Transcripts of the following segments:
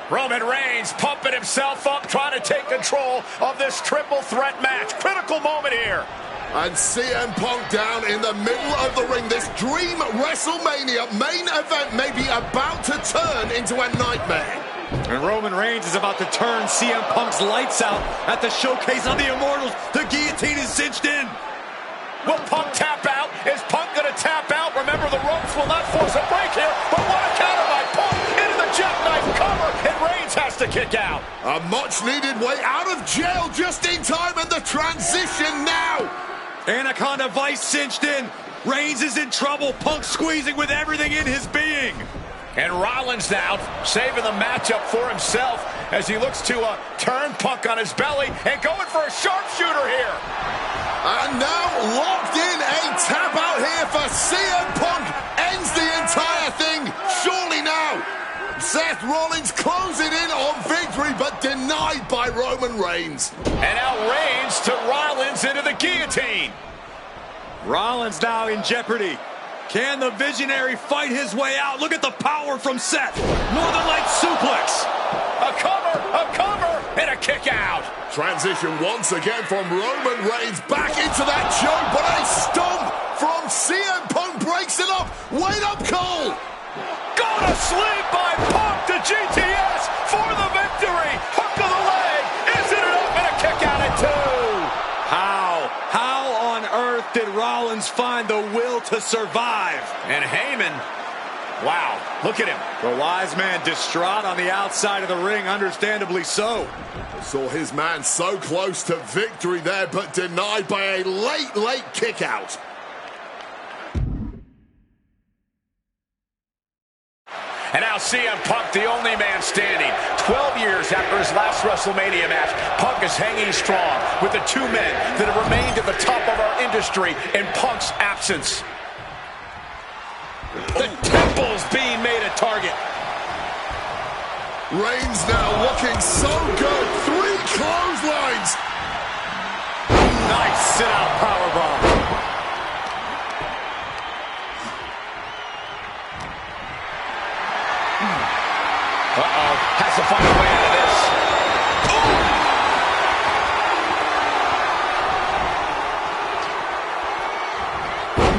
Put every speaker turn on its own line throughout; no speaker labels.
Roman Reigns pumping himself up, trying to take control of this triple threat match. Critical moment here.
And CM Punk down in the middle of the ring. This dream WrestleMania main event may be about to turn into a nightmare.
And Roman Reigns is about to turn CM Punk's lights out at the Showcase of the Immortals. The guillotine is cinched in.
Will Punk tap out? Is Punk going to tap out? Remember, the ropes will not force a break here, but what a counter by Punk into the jackknife cover, and Reigns has to kick out.
A much-needed way out of jail just in time, and the transition now.
Anaconda Vice cinched in. Reigns is in trouble. Punk squeezing with everything in his being.
And Rollins now saving the matchup for himself as he looks to turn Punk on his belly and going for a sharpshooter here.
And now locked in, a tap out here for CM Punk. Ends the entire thing, surely now. Seth Rollins closing in on victory, but denied by Roman Reigns.
And now Reigns to Rollins into the guillotine.
Rollins now in jeopardy. Can the Visionary fight his way out? Look at the power from Seth. Northern Lights suplex.
A cover, and a kick out.
Transition once again from Roman Reigns back into that choke, but a stomp from CM Punk breaks it up. Wait up, Cole.
Go to sleep by Punk to GTS for the victory. Hook of the leg. Isn't it up, and a kick out at 2.
How on earth did Rollins find the will to survive?
And Heyman, wow, look at him.
The wise man distraught on the outside of the ring, understandably so.
Saw his man so close to victory there, but denied by a late kick out.
And now CM Punk, the only man standing. 12 years after his last WrestleMania match, Punk is hanging strong with the two men that have remained at the top of our industry in Punk's absence. The temple's being made a target.
Reigns now looking so good. 3 clotheslines.
Nice sit-out powerbomb. Has to find a way out of this. Ooh.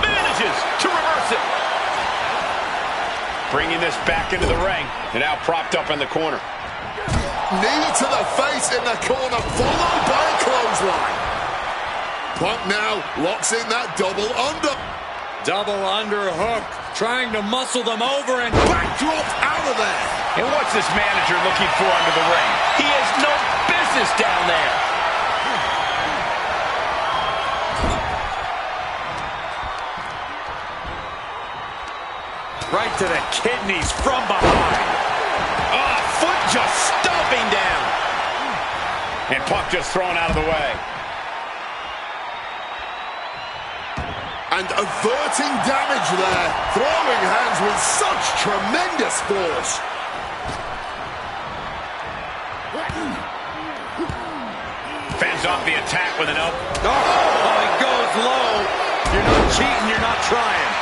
Manages to reverse it. Bringing this back into the ring. And now propped up in the corner.
Knee to the face in the corner, followed by a clothesline. Punk now locks in that double under.
Double underhook, trying to muscle them over and
backdrop out of there.
And what's this manager looking for under the ring? He has no business down there.
Right to the kidneys from behind.
Oh, foot just stomping down. And Punk just thrown out of the way.
And averting damage there. Throwing hands with such tremendous force.
Fends off the attack with an up.
Oh, he goes low. You're not cheating, you're not trying.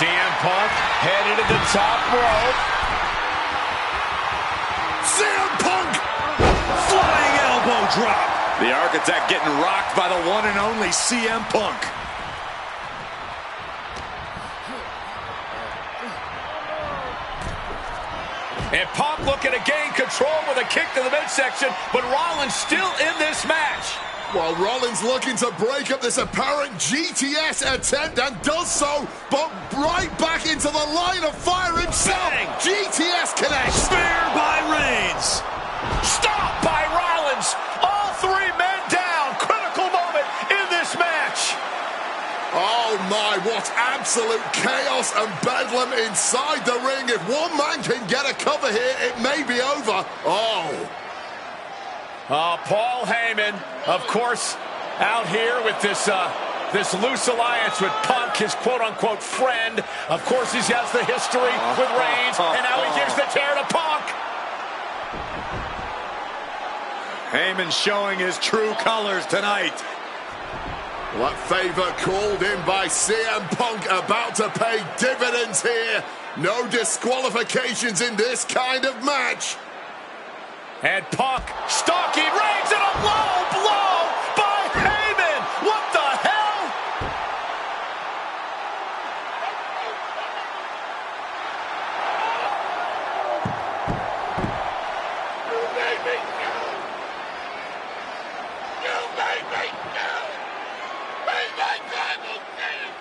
CM Punk headed to the top rope.
CM Punk!
Flying elbow drop. The Architect getting rocked by the one and only CM Punk.
And Punk looking to gain control with a kick to the midsection, but Rollins still in this match.
Well, Rollins looking to break up this apparent GTS attempt and does so, but right back into the line of fire himself.
Bang.
GTS connects.
Spear by Reigns.
Stop by Rollins. All 3 men down. Critical moment in this match.
Oh my, what absolute chaos and bedlam inside the ring. If one man can get a cover here, it may be over.
Paul Heyman, of course, out here with this loose alliance with Punk, his quote-unquote friend. Of course, he has the history with Reigns, and now he gives the tear to Punk.
Heyman showing his true colors tonight.
Well, that favor called in by CM Punk about to pay dividends here. No disqualifications in this kind of match.
And Punk stalking Reigns, and a low blow by Heyman. What the hell?
You made me count. You made me count. Made my tribal champ.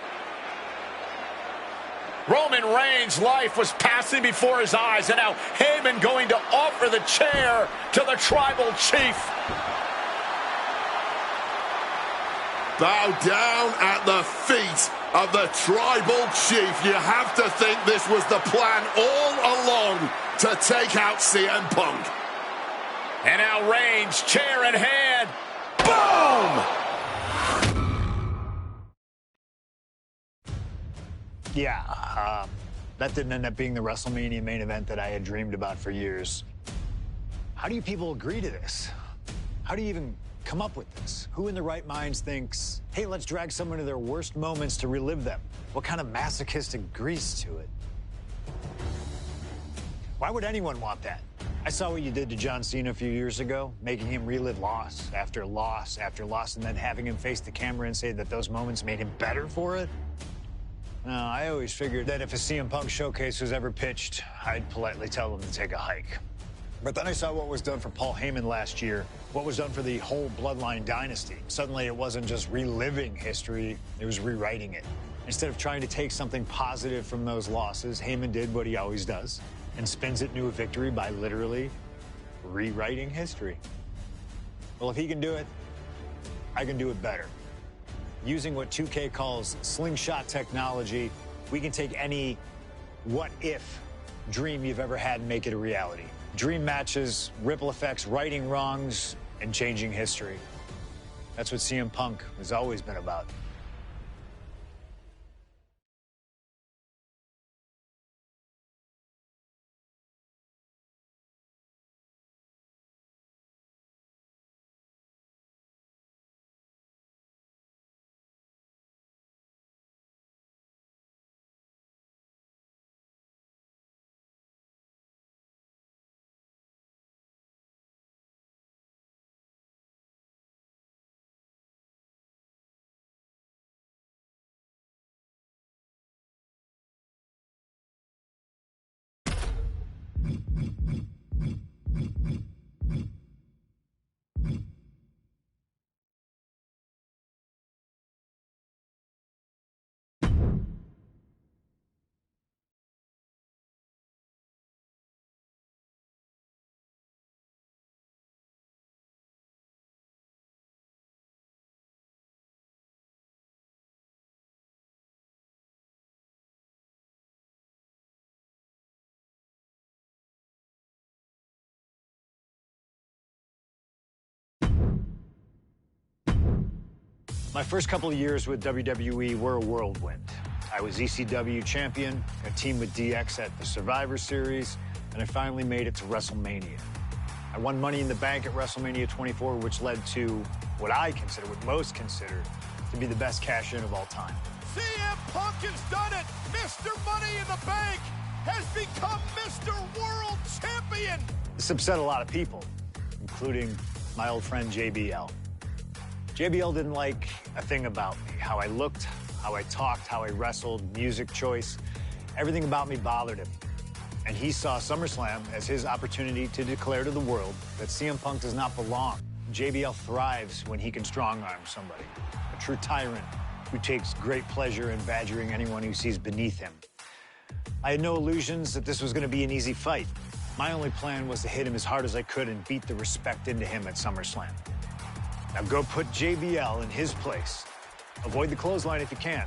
Roman Reigns' life was passing before his eyes, and now Heyman going to offer the chair to the tribal chief.
Bow down at the feet of the tribal chief. You have to think this was the plan all along to take out CM Punk.
And now Reigns, chair in hand. Boom!
Yeah, that didn't end up being the WrestleMania main event that I had dreamed about for years. How do you people agree to this? How do you even come up with this? Who in their right minds thinks, hey, let's drag someone to their worst moments to relive them? What kind of masochistic grease to it? Why would anyone want that? I saw what you did to John Cena a few years ago, making him relive loss after loss after loss, and then having him face the camera and say that those moments made him better for it. No, I always figured that if a CM Punk showcase was ever pitched, I'd politely tell them to take a hike. But then I saw what was done for Paul Heyman last year, what was done for the whole Bloodline dynasty. Suddenly it wasn't just reliving history, it was rewriting it. Instead of trying to take something positive from those losses, Heyman did what he always does and spins it into a victory by literally rewriting history. Well, if he can do it, I can do it better. Using what 2K calls slingshot technology, we can take any what-if dream you've ever had and make it a reality. Dream matches, ripple effects, righting wrongs, and changing history. That's what CM Punk has always been about. My first couple of years with WWE were a whirlwind. I was ECW champion, a team with DX at the Survivor Series, and I finally made it to WrestleMania. I won Money in the Bank at WrestleMania 24, which led to what I consider, what most consider, to be the best cash-in of all time.
CM Punk has done it! Mr. Money in the Bank has become Mr. World Champion!
This upset a lot of people, including my old friend JBL. JBL didn't like a thing about me, how I looked, how I talked, how I wrestled, music choice. Everything about me bothered him. And he saw SummerSlam as his opportunity to declare to the world that CM Punk does not belong. JBL thrives when he can strong-arm somebody, a true tyrant who takes great pleasure in badgering anyone who sees beneath him. I had no illusions that this was going to be an easy fight. My only plan was to hit him as hard as I could and beat the respect into him at SummerSlam. Now go put JBL in his place. Avoid the clothesline if you can.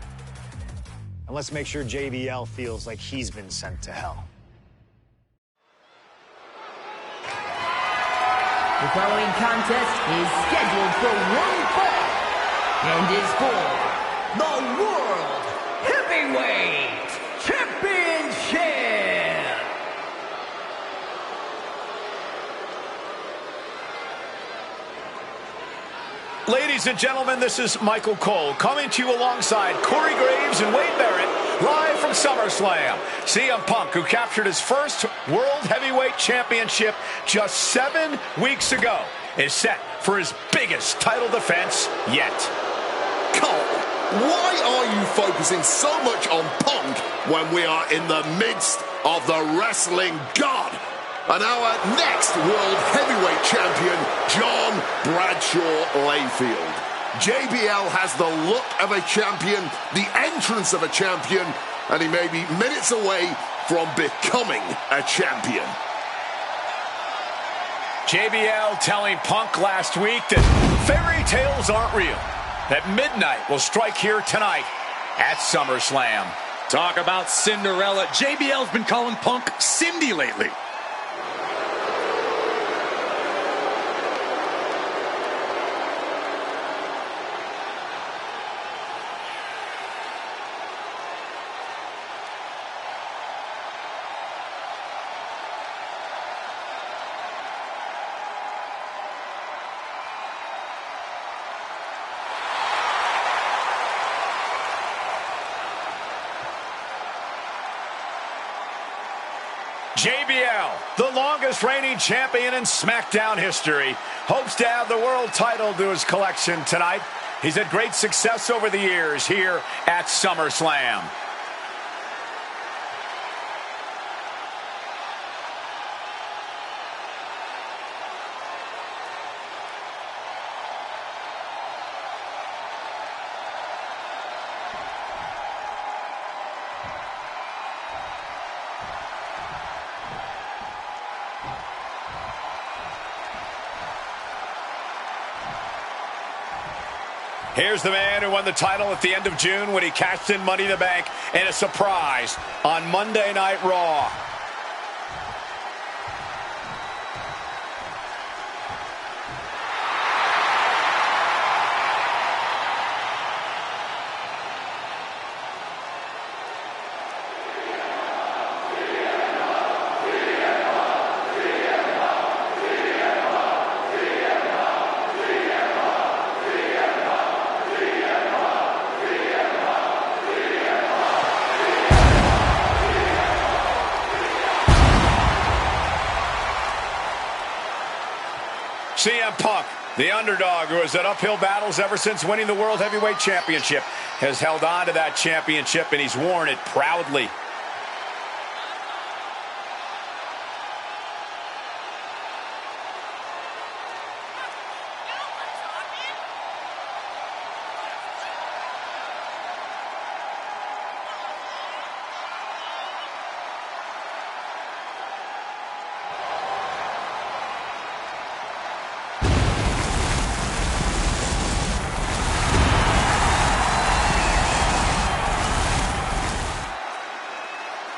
And let's make sure JBL feels like he's been sent to hell.
The following contest is scheduled for one fall and is for the World Heavyweight Championship.
Ladies and gentlemen, this is Michael Cole coming to you alongside Corey Graves and Wade Barrett live from SummerSlam. CM Punk, who captured his first World Heavyweight Championship just 7 weeks ago, is set for his biggest title defense yet.
Cole, why are you focusing so much on Punk when we are in the midst of the wrestling god? And our next World Heavyweight Champion, John Bradshaw Layfield. JBL has the look of a champion, the entrance of a champion, and he may be minutes away from becoming a champion.
JBL telling Punk last week that fairy tales aren't real, that midnight will strike here tonight at SummerSlam.
Talk about Cinderella. JBL's been calling Punk Cindy lately.
JBL, the longest reigning champion in SmackDown history, hopes to add the world title to his collection tonight. He's had great success over the years here at SummerSlam. Here's the man who won the title at the end of June when he cashed in Money in the Bank in a surprise on Monday Night Raw. CM Punk, the underdog who has had uphill battles ever since winning the World Heavyweight Championship, has held on to that championship and he's worn it proudly.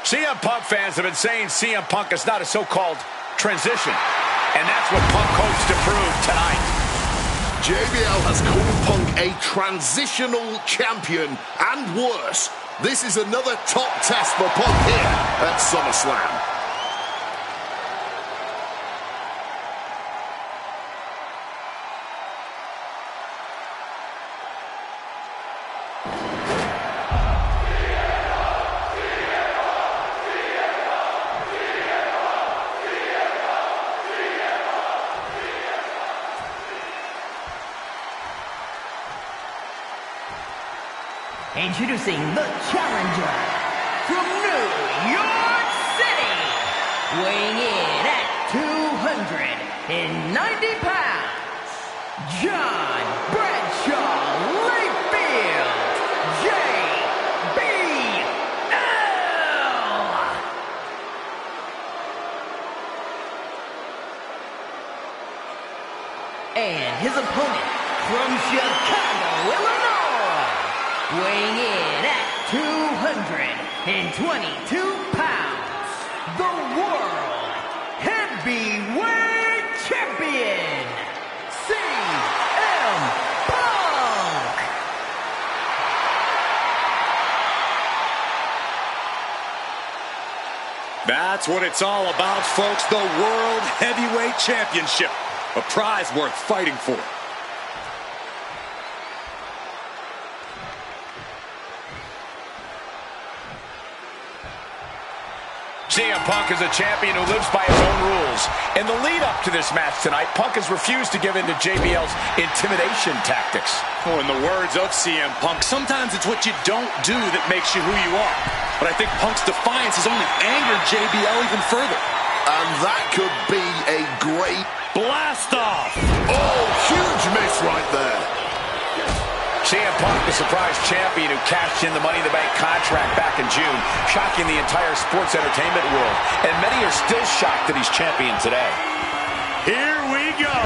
CM Punk fans have been saying CM Punk is not a so-called transition, and that's what Punk hopes to prove tonight.
JBL has called Punk a transitional champion, and worse. This is another top test for Punk here at SummerSlam.
Introducing the challenger from New York City, weighing in at 290 pounds, John Bradshaw Layfield, JBL. And his opponent from Chicago, Illinois, weighing in at 222 pounds, the World Heavyweight Champion, CM Punk.
That's what it's all about, folks. The World Heavyweight Championship. A prize worth fighting for.
CM Punk is a champion who lives by his own rules. In the lead-up to this match tonight, Punk has refused to give in to JBL's intimidation tactics.
Oh, in the words of CM Punk, sometimes it's what you don't do that makes you who you are. But I think Punk's defiance has only angered JBL even further.
And that could be a great
blast off.
Oh, huge miss right there.
CM Punk, the surprise champion who cashed in the Money in the Bank contract back in June, shocking the entire sports entertainment world. And many are still shocked that he's champion today.
Here we go.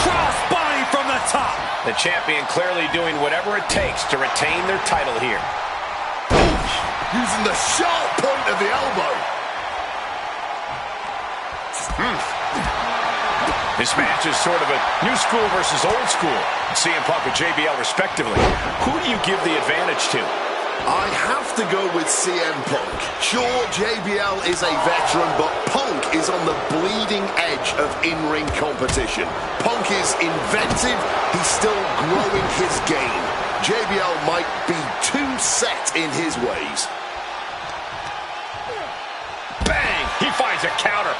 Crossbody from the top.
The champion clearly doing whatever it takes to retain their title here.
Using the sharp point of the elbow.
This match is sort of a new school versus old school. CM Punk and JBL respectively. Who do you give the advantage to?
I have to go with CM Punk. Sure, JBL is a veteran, but Punk is on the bleeding edge of in-ring competition. Punk is inventive. He's still growing his game. JBL might be too set in his ways.
Bang! He finds a counter.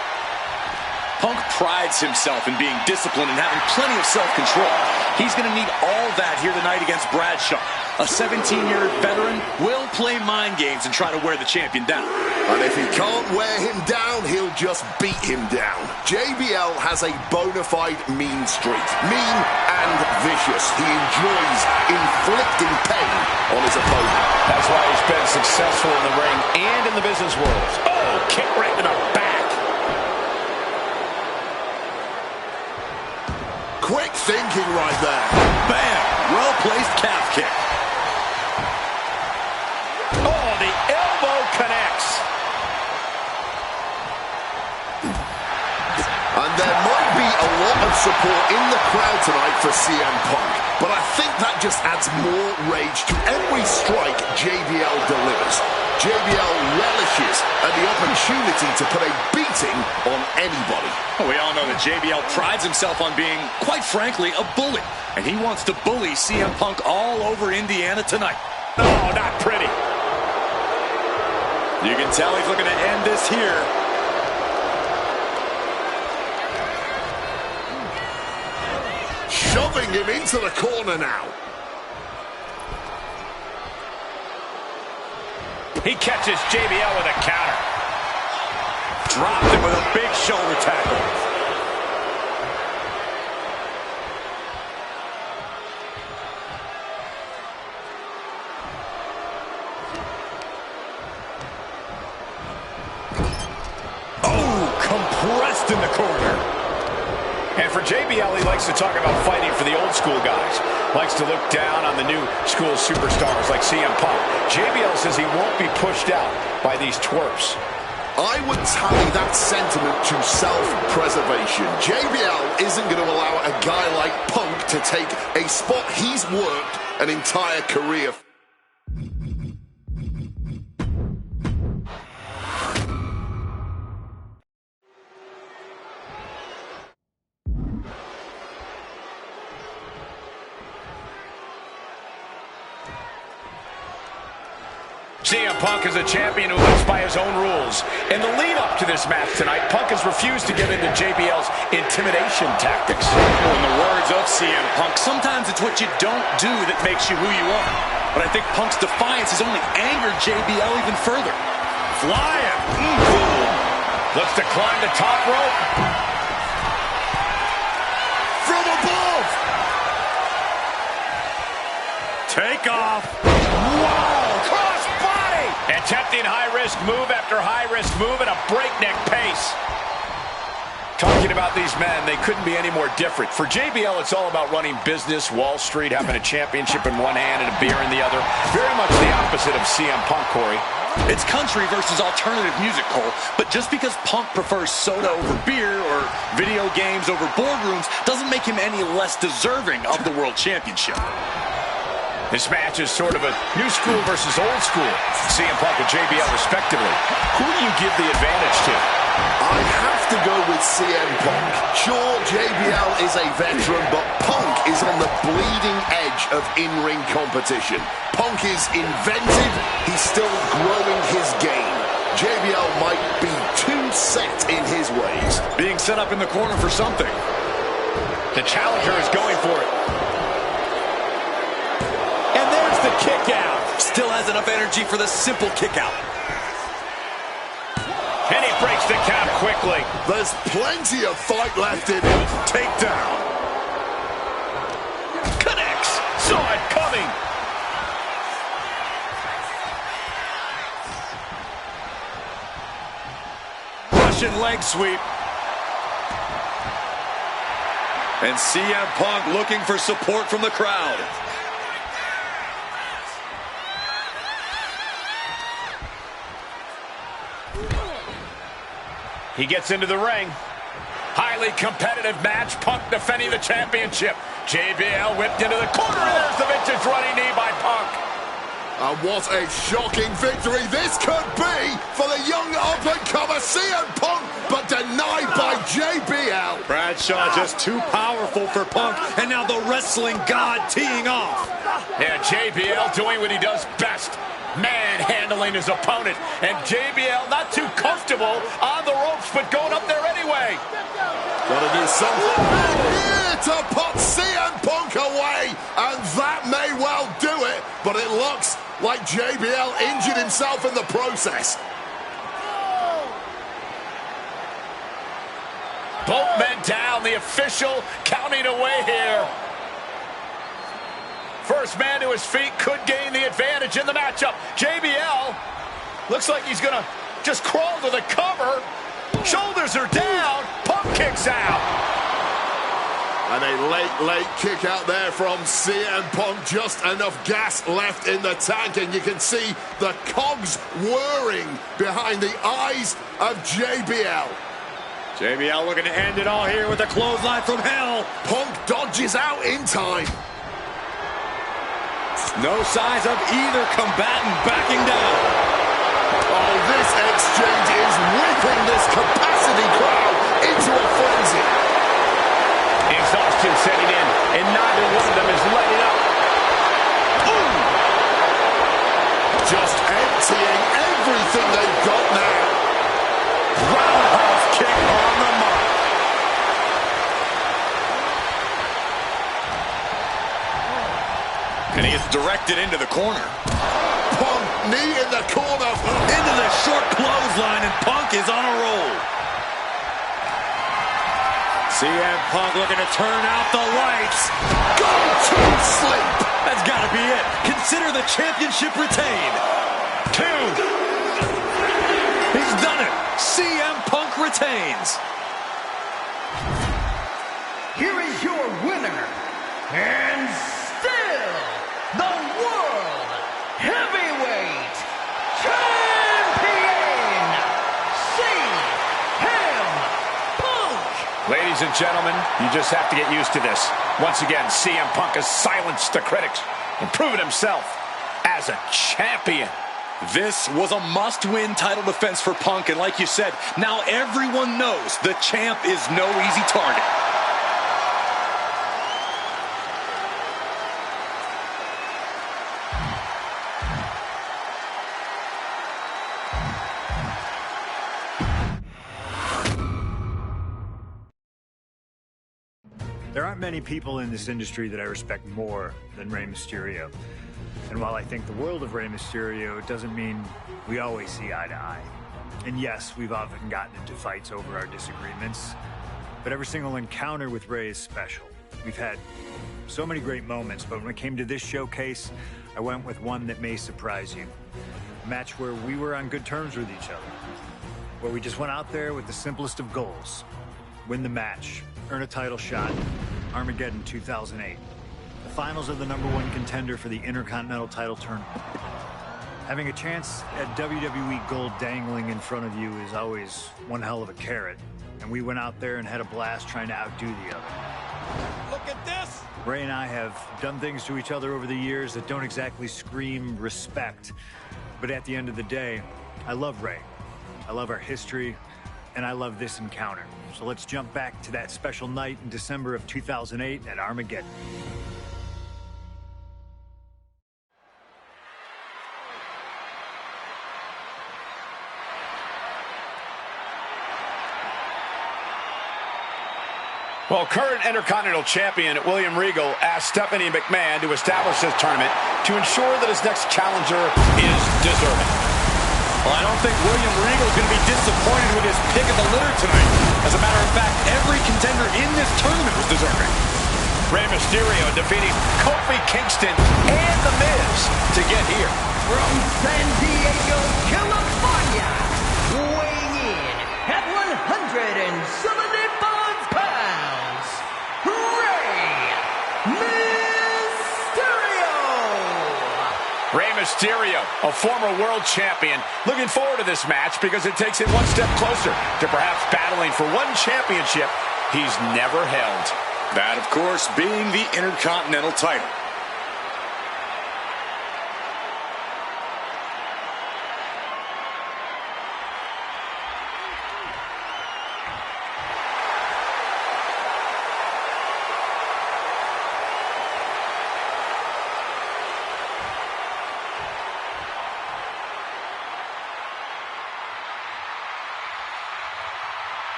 Punk prides himself in being disciplined and having plenty of self-control. He's going to need all that here tonight against Bradshaw. A 17-year veteran will play mind games and try to wear the champion down.
And if he can't wear him down, he'll just beat him down. JBL has a bona fide mean streak. Mean and vicious. He enjoys inflicting pain on his opponent.
That's why he's been successful in the ring and in the business world. Oh, kick right to the back.
Quick thinking right there.
Bam! Well-placed calf kick.
Oh, the elbow connects.
And there might be a lot of support in the crowd tonight for CM Punk, but I think that just adds more rage to every strike JBL delivers. JBL relishes at the opportunity to put a beating on anybody.
Well, we all know that JBL prides himself on being, quite frankly, a bully. And he wants to bully CM Punk all over Indiana tonight.
Oh, not pretty.
You can tell he's looking to end this here.
Shoving him into the corner now.
He catches JBL with a counter.
Dropped him with a big shoulder tackle. Oh, compressed in the corner.
And for JBL, he likes to talk about fighting for the old school guys. Likes to look down on the new school superstars like CM Punk. JBL says he won't be pushed out by these twerps.
I would tally that sentiment to self-preservation. JBL isn't going to allow a guy like Punk to take a spot he's worked an entire career.
CM Punk is a champion who lives by his own rules. In the lead-up to this match tonight, Punk has refused to give in to JBL's intimidation tactics.
Well, in the words of CM Punk, sometimes it's what you don't do that makes you who you are. But I think Punk's defiance has only angered JBL even further. Flying.
Looks to climb the top rope.
From above.
Take off.
Wow! Crossbody! Attempting high-risk move after high-risk move at a breakneck pace. Talking about these men, they couldn't be any more different. For JBL, it's all about running business, Wall Street, having a championship in one hand and a beer in the other. Very much the opposite of CM Punk, Corey.
It's country versus alternative music, Cole. But just because Punk prefers soda over beer or video games over boardrooms doesn't make him any less deserving of the World Championship.
This match is sort of a new school versus old school. CM Punk and JBL respectively. Who do you give the advantage to?
I have to go with CM Punk. Sure, JBL is a veteran, but Punk is on the bleeding edge of in-ring competition. Punk is inventive. He's still growing his game. JBL might be set in his ways.
Being set up in the corner for something.
The challenger is going for it. And there's the kick out.
Still has enough energy for the simple kick out.
And he breaks the count quickly.
There's plenty of fight left in him.
Takedown.
Connects. Saw it coming.
Russian leg sweep. And CM Punk looking for support from the crowd.
He gets into the ring. Highly competitive match. Punk defending the championship. JBL whipped into the corner, and there's the vintage running knee by Punk.
And what a shocking victory this could be for the young up-and-comer CM Punk, but denied by JBL.
Bradshaw just too powerful for Punk, and now the wrestling god teeing off.
Yeah, JBL doing what he does best. Manhandling his opponent. And JBL not too comfortable on the ropes, but going up there anyway.
Gotta do something here to put CM Punk away, and that may well do it, but it looks like JBL injured himself in the process.
Both men down, the official counting away here. First man to his feet could gain the advantage in the matchup. JBL looks like he's gonna just crawl to the cover. Shoulders are down. Punk kicks out.
And a late kick out there from CM Punk. Just enough gas left in the tank, and you can see the cogs whirring behind the eyes of JBL.
JBL looking to end it all here with a clothesline from hell.
Punk dodges out in time.
No signs of either combatant backing down.
Oh, this exchange is whipping this capacity crowd into a frenzy.
Exhaustion setting in, and neither one of them is letting up. Ooh!
Just emptying everything they've got now.
Roundhouse kick on the mark. And he is directed into the corner.
Punk, knee in the corner.
Into the short clothesline, and Punk is on a roll. CM Punk looking to turn out the lights.
Go to sleep.
That's got to be it. Consider the championship retained. 2. He's done it. CM Punk retains.
Here is your winner, and still the World Heavyweight Champion, CM Punk.
Ladies and gentlemen, you just have to get used to this. Once again, CM Punk has silenced the critics and proven himself as a champion.
This was a must-win title defense for Punk, and like you said, now everyone knows the champ is no easy target.
There aren't many people in this industry that I respect more than Rey Mysterio. And while I think the world of Rey Mysterio, it doesn't mean we always see eye to eye. And yes, we've often gotten into fights over our disagreements, but every single encounter with Rey is special. We've had so many great moments, but when it came to this showcase, I went with one that may surprise you. A match where we were on good terms with each other, where we just went out there with the simplest of goals: win the match, earn a title shot. Armageddon 2008. The finals of the #1 contender for the Intercontinental title tournament. Having a chance at WWE Gold dangling in front of you is always one hell of a carrot. And we went out there and had a blast trying to outdo the other.
Look at this!
Rey and I have done things to each other over the years that don't exactly scream respect. But at the end of the day, I love Rey. I love our history, and I love this encounter. So let's jump back to that special night in December of 2008 at Armageddon.
Well, current Intercontinental Champion William Regal asked Stephanie McMahon to establish this tournament to ensure that his next challenger is deserving.
Well, I don't think William Regal is going to be disappointed with his pick of the litter tonight. As a matter of fact, every contender in this tournament was deserving.
Rey Mysterio defeating Kofi Kingston and The Miz to get here.
From San Diego, California, weighing in at 175 pounds, Rey Mysterio!
Rey Mysterio, a former world champion, looking forward to this match because it takes him one step closer to perhaps battling for one championship he's never held.
That, of course, being the Intercontinental title.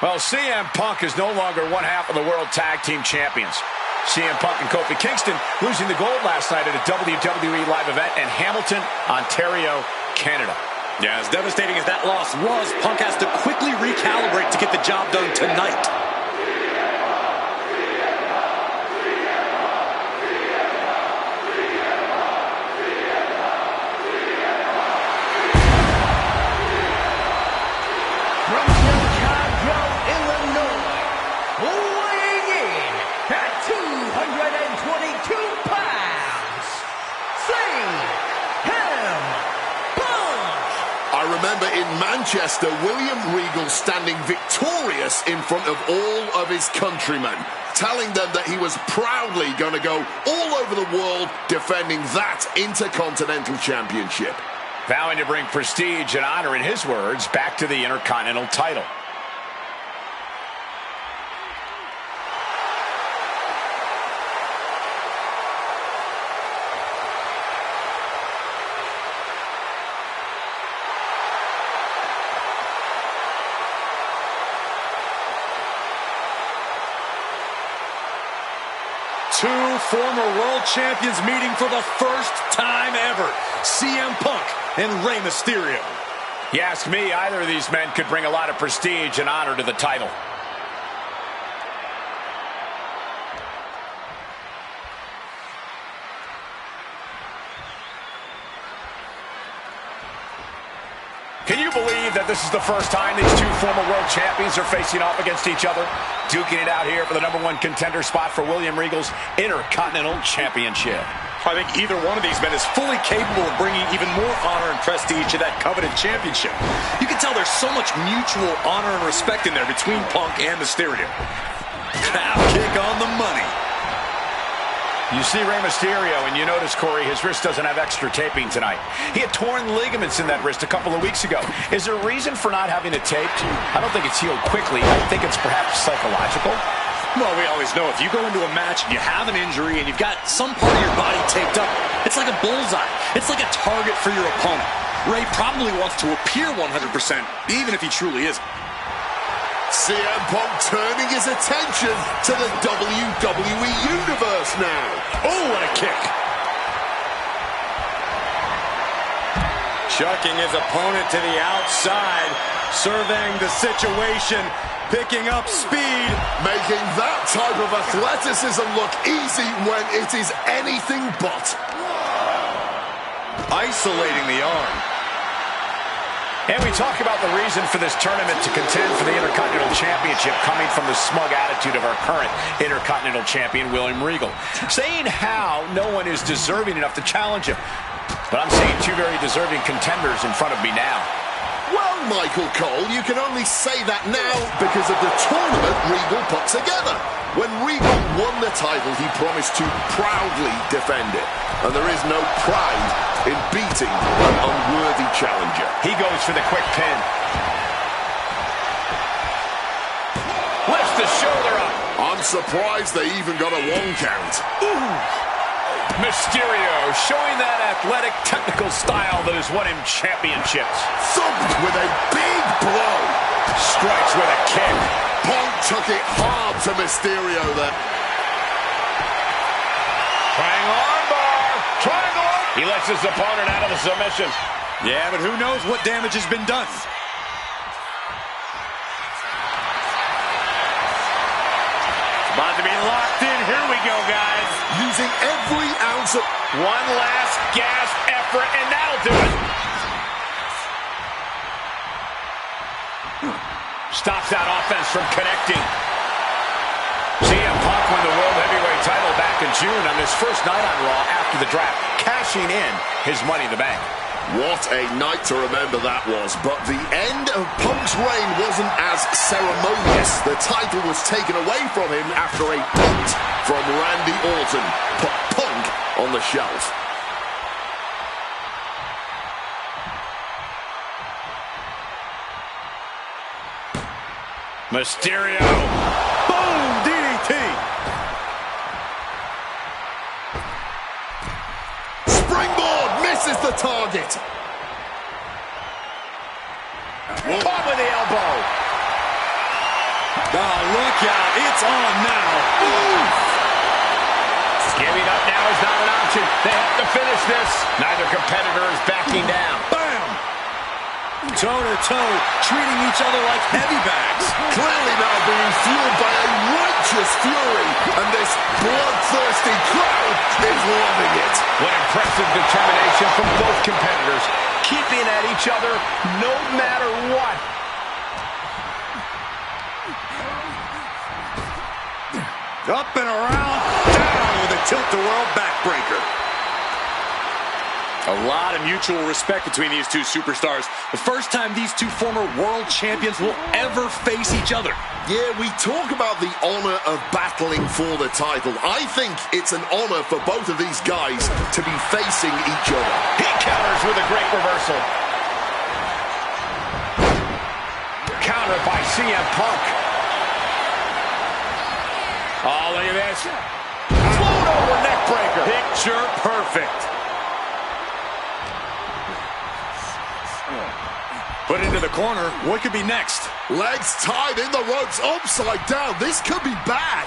Well, CM Punk is no longer one half of the World Tag Team Champions. CM Punk and Kofi Kingston losing the gold last night at a WWE live event in Hamilton, Ontario, Canada.
Yeah, as devastating as that loss was, Punk has to quickly recalibrate to get the job done tonight.
From Chicago, Illinois, weighing in at 222 pounds, CM Punk!
I remember in Manchester, William Regal standing victorious in front of all of his countrymen, telling them that he was proudly going to go all over the world defending that Intercontinental Championship.
Vowing to bring prestige and honor, in his words, back to the Intercontinental title.
Two former world champions meeting for the first time ever. CM Punk and Rey Mysterio.
You ask me, either of these men could bring a lot of prestige and honor to the title. Can you believe that this is the first time these two former world champions are facing off against each other? Duking it out here for the #1 contender spot for William Regal's Intercontinental Championship.
I think either one of these men is fully capable of bringing even more honor and prestige to that coveted championship. You can tell there's so much mutual honor and respect in there between Punk and Mysterio. Calf kick on the money.
You see Rey Mysterio, and you notice, Corey, his wrist doesn't have extra taping tonight. He had torn ligaments in that wrist a couple of weeks ago. Is there a reason for not having it taped? I don't think it's healed quickly. I think it's perhaps psychological.
Well, we always know if you go into a match and you have an injury and you've got some part of your body taped up, it's like a bullseye. It's like a target for your opponent. Rey probably wants to appear 100%, even if he truly isn't.
CM Punk turning his attention to the WWE Universe now.
Oh, what a kick. Chucking his opponent to the outside, surveying the situation, picking up speed.
Making that type of athleticism look easy when it is anything but.
Isolating the arm.
And we talk about the reason for this tournament to contend for the Intercontinental Championship coming from the smug attitude of our current Intercontinental Champion, William Regal. Saying how no one is deserving enough to challenge him. But I'm seeing two very deserving contenders in front of me now.
Well, Michael Cole, you can only say that now because of the tournament Regal put together. When Regal won the title, he promised to proudly defend it. And there is no pride in beating an unworthy challenger.
He goes for the quick pin. Lifts the shoulder up.
I'm surprised they even got a 1 count.
Ooh. Mysterio showing that athletic, technical style that has won him championships.
Thumped with a big blow.
Strikes with a kick.
Punk took it hard to Mysterio there.
Triangle armbar. Triangle. He lets his opponent out of the submission.
Yeah, but who knows what damage has been done. About to be locked in. Here we go, guys.
Using every ounce of...
One last gasp effort, and that'll do it. Stops that offense from connecting. CM Punk won the World Heavyweight title back in June on his first night on Raw after the draft, cashing in his Money in the Bank.
What a night to remember that was. But the end of Punk's reign wasn't as ceremonious. The title was taken away from him after a punt from Randy Orton. Put Punk on the shelf.
Mysterio.
Boom! DDT.
Springboard misses the target.
Caught with the elbow.
Oh, look out. It's on now.
Giving up now is not an option. They have to finish this. Neither competitor is backing down.
Bam! Toe-to-toe, treating each other like heavy bags.
Clearly now being fueled by a righteous fury. And this bloodthirsty crowd is loving it.
What impressive determination from both competitors. Keeping at each other no matter what.
Up and around, down with a tilt-the-world backbreaker. A lot of mutual respect between these two superstars. The first time these two former world champions will ever face each other.
Yeah, we talk about the honor of battling for the title. I think it's an honor for both of these guys to be facing each other.
He counters with a great reversal. Countered by CM Punk. Oh, look at this. Float over neck breaker.
Picture perfect. Put into the corner. What could be next?
Legs tied in the ropes upside down. This could be bad.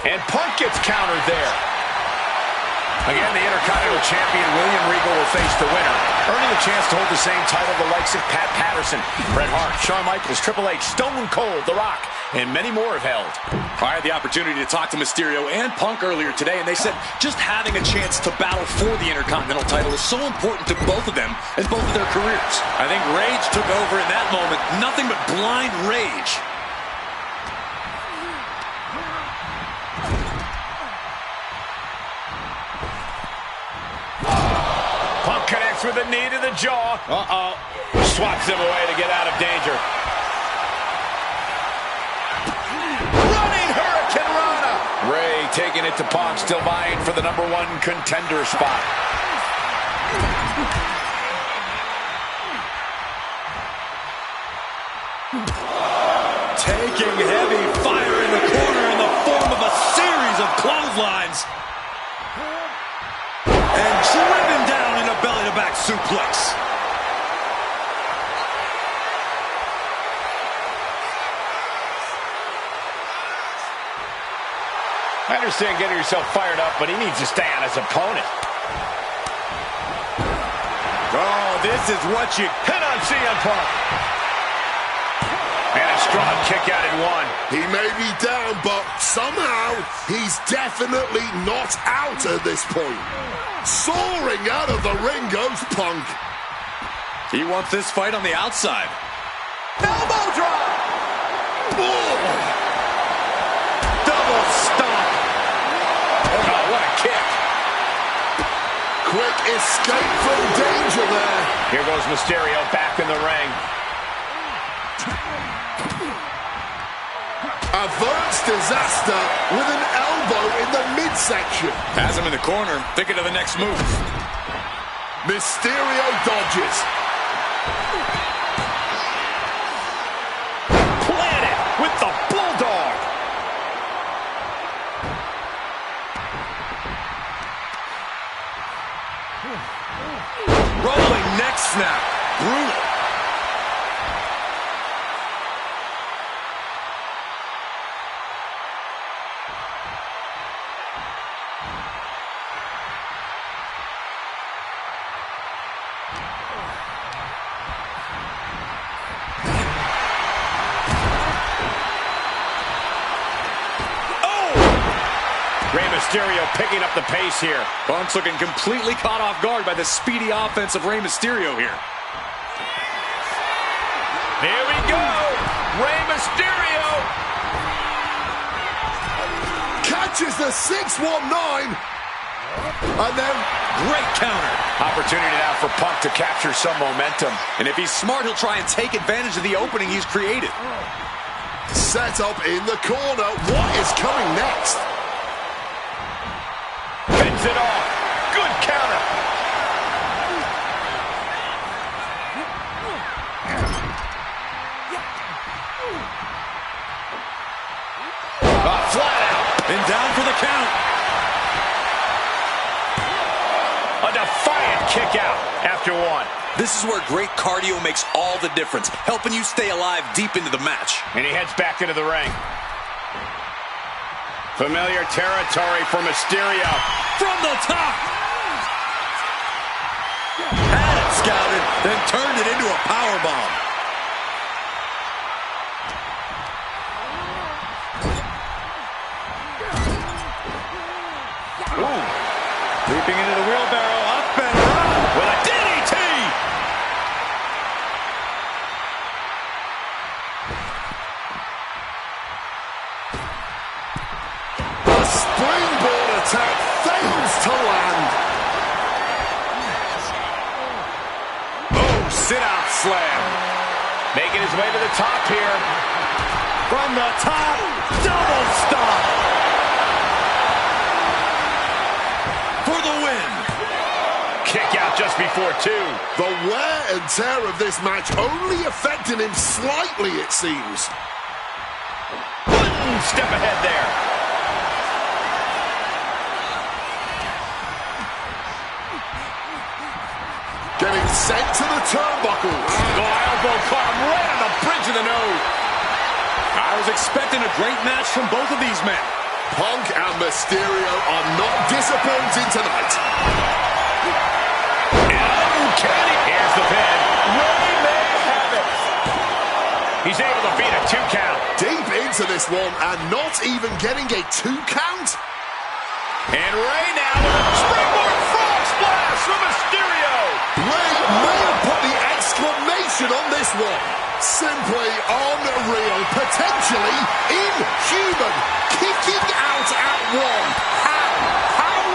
And Punk gets countered there. Again, the Intercontinental Champion William Regal will face the winner, earning a chance to hold the same title the likes of Pat Patterson, Bret Hart, Shawn Michaels, Triple H, Stone Cold, The Rock, and many more have held.
I had the opportunity to talk to Mysterio and Punk earlier today, and they said just having a chance to battle for the Intercontinental title is so important to both of them and both of their careers. I think rage took over in that moment. Nothing but blind rage.
Punk connects with a knee to the jaw. Uh-oh. Swats him away to get out of danger. Running Hurricane Rana. Ray taking it to Punk, still vying for the #1 contender spot.
Taking heavy fire in the corner in the form of a series of clotheslines. And driven down in a belly-to-back suplex.
I understand getting yourself fired up, but he needs to stay on his opponent.
Oh, this is what you
hit on CM Punk. And a strong kick out in one.
He may be down, but somehow he's definitely not out at this point. Soaring out of the ring goes Punk.
He wants this fight on the outside.
Elbow drop.
Oh.
Double stomp.
Oh, what a kick.
Quick escape from danger there.
Here goes Mysterio back in the ring.
Averts disaster with an elbow in the midsection.
Has him in the corner, thinking of the next move.
Mysterio dodges.
Planted with the Bulldog.
Rolling neck snap. Brutal.
Rey Mysterio picking up the pace here.
Punk's looking completely caught off guard by the speedy offense of Rey Mysterio here.
Here we go. Rey Mysterio
catches the 619. And then
great counter.
Opportunity now for Punk to capture some momentum.
And if he's smart, he'll try and take advantage of the opening he's created.
Set up in the corner. What is coming next?
Fends it off. Good counter. Flat out.
And down for the count.
A defiant kick out after one.
This is where great cardio makes all the difference, helping you stay alive deep into the match.
And he heads back into the ring. Familiar territory for Mysterio.
From the top. Had it scouted, then turned it into a powerbomb. Leaping into the wheelbarrow, up and around with a DDT!
The springboard attack fails to land.
Oh, sit-out slam. Making his way to the top here.
From the top, double stomp! For the win.
Kick out just before two.
The wear and tear of this match only affecting him slightly, it seems.
Step ahead there.
Getting sent to the turnbuckles.
The elbow caught him right on the bridge of the nose.
I was expecting a great match from both of these men.
Punk and Mysterio are not disappointing tonight.
Uncanny. Here's the pin. Rey may have it. He's able to beat a 2 count.
Deep into this one and not even getting a 2 count.
And Rey now with a springboard frog splash from Mysterio.
Rey may have put the exclamation on this one. Simply unreal. Potentially inhuman. Kicking out at one. How?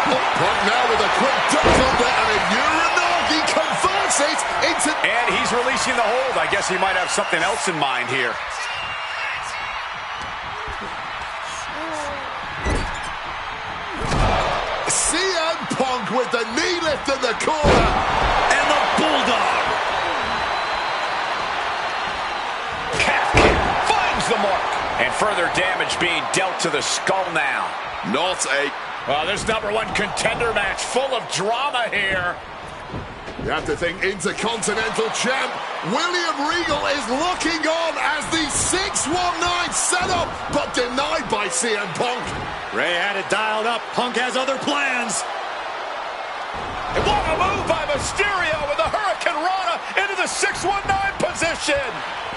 Punk now with a quick duck under and a Uranagi converts it into...
And he's releasing the hold. I guess he might have something else in mind here.
CM Punk with the knee lift in the corner.
And the Bulldog.
Calf kick finds the mark. And further damage being dealt to the skull now.
Not a...
Well, this #1 contender match full of drama here.
You have to think Intercontinental Champ William Regal is looking on as the 619 set up, but denied by CM Punk.
Rey had it dialed up. Punk has other plans.
And what a move by Mysterio with the Hurricane Rana into the 619 position.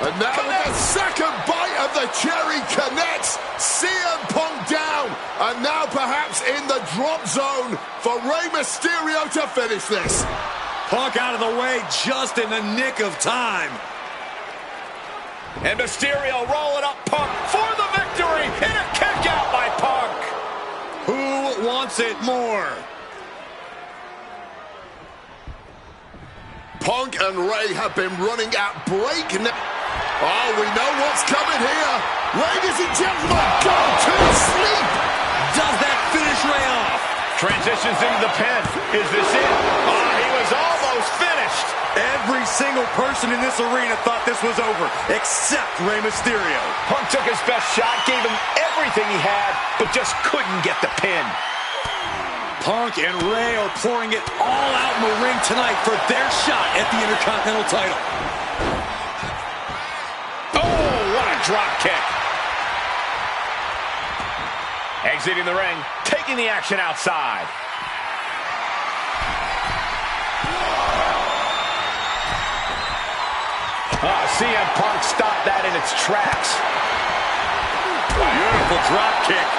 And now with the second bite of the cherry connects, CM Punk down. And now perhaps in the drop zone for Rey Mysterio to finish this.
Punk out of the way just in the nick of time.
And Mysterio rolling up Punk for the victory. And a kick out by Punk.
Who wants it more?
Punk and Rey have been running at breakneck. Oh, we know what's coming here. Ladies and gentlemen, go to sleep.
Does that finish Rey off?
Transitions into the pin. Is this it? Oh, he was almost finished.
Every single person in this arena thought this was over, except Rey Mysterio.
Punk took his best shot, gave him everything he had, but just couldn't get the pin.
Punk and Rey are pouring it all out in the ring tonight for their shot at the Intercontinental title.
Oh, what a drop kick. Exiting the ring, taking the action outside. CM Punk stopped that in its tracks.
Beautiful drop kick.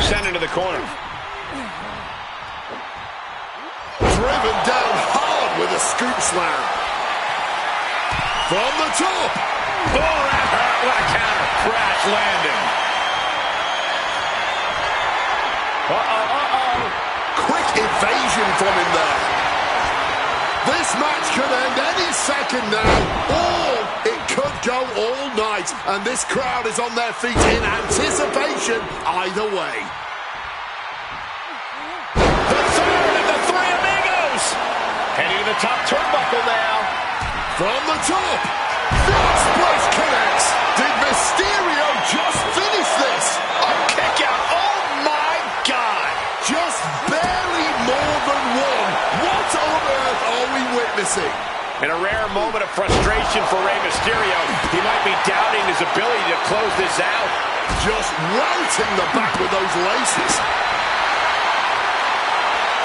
Sent into the corner.
Driven down hard with a scoop slam. From the top.
Oh, that hurt. What a counter. Crash landing.
Quick evasion from him there. This match could end any second now. Or it could go all night. And this crowd is on their feet in anticipation either way.
The third of the Three Amigos. Heading to the top turnbuckle now.
From the top. Front splash connects. Did Mysterio just finish this?
A kick out. Oh, my God.
Just barely more than one. What on earth are we witnessing?
In a rare moment of frustration for Rey Mysterio, he might be doubting his ability to close this out.
Just routing the back with those laces.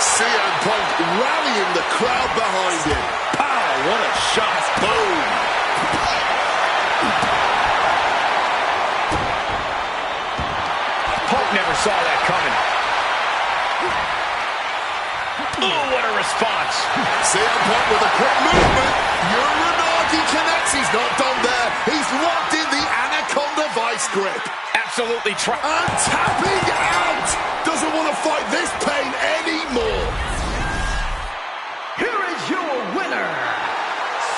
CM Punk rallying the crowd behind him.
Pow, what a shot.
Boom.
Punk never saw that coming. Oh, what a response.
CM Punk with a quick movement. Uranagi connects. He's not done there. He's locked in the Anaconda Vice grip.
Absolutely
And tapping out. Doesn't want to fight this pain anymore.
Here is your winner,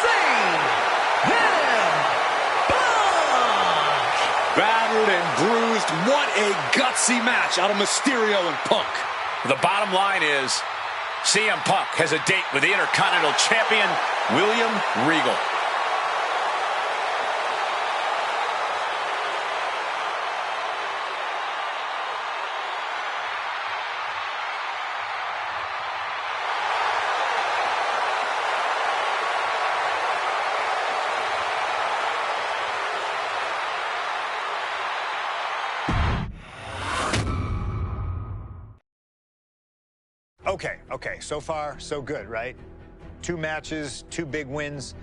CM Punk!
Battered and bruised. What a gutsy match out of Mysterio and Punk.
The bottom line is CM Punk has a date with the Intercontinental Champion, William Regal.
Okay, so far, so good, right? 2 matches, 2 big wins.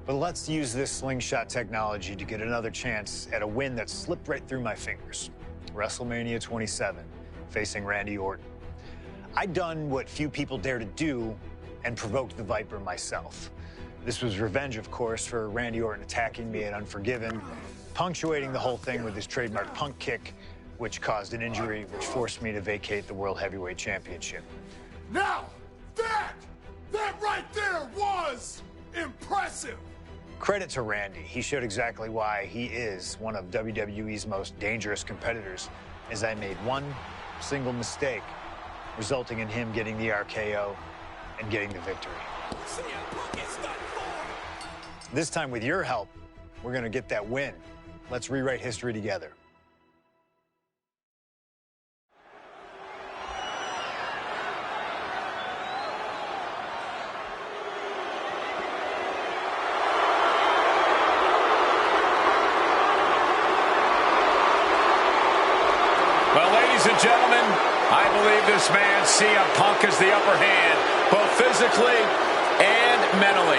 But let's use this slingshot technology to get another chance at a win that slipped right through my fingers. WrestleMania 27, facing Randy Orton. I'd done what few people dare to do and provoked the Viper myself. This was revenge, of course, for Randy Orton attacking me at Unforgiven, punctuating the whole thing with his trademark Punk kick, which caused an injury, which forced me to vacate the World Heavyweight Championship.
Now, that right there was impressive.
Credit to Randy. He showed exactly why he is one of WWE's most dangerous competitors, as I made one single mistake, resulting in him getting the RKO and getting the victory. This time, with your help, we're going to get that win. Let's rewrite history together.
Well, ladies and gentlemen, I believe this man, CM Punk, has the upper hand, both physically and mentally.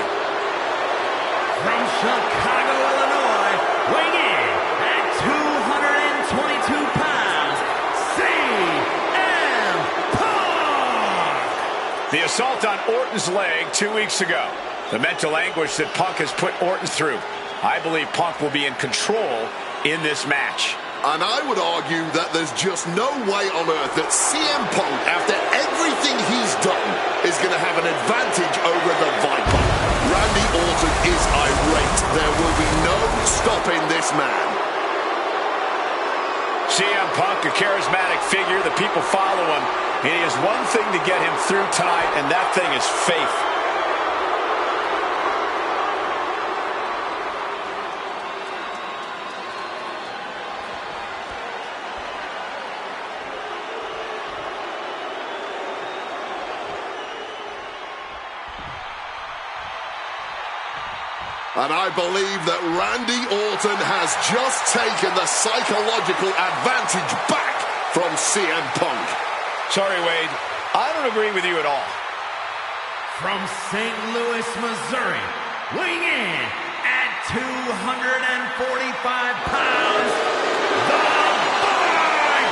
From Chicago, Illinois, weighing in at 222 pounds, CM Punk!
The assault on Orton's leg 2 weeks ago. The mental anguish that Punk has put Orton through. I believe Punk will be in control in this match.
And I would argue that there's just no way on earth that CM Punk, after everything he's done, is going to have an advantage over the Viper. Randy Orton is irate. There will be no stopping this man.
CM Punk, a charismatic figure. The people follow him. And he has one thing to get him through tonight, and that thing is faith.
And I believe that Randy Orton has just taken the psychological advantage back from CM Punk.
Sorry, Wade. I don't agree with you at all.
From St. Louis, Missouri, weighing in at 245 pounds, the Viper!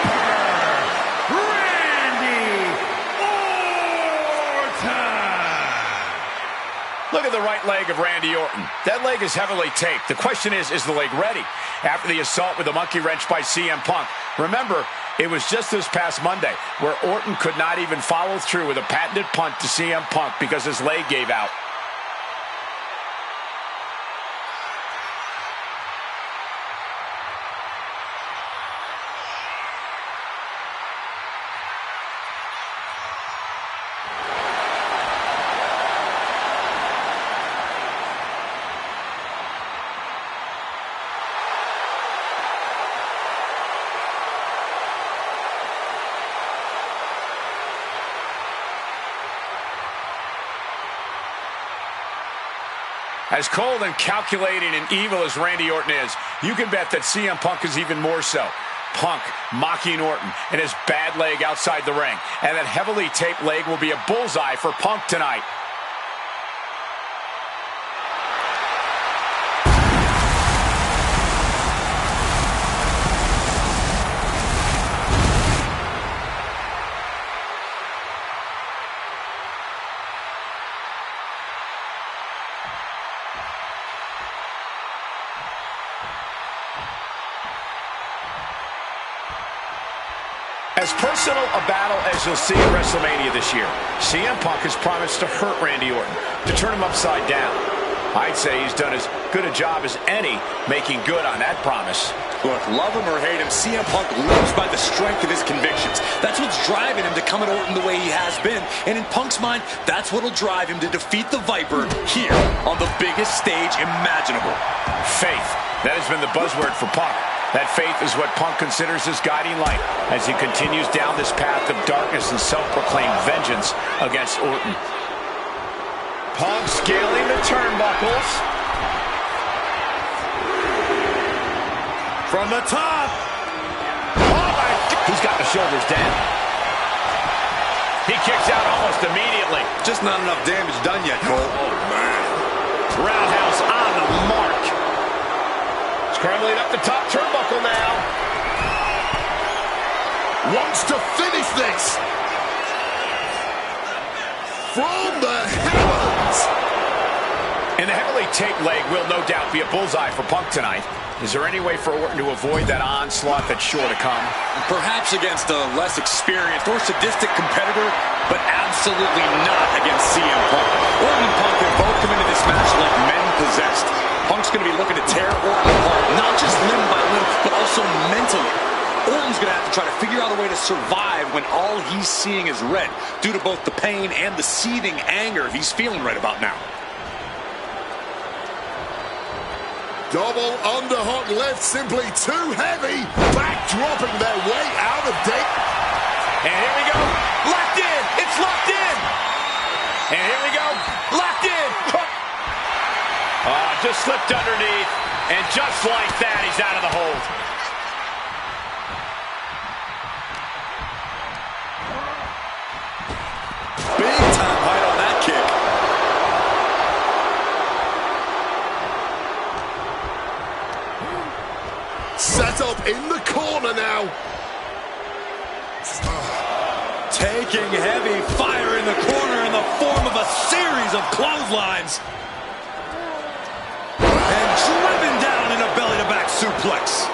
Look at the right leg of Randy Orton. That leg is heavily taped. The question is the leg ready? After the assault with the monkey wrench by CM Punk. Remember, it was just this past Monday where Orton could not even follow through with a patented punt to CM Punk because his leg gave out. As cold and calculating and evil as Randy Orton is, you can bet that CM Punk is even more so. Punk mocking Orton and his bad leg outside the ring. And that heavily taped leg will be a bullseye for Punk tonight. As personal a battle as you'll see at WrestleMania this year, CM Punk has promised to hurt Randy Orton, to turn him upside down. I'd say he's done as good a job as any making good on that promise.
Look, love him or hate him, CM Punk lives by the strength of his convictions. That's what's driving him to come at Orton the way he has been. And in Punk's mind, that's what'll drive him to defeat the Viper here on the biggest stage imaginable.
Faith. That has been the buzzword for Punk. That faith is what Punk considers his guiding light as he continues down this path of darkness and self-proclaimed vengeance against Orton. Punk scaling the turnbuckles. From the top. Oh my God. He's got the shoulders down. He kicks out almost immediately.
Just not enough damage done yet, Cole. Oh, man.
Roundhouse on the mark. Scrambling up the top turnbuckle now.
Wants to finish this. From the heavens.
And the heavily taped leg will no doubt be a bullseye for Punk tonight. Is there any way for Orton to avoid that onslaught that's sure to come?
Perhaps against a less experienced or sadistic competitor, but absolutely not against CM Punk. Orton and Punk have both come into this match like men possessed. Punk's going to be looking to tear Orton apart, not just limb by limb, but also mentally. Orton's going to have to try to figure out a way to survive when all he's seeing is red, due to both the pain and the seething anger he's feeling right about now.
Double underhook left, simply too heavy. Back dropping their way out of date.
And here we go. Locked in. It's locked in. And here we go. Locked in. Just slipped underneath. And just like that, he's out of the hold.
Big time height on that kick.
Set up in the corner now.
Taking heavy fire in the corner in the form of a series of clotheslines. And driven down in a belly-to-back suplex.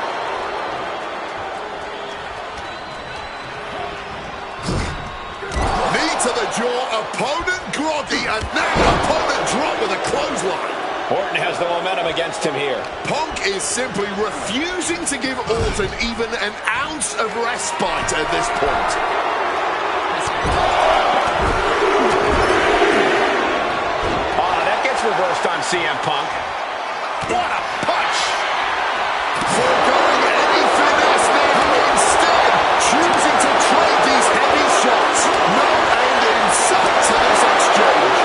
Knee to the jaw, opponent groggy, and now opponent drop with a clothesline.
Orton has the momentum against him here.
Punk is simply refusing to give Orton even an ounce of respite at this point.
That gets reversed on CM Punk. What a punch!
Foregoing any finesse now, instead choosing to trade these heavy shots. No end in sight to this exchange.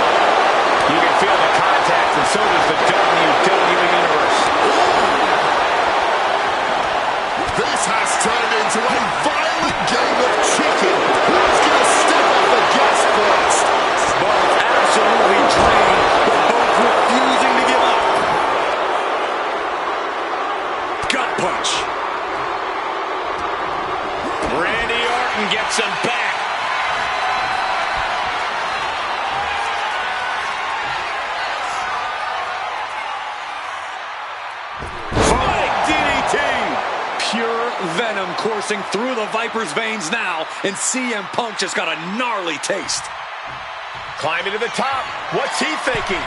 You can feel the contact, and so does the WWE Universe.
This has turned into a violent game of chicken. Who's going to step up the gas first?
Both absolutely drained, but both refusing to give up. Gut punch.
Randy Orton gets him back.
venom coursing through the Viper's veins now, and CM Punk just got a gnarly taste.
Climbing to the top. What's he thinking?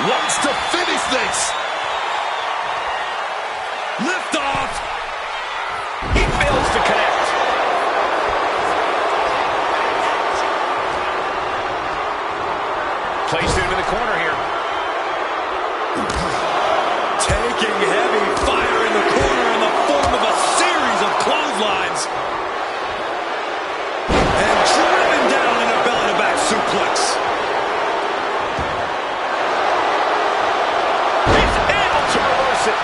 Wants to finish this.
Lift off.
He fails to connect. Placed him in the corner here.
Taking heavy fire in the corner in the form of a series of clotheslines. And driven down in a belly-to-back suplex.
He's able to reverse it.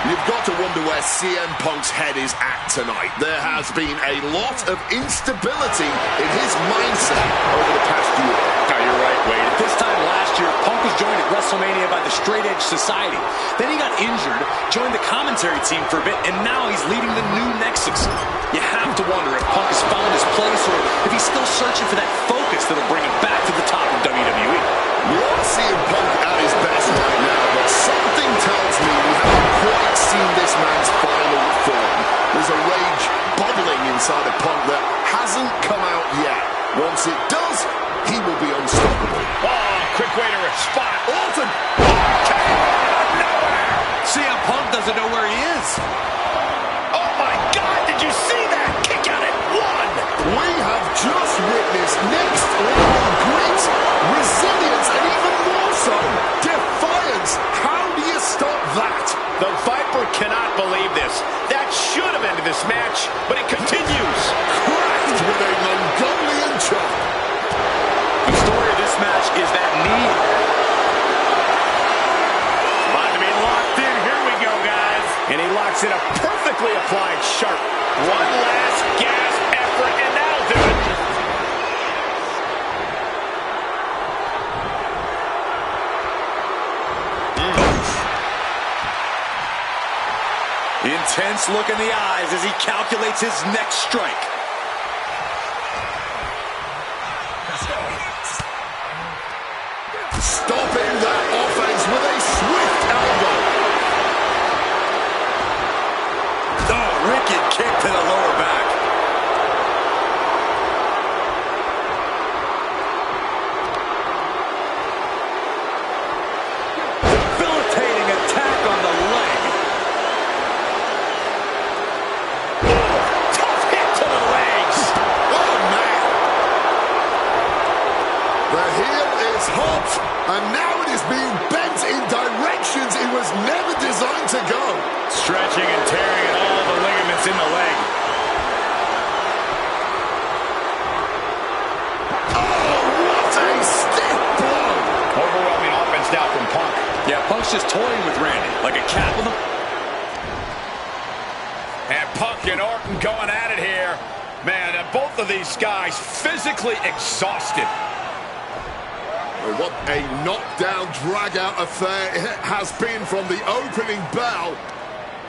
You've got to wonder where CM Punk's head is at tonight. There has been a lot of instability in his mindset over the past year.
No, you're right, Wade. At this time last year, Punk was joined at WrestleMania by the Straight Edge Society. Then he got injured, joined the commentary team for a bit, and now he's leading the new Nexus. You have to wonder if Punk has found his place or if he's still searching for that focus that'll bring him back to the top of WWE.
We are seeing Punk at his best right now, but something tells me we haven't quite seen this man's final form. There's a rage bubbling inside of Punk that hasn't come out yet. Once it does, he will be unstoppable.
Oh, quick way to respond.
Orton!
Nowhere!
CM Punk doesn't know where he is.
Oh my God, did you see that? Kick out at one!
We have just witnessed next level grit, resilience, and even more so, defiance. How do you stop that?
The Viper cannot believe this. That should have ended this match, but it continues.
Cracked with a Mongolian chop.
The story of this match is that knee.
About to be locked in. Here we go, guys. And he locks in a perfectly applied sharp. One last gasp effort, and that'll do it.
Intense look in the eyes as he calculates his next strike.
Stopping that offense with a swift elbow.
Oh, wicked kick to the lower back. Debilitating attack on the leg.
Tough hit to the legs.
Oh, man. The heel is hot, and now it is being bent in directions it was never designed to go.
Stretching and tearing at all the ligaments in the leg.
Oh, what a stiff blow.
Overwhelming offense now from Punk.
Yeah, Punk's just toying with Randy like a cat with a...
And Punk and Orton going at it here. Man, both of these guys physically exhausted.
What a knockdown, drag-out affair it has been from the opening bell.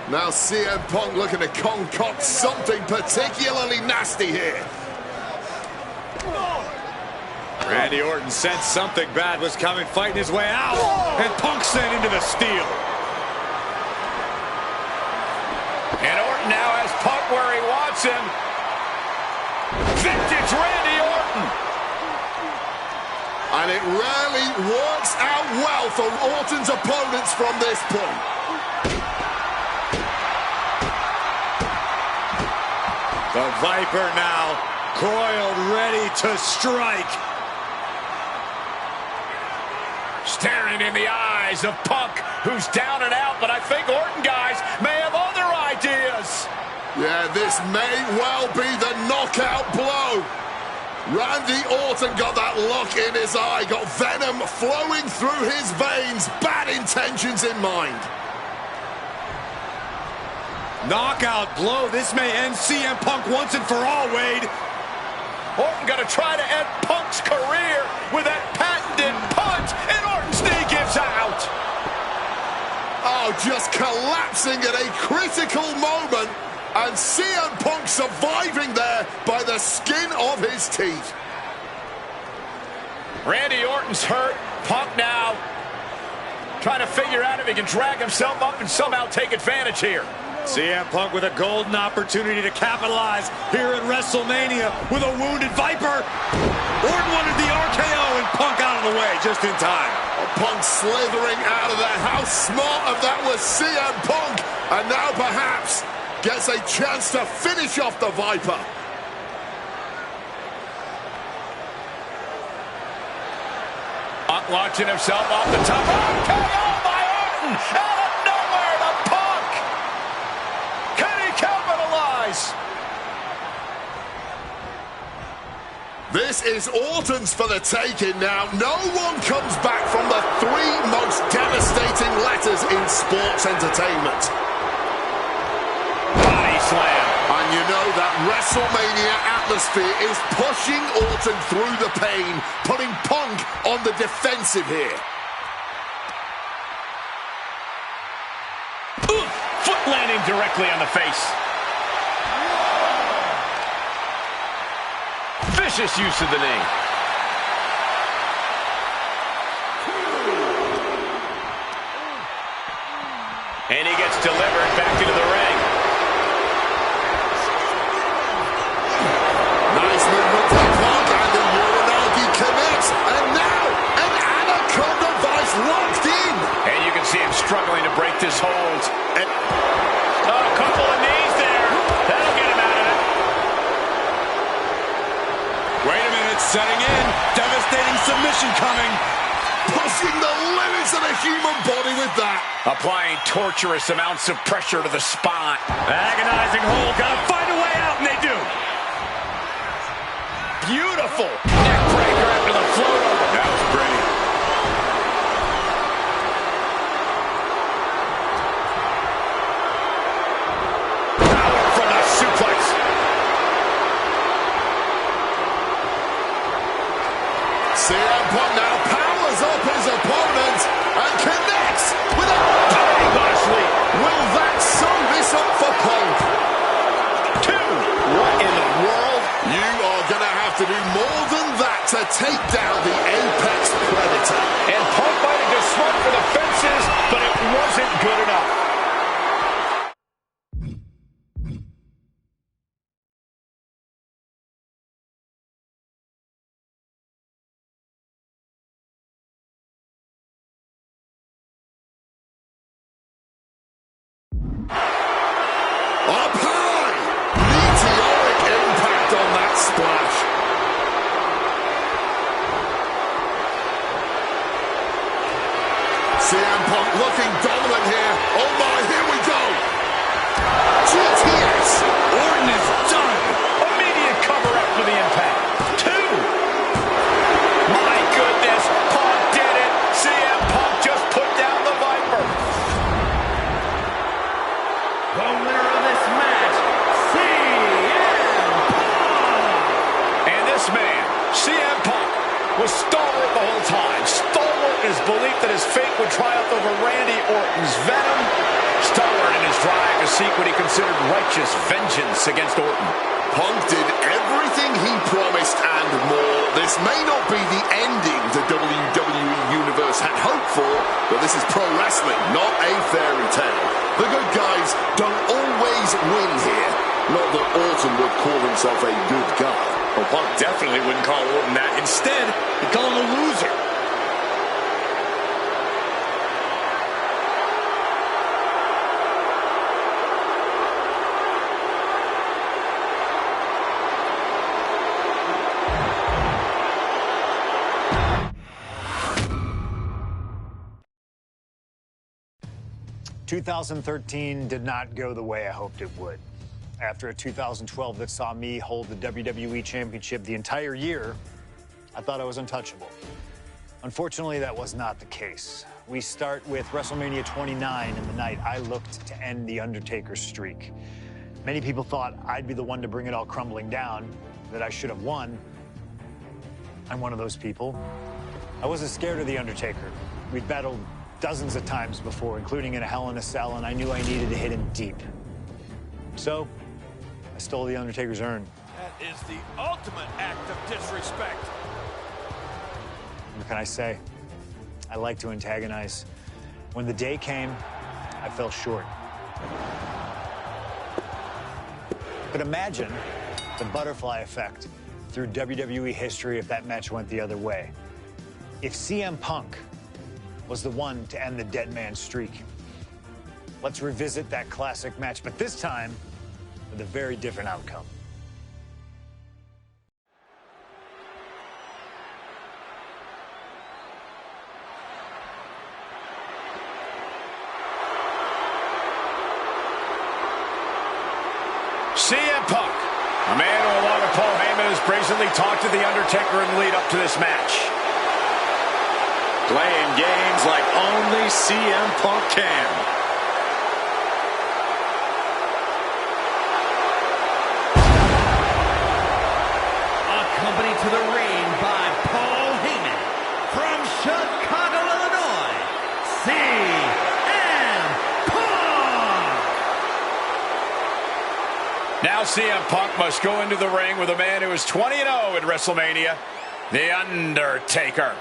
Now CM Punk looking to concoct something particularly nasty here.
Randy Orton sensed something bad was coming, fighting his way out. And Punk sent into the steel.
And Orton now has Punk where he wants him. Vintage Randy Orton.
And it rarely works out well for Orton's opponents from this point.
The Viper now coiled, ready to strike.
Staring in the eyes of Punk, who's down and out, but I think Orton, guys, may have other ideas.
Yeah, this may well be the knockout blow. Randy Orton got that look in his eye, got venom flowing through his veins, bad intentions in mind.
Knockout blow. This may end CM Punk once and for all, Wade.
Orton gonna try to end Punk's career with that patented punch, and Orton's knee gives out.
Oh, just collapsing at a critical moment. And CM Punk surviving there by the skin of his teeth.
Randy Orton's hurt. Punk now trying to figure out if he can drag himself up and somehow take advantage here.
CM Punk with a golden opportunity to capitalize here at WrestleMania with a wounded Viper. Orton wanted the RKO and Punk out of the way just in time.
Punk slithering out of there. How smart of that was CM Punk. And now perhaps gets a chance to finish off the Viper.
Punk launching himself off the top. RKO by Orton! Out of nowhere to Punk! Can he capitalize?
This is Orton's for the taking now. No one comes back from the 3 most devastating letters in sports entertainment.
Body slam.
And you know that WrestleMania atmosphere is pushing Orton through the pain, putting Punk on the defensive here.
Foot landing directly on the face. Vicious use of the knee. And he gets delivered back into the ring.
Nice movement from Punk, and the Uranagi connects. And now, an Anaconda Vice locked in.
And you can see him struggling to break this hold. And a couple of knees there. That'll get him out of it.
Wait a minute, setting in. Devastating submission coming.
Pushing the limits of the human body with that.
Applying torturous amounts of pressure to the spine.
Agonizing hold. Gotta find a way out, and they do.
Beautiful neck breaker after the float over. That was pretty. Power from the suplex.
CM Punk now powers up his opponent and connects with a
Bang on a sleep.
Will that sum this up for Punk?
2.
What in the world? You are going to have to do more than that to take down the Apex Predator.
And Punk might have just swung for the fences, but it wasn't good enough.
Up high! Meteoric impact on that splash. CM Punk looking dominant here. Oh my, here we go. GTS.
Orton is done.
Immediate cover up for the impact. 2. My goodness, Punk did it. CM Punk just put down the Viper.
The winner of this match, CM Punk!
And this man, CM Punk, was stalwart the whole time. Stalwart in his belief that his fate would triumph over Randy Orton's venom. Stalwart in his drive to seek what he considered righteous vengeance against Orton.
Punk did everything he promised and more. This may not be the ending the WWE Universe had hoped for, but this is pro wrestling, not a fairy tale. The good guys don't always win here. Not that Orton would call himself a good guy.
Well, Punk definitely wouldn't call Orton that. Instead, he'd call him a loser.
...2013 did not go the way I hoped it would. After a 2012 that saw me hold the WWE Championship the entire year, I thought I was untouchable. Unfortunately, that was not the case. We start with WrestleMania 29 and the night I looked to end The Undertaker's streak. Many people thought I'd be the one to bring it all crumbling down, that I should have won. I'm one of those people. I wasn't scared of The Undertaker. We'd battled dozens of times before, including in a Hell in a Cell, and I knew I needed to hit him deep. So, I stole The Undertaker's urn.
That is the ultimate act of disrespect.
What can I say? I like to antagonize. When the day came, I fell short. But imagine the butterfly effect through WWE history if that match went the other way. If CM Punk was the one to end the dead man streak. Let's revisit that classic match, but this time with a very different outcome.
CM Punk, a man who, along with Paul Heyman, has brazenly talked to The Undertaker in the lead up to this match.
Playing games like only CM Punk can.
Accompanied to the ring by Paul Heyman from Chicago, Illinois, CM Punk.
Now CM Punk must go into the ring with a man who is 20-0 at WrestleMania, The Undertaker.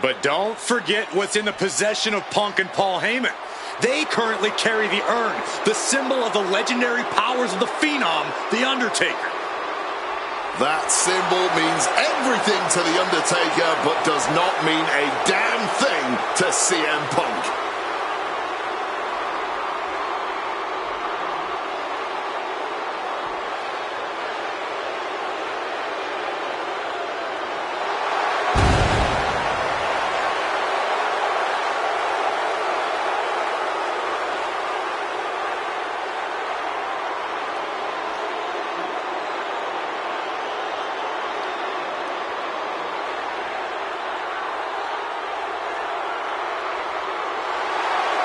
But don't forget what's in the possession of Punk and Paul Heyman. They currently carry the urn, the symbol of the legendary powers of the Phenom, The Undertaker.
That symbol means everything to The Undertaker, but does not mean a damn thing to CM Punk.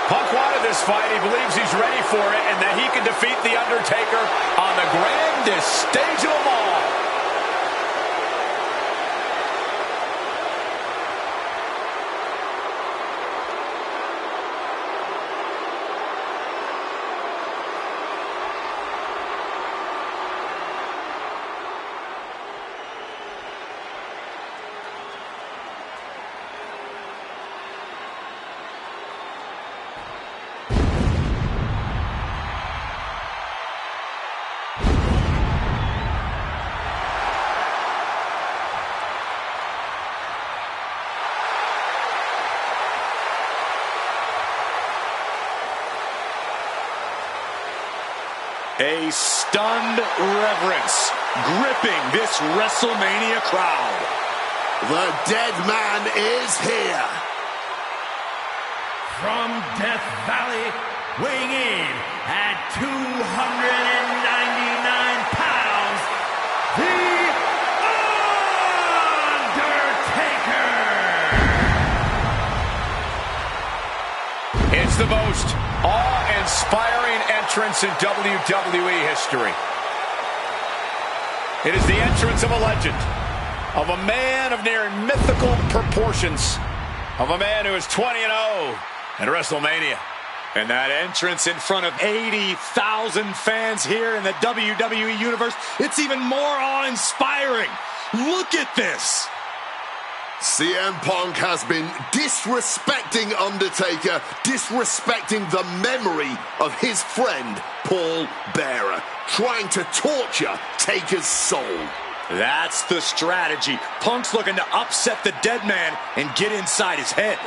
Punk wanted this fight. He believes he's ready for it and that he can defeat The Undertaker on the grandest stage of them all.
A stunned reverence gripping this WrestleMania crowd.
The dead man is here.
From Death Valley, weighing in at 299 pounds, The Undertaker!
It's the most awe-inspiring entrance in WWE history. It is the entrance of a legend, of a man of near mythical proportions, of a man who is 20-0 at WrestleMania.
And that entrance in front of 80,000 fans here in the WWE Universe, it's even more awe-inspiring. Look at this.
CM Punk has been disrespecting Undertaker, disrespecting the memory of his friend, Paul Bearer, trying to torture Taker's soul.
That's the strategy. Punk's looking to upset the dead man and get inside his head.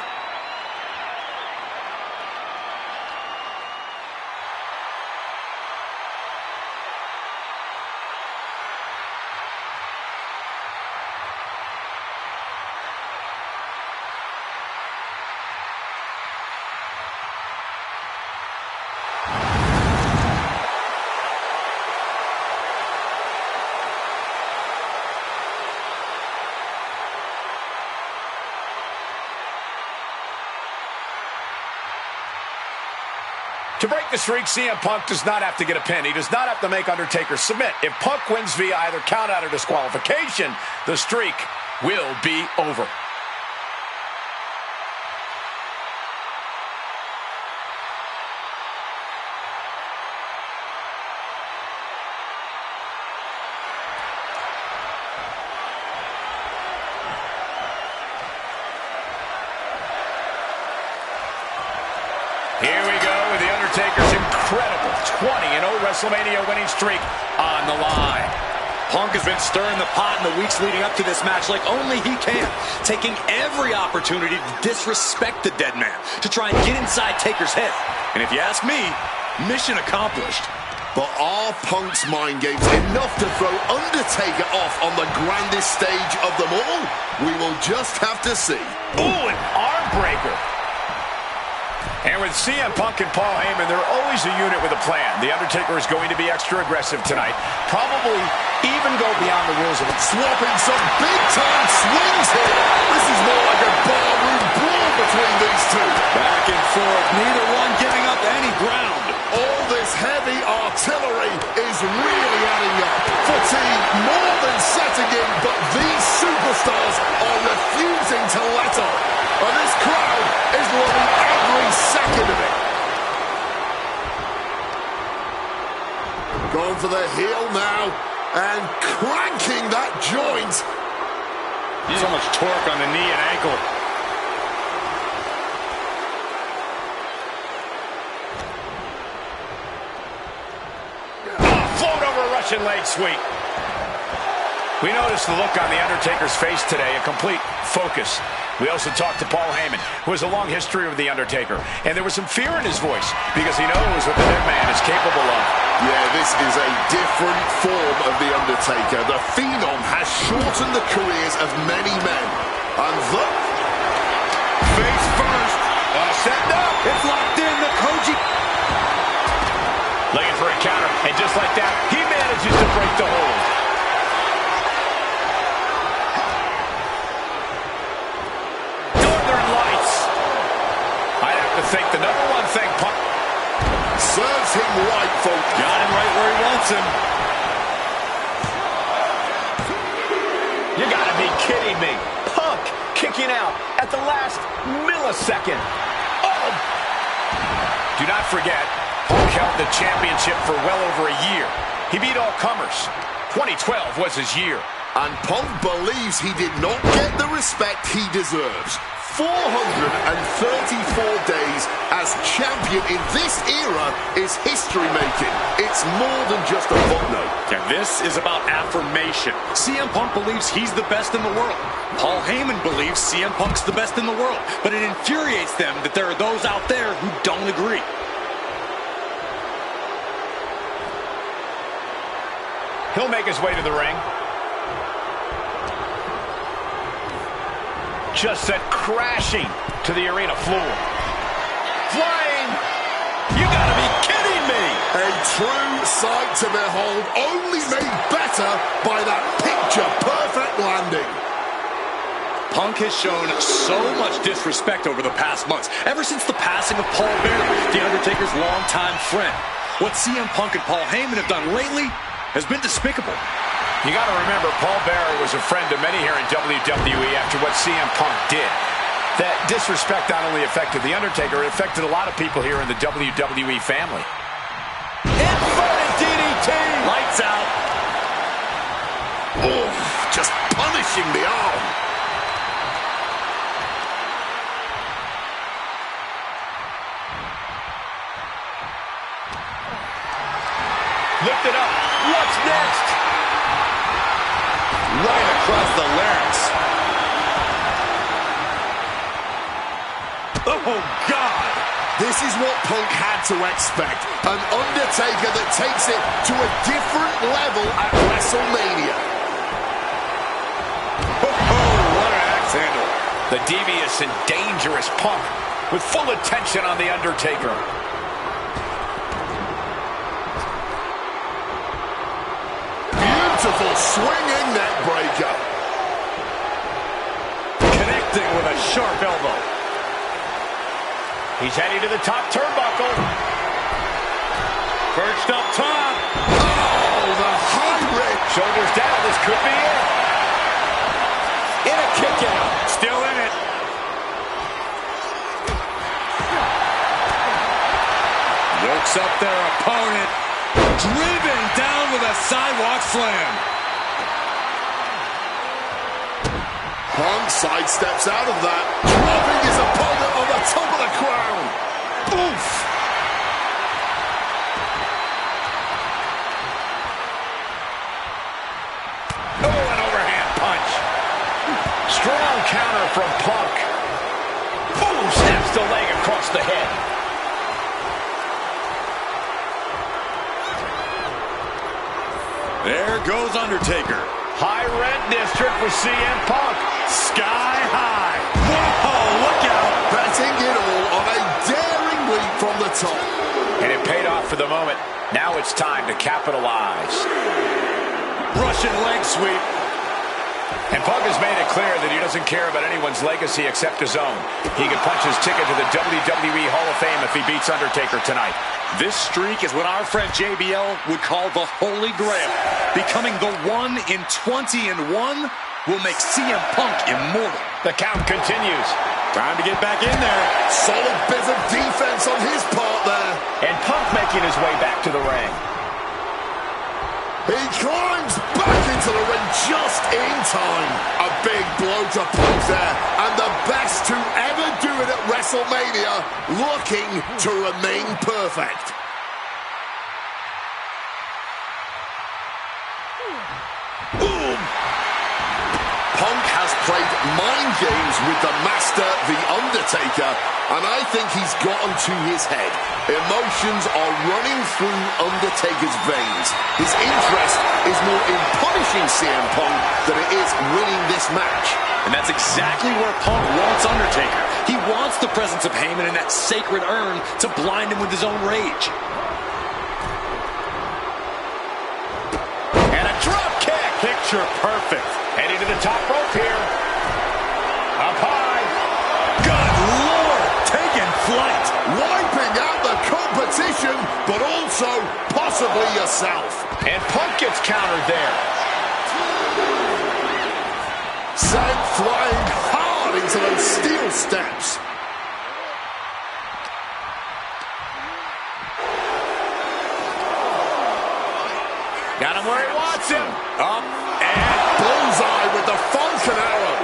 To break the streak, CM Punk does not have to get a pin. He does not have to make Undertaker submit. If Punk wins via either countout or disqualification, the streak will be over. Here we go with The Undertaker's incredible 20-0 WrestleMania winning streak on the line.
Punk has been stirring the pot in the weeks leading up to this match like only he can, taking every opportunity to disrespect the dead man, to try and get inside Taker's head. And if you ask me, mission accomplished.
But are Punk's mind games enough to throw Undertaker off on the grandest stage of them all? We will just have to see.
Ooh, an arm breaker. And with CM Punk and Paul Heyman, they're always a unit with a plan. The Undertaker is going to be extra aggressive tonight. Probably even go beyond the rules of it.
Swapping some big-time swings here. This is more like a barroom brawl between these two.
Back and forth, neither one giving up any ground.
All this heavy artillery is really adding up. Fatigue more than setting in, but these superstars are refusing to let up. And this crowd is loving every second of it. Going for the heel now and cranking that joint.
So much torque on the knee and ankle.
Float over a Russian leg sweep. We noticed the look on The Undertaker's face today, a complete focus. We also talked to Paul Heyman, who has a long history with The Undertaker, and there was some fear in his voice because he knows what the dead man is capable of.
Yeah, this is a different form of The Undertaker. The Phenom has shortened the careers of many men. And look,
Face first. Setting up.
It's locked in, the Koji.
Looking for a counter, and just like that, he manages to break the hold. Northern Lights. I'd have to think the number one thing Punk
serves him right, folks.
Got him right where he wants him.
You gotta be kidding me. Punk kicking out at the last millisecond. Oh! Do not forget, Punk held the championship for well over a year. He beat all comers. 2012 was his year.
And Punk believes he did not get the respect he deserves. 434 days as champion in this era is history-making. It's more than just a footnote.
And this is about affirmation. CM Punk believes he's the best in the world. Paul Heyman believes CM Punk's the best in the world. But it infuriates them that there are those out there who don't agree.
He'll make his way to the ring. Just sent crashing to the arena floor. Flying! You gotta be kidding me!
A true sight to behold, only made better by that picture-perfect landing.
Punk has shown so much disrespect over the past months, ever since the passing of Paul Bearer, The Undertaker's longtime friend. What CM Punk and Paul Heyman have done lately has been despicable.
You got to remember, Paul Bearer was a friend of many here in WWE after what CM Punk did. That disrespect not only affected The Undertaker, it affected a lot of people here in the WWE family.
Inverted DDT! Lights out.
Oh, just punishing the arm.
Lift it up. What's next?
Right across the larynx. Oh, God!
This is what Punk had to expect. An Undertaker that takes it to a different level at WrestleMania.
Oh, what an axe handle.
The devious and dangerous Punk with full attention on The Undertaker.
Beautiful swinging neck breaker.
Connecting with a sharp elbow.
He's heading to the top turnbuckle.
Perched up top.
Oh, the high rip.
Shoulders down. This could be it. In a kick out.
Still in it. Yokes up their opponent. Driven down with a sidewalk slam.
Punk sidesteps out of that, dropping his opponent on the top of the crown. Oof!
just a leg across the head.
There goes Undertaker.
High rent district for CM Punk.
Sky high. Whoa, look out.
Betting it all on a daring leap from the top.
And it paid off for the moment. Now it's time to capitalize.
Russian leg sweep.
And Punk has made it clear that he doesn't care about anyone's legacy except his own. He could punch his ticket to the WWE Hall of Fame if he beats Undertaker tonight.
This streak is what our friend JBL would call the Holy Grail. Becoming the 1 in 20 and 1 will make CM Punk immortal.
The count continues.
Time to get back in there.
Solid bit of defense on his part there.
And Punk making his way back to the ring.
He climbs back into the ring just in time. A big blow to Punk there. And the best to ever do it at WrestleMania, looking to remain perfect. Boom! Punk has played mind games with the master, The Undertaker, and I think he's gotten to his head. Emotions are running through Undertaker's veins. His interest is more in punishing CM Punk than it is winning this match.
And that's exactly where Punk wants Undertaker. He wants the presence of Heyman in that sacred urn to blind him with his own rage.
And a drop kick.
Picture perfect.
Heading to the top rope here. Up high.
Good Lord, taking flight.
Wiping out the competition, but also possibly yourself.
And Punk gets countered there.
Sent flying hard into those steel steps.
Got him where he wants him.
Up and
Bullseye with the Falcon Arrow.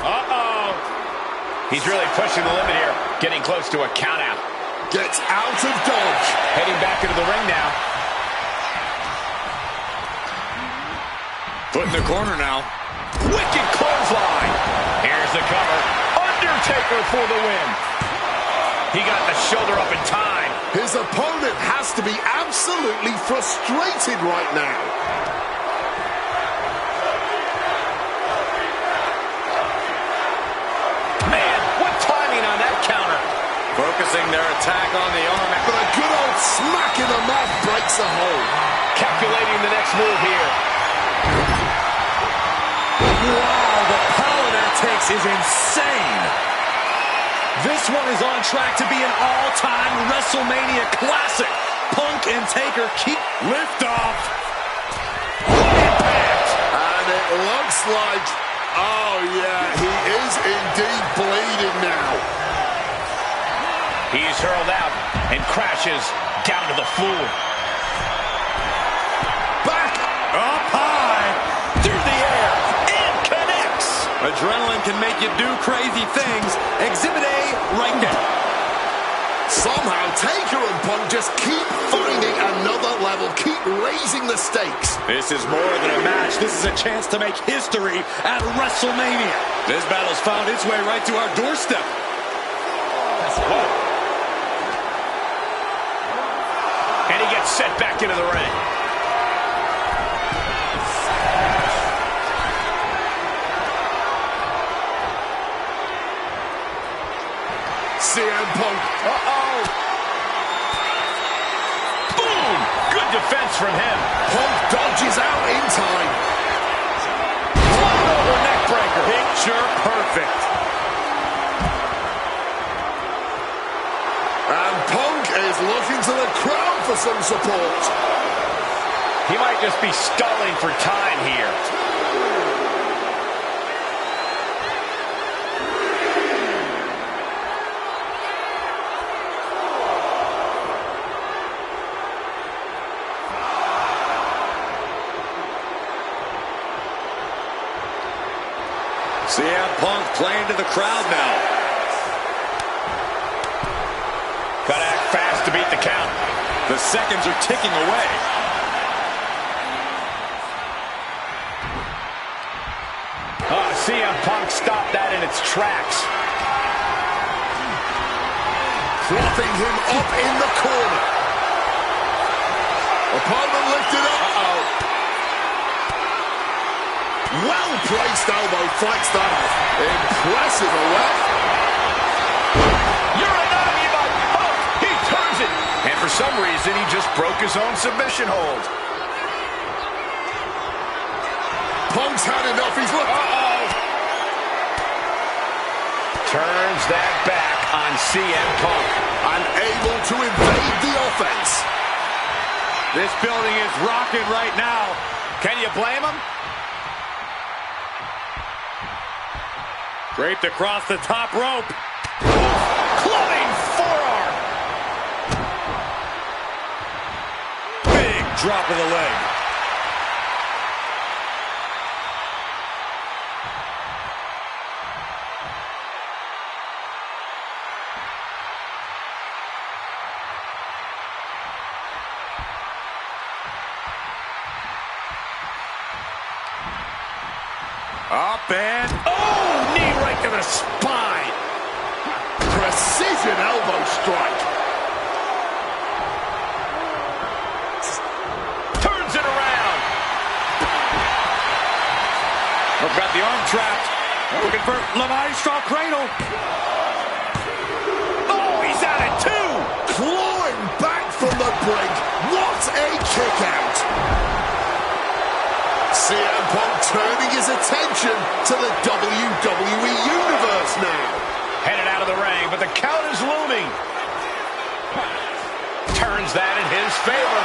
Uh-oh. He's really pushing the limit here. Getting close to a countout.
Gets out of dodge.
Heading back into the ring now.
Foot in the corner now.
Wicked clothesline. Here's the cover. Undertaker for the win. He got the shoulder up in time.
His opponent has to be absolutely frustrated right now.
Man, what timing on that counter.
Focusing their attack on the arm.
But a good old smack in the mouth breaks the hold.
Calculating the next move here.
Wow, the power that takes is insane. This one is on track to be an all-time WrestleMania classic. Punk and Taker keep liftoff.
Impact.
And it looks like, oh yeah, he is indeed bleeding now.
He's hurled out and crashes down to the floor.
Back.
Up high.
Through the air. And connects.
Adrenaline can make you do crazy things. Exhibit A right now.
Somehow Taker and Punk just keep finding another level, keep raising the stakes.
This is more than a match. This is a chance to make history at WrestleMania. This battle's found its way right to our doorstep.
Whoa. And he gets set back into the ring.
CM Punk.
Uh-oh. Boom! Good defense from him.
Punk dodges out in time.
Over neck breaker.
Picture perfect.
And Punk is looking to the crowd for some support.
He might just be stalling for time here.
CM Punk playing to the crowd now.
Gotta act fast to beat the count.
The seconds are ticking away.
CM Punk stopped that in its tracks.
Propping him up in the corner. Opponent lifted up. Well-placed elbow fights that off. Impressive away.
Uranagi by Punk. He turns it. And for some reason, he just broke his own submission hold.
Punk's had enough. He's
Turns that back on CM Punk.
Unable to evade the offense.
This building is rocking right now.
Can you blame him?
Draped across the top rope.
Clubbing forearm.
Big drop of the leg. Up and
Knee right to the spine.
Precision elbow strike.
Turns it around.
We've got the arm trapped. Looking for Le Maestro cradle.
Oh, he's at it too.
Clawing back from the brink. What a kick out. CM Punk turning his attention to the WWE Universe now.
Headed out of the ring, but the count is looming. Turns that in his favor.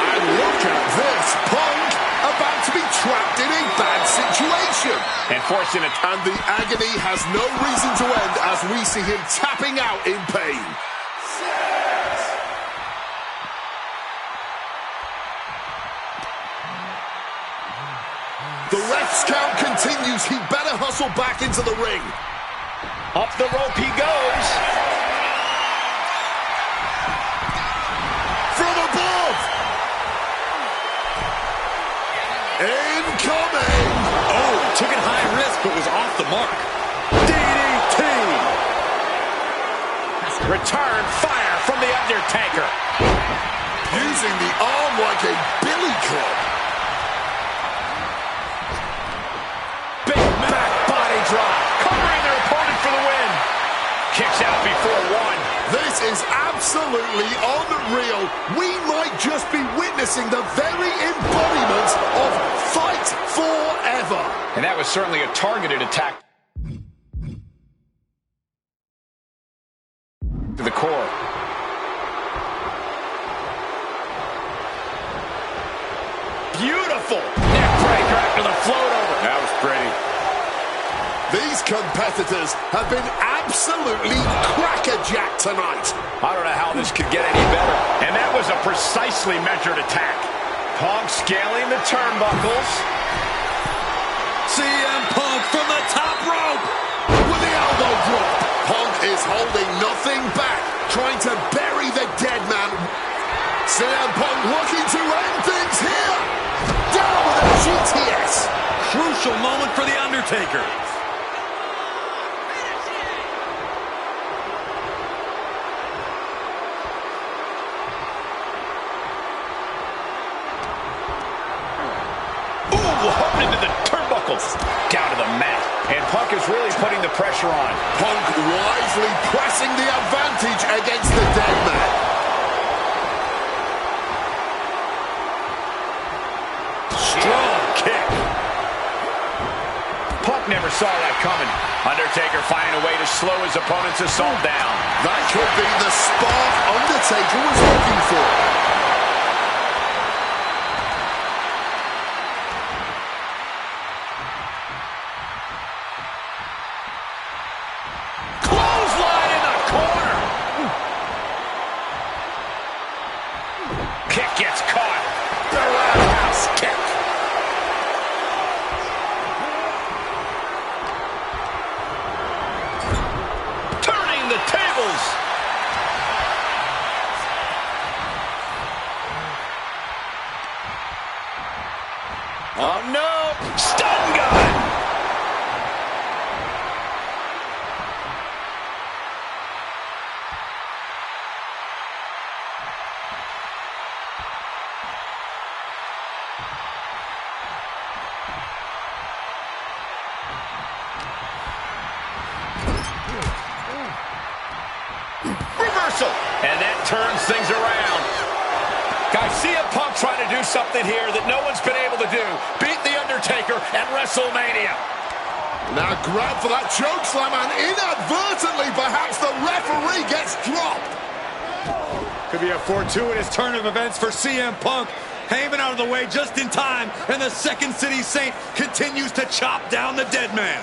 And look at this. Punk about to be trapped in a bad situation.
And forcing it.
And the agony has no reason to end as we see him tapping out in pain. The ref's count continues. He better hustle back into the ring.
Up the rope he goes.
From above. Incoming.
Oh, took it high risk, but was off the mark. DDT.
Return fire from the Undertaker.
Using the arm like a billy club.
Drop, covering their opponent for the win. Kicks out before one.
This is absolutely unreal. We might just be witnessing the very embodiment of Fight Forever.
And that was certainly a targeted attack to the core. Beautiful neck breaker after the float over.
That was pretty.
These competitors have been absolutely crackerjacked tonight.
I don't know how this could get any better. And that was a precisely measured attack. Punk scaling the turnbuckles.
CM Punk from the top rope.
With the elbow drop. Punk is holding nothing back, trying to bury the dead man. CM Punk looking to end things here. Down with a GTS.
Crucial moment for The Undertaker.
Hooked into the turnbuckles. Down to the mat. And Punk is really putting the pressure on.
Punk wisely pressing the advantage against the dead man.
Strong kick. Punk never saw that coming. Undertaker finding a way to slow his opponent's assault down.
That could be the spark Undertaker was looking for.
Clothesline in the corner. Kick gets caught. The roundhouse kick. Turning the tables. Oh, no. Stun gun. Reversal. And that turns things around. Guys, CM Punk trying to do something here that no one's been able to do. Beat The Undertaker at WrestleMania.
Now grab for that chokeslam, and inadvertently, perhaps the referee gets dropped.
Could be a fortuitous turn of events for CM Punk. Heyman out of the way just in time, and the Second City Saint continues to chop down the dead man.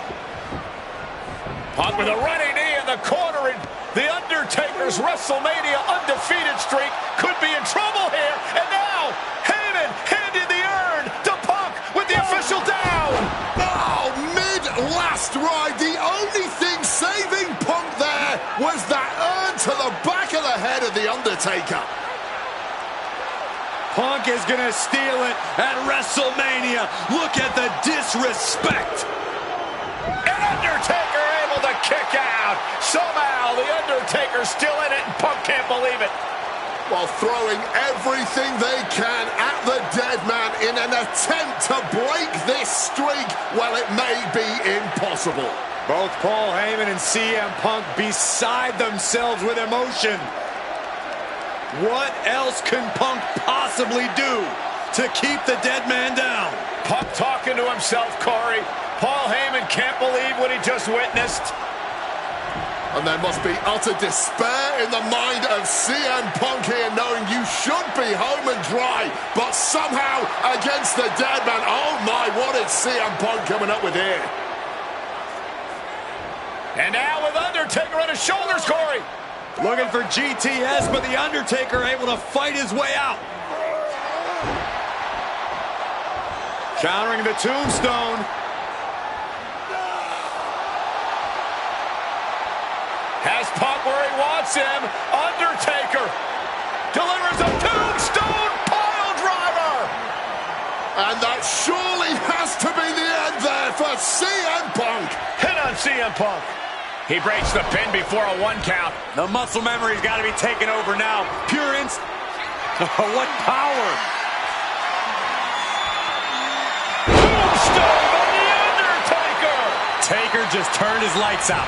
Punk with a running knee in the corner, and The Undertaker's WrestleMania undefeated streak could be in trouble here. And now, Heyman handed the urn to Punk with the official down.
Oh, mid-last ride. The only thing saving Punk there was that urn to the back of the head of The Undertaker.
Punk is going to steal it at WrestleMania. Look at the disrespect.
And Undertaker able to kick out. Somehow, The Undertaker's still in it, and Punk can't believe it.
While throwing everything they can at the dead man in an attempt to break this streak, well, it may be impossible.
Both Paul Heyman and CM Punk beside themselves with emotion. What else can Punk possibly do to keep the dead man down?
Punk talking to himself, Corey. Paul Heyman can't believe what he just witnessed.
And there must be utter despair in the mind of CM Punk here, knowing you should be home and dry, but somehow against the dead man. Oh my, what is CM Punk coming up with here?
And now with Undertaker on his shoulders, Corey.
Looking for GTS, but The Undertaker able to fight his way out. Countering the tombstone.
Has Punk where he wants him. Undertaker delivers a tombstone pile driver.
And that surely has to be the end there for CM Punk.
Hit on CM Punk. He breaks the pin before a 1 count.
The muscle memory's got to be taken over now. Pure instinct. What power.
Tombstone by The Undertaker.
Taker just turned his lights out.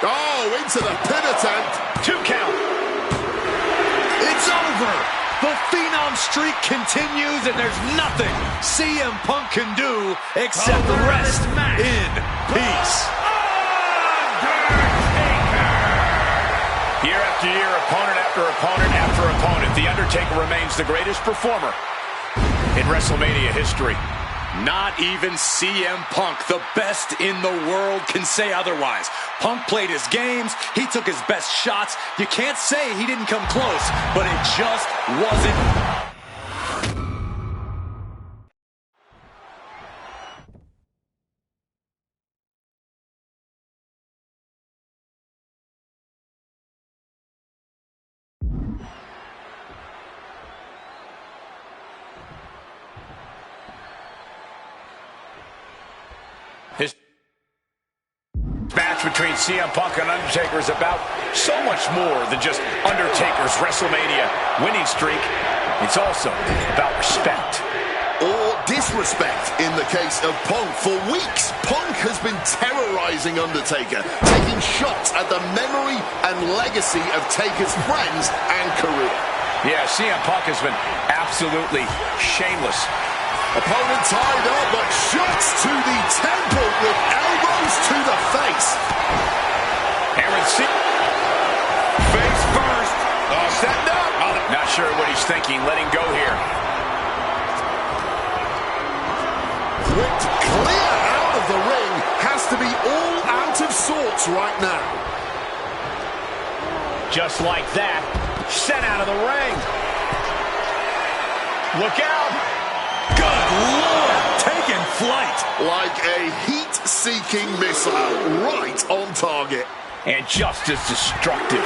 Oh, into the pin attempt.
2 count.
It's over. The Phenom streak continues, and there's nothing CM Punk can do except rest in peace.
Year after year, opponent after opponent after opponent, The Undertaker remains the greatest performer in WrestleMania history.
Not even CM Punk, the best in the world, can say otherwise. Punk played his games. He took his best shots. You can't say he didn't come close, but it just wasn't.
His match between CM Punk and Undertaker is about so much more than just Undertaker's WrestleMania winning streak. It's also about respect.
Or disrespect in the case of Punk. For weeks, Punk has been terrorizing Undertaker, taking shots at the memory and legacy of Taker's friends and career.
Yeah, CM Punk has been absolutely shameless.
Opponent tied up, but shots to the temple with elbows to the face.
Aaron C. Face first. Oh, setting up. Oh, not sure what he's thinking. Letting go here.
Whipped clear out of the ring. Has to be all out of sorts right now.
Just like that. Sent out of the ring. Look out.
Good Lord, taking flight.
Like a heat-seeking missile, right on target.
And just as destructive.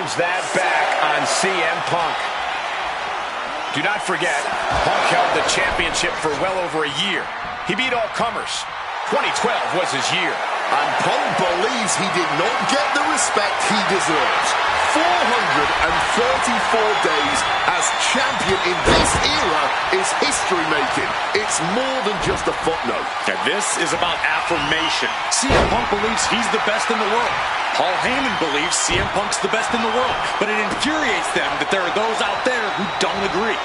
turns that back on CM Punk. Do not forget, Punk held the championship for well over a year. He beat all comers. 2012 was his year.
And Punk believes he did not get the respect he deserves. 434 days as champion in this era is history-making. It's more than just a footnote.
And this is about affirmation. CM Punk believes he's the best in the world. Paul Heyman believes CM Punk's the best in the world. But it infuriates them that there are those out there who don't agree.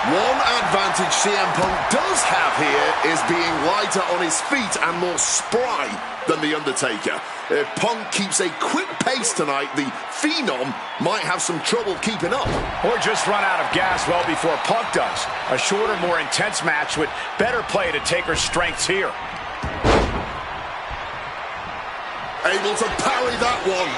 One advantage CM Punk does have here is being lighter on his feet and more spry than The Undertaker. If Punk keeps a quick pace tonight, the Phenom might have some trouble keeping up.
Or just run out of gas well before Punk does. A shorter, more intense match would better play to Taker's strengths here.
Able to parry that one.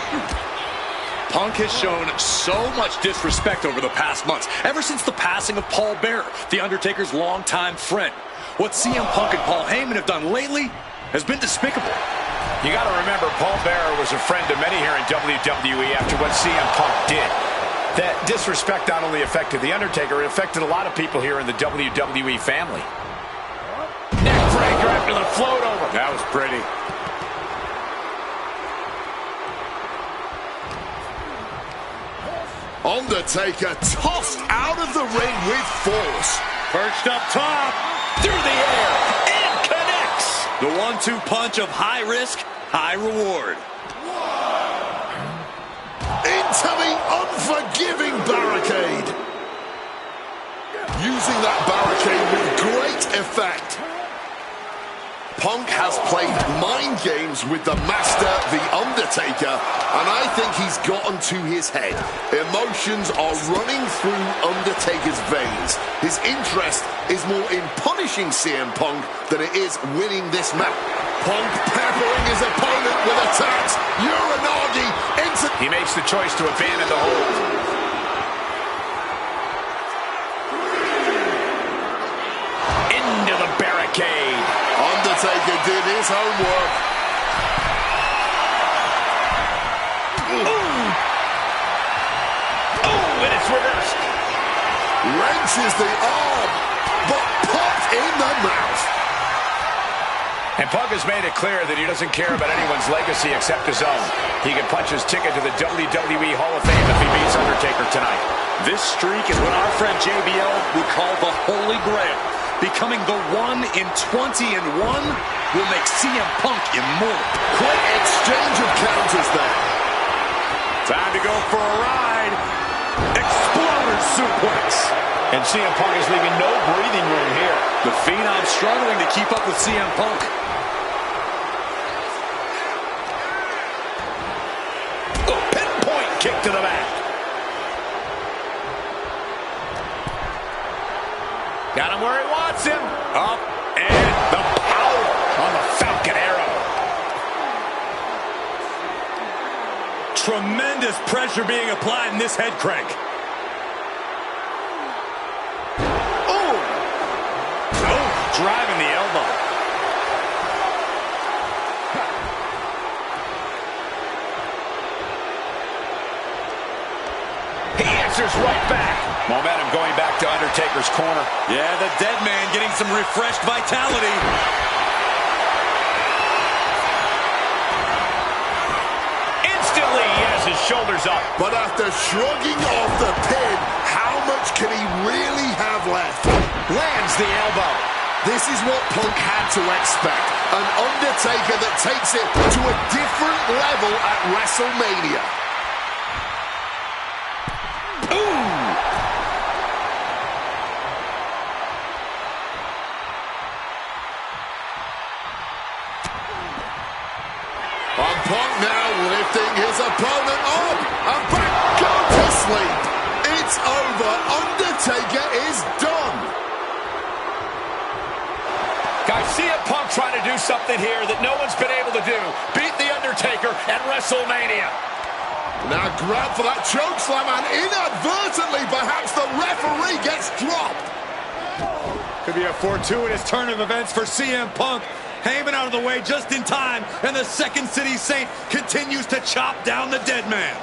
Punk has shown so much disrespect over the past months, ever since the passing of Paul Bearer, The Undertaker's longtime friend. What CM Punk and Paul Heyman have done lately has been despicable.
You got to remember, Paul Bearer was a friend to many here in WWE after what CM Punk did. That disrespect not only affected The Undertaker, it affected a lot of people here in the WWE family. Neckbreaker after the float over.
That was pretty.
Undertaker tossed out of the ring with force.
Perched up top, through the air, and connects. The 1-2 punch of high risk, high reward.
Into the unforgiving barricade. Using that barricade with great effect. Punk has played mind games with the master, The Undertaker, and I think he's gotten to his head. Emotions are running through Undertaker's veins. His interest is more in punishing CM Punk than it is winning this match. Punk peppering his opponent with attacks. Uranagi into...
He makes the choice to abandon the hold. Into the barricade.
Undertaker did his homework.
Ooh. Ooh, and it's reversed.
Wrenches the arm, but Punk in the mouth.
And Punk has made it clear that he doesn't care about anyone's legacy except his own. He can punch his ticket to the WWE Hall of Fame if he beats Undertaker tonight.
This streak is what our friend JBL would call the Holy Grail. Becoming the 1 in 20 and 1 will make CM Punk immortal.
Quick exchange of counters there.
Time to go for a ride. Exploder suplex.
And CM Punk is leaving no breathing room here.
The Phenom struggling to keep up with CM Punk.
A pinpoint kick to the back. Got him where he wants him. Up and the power on the Falcon Arrow.
Tremendous pressure being applied in this head crank.
Driving the elbow. He answers right back. Momentum going back to Undertaker's corner.
Yeah, the dead man getting some refreshed vitality.
Instantly, he has his shoulders up.
But after shrugging off the pin, how much can he really have left?
Lands the elbow.
This is what Punk had to expect. An Undertaker that takes it to a different level at WrestleMania.
Ooh!
And Punk now lifting his opponent up and back go to sleep. It's over. Undertaker is done.
Guys, CM Punk trying to do something here that no one's been able to do. Beat The Undertaker at WrestleMania.
Now grab for that chokeslam, and inadvertently, perhaps the referee gets dropped.
Could be a fortuitous turn of events for CM Punk. Heyman out of the way just in time, and the Second City Saint continues to chop down the dead man.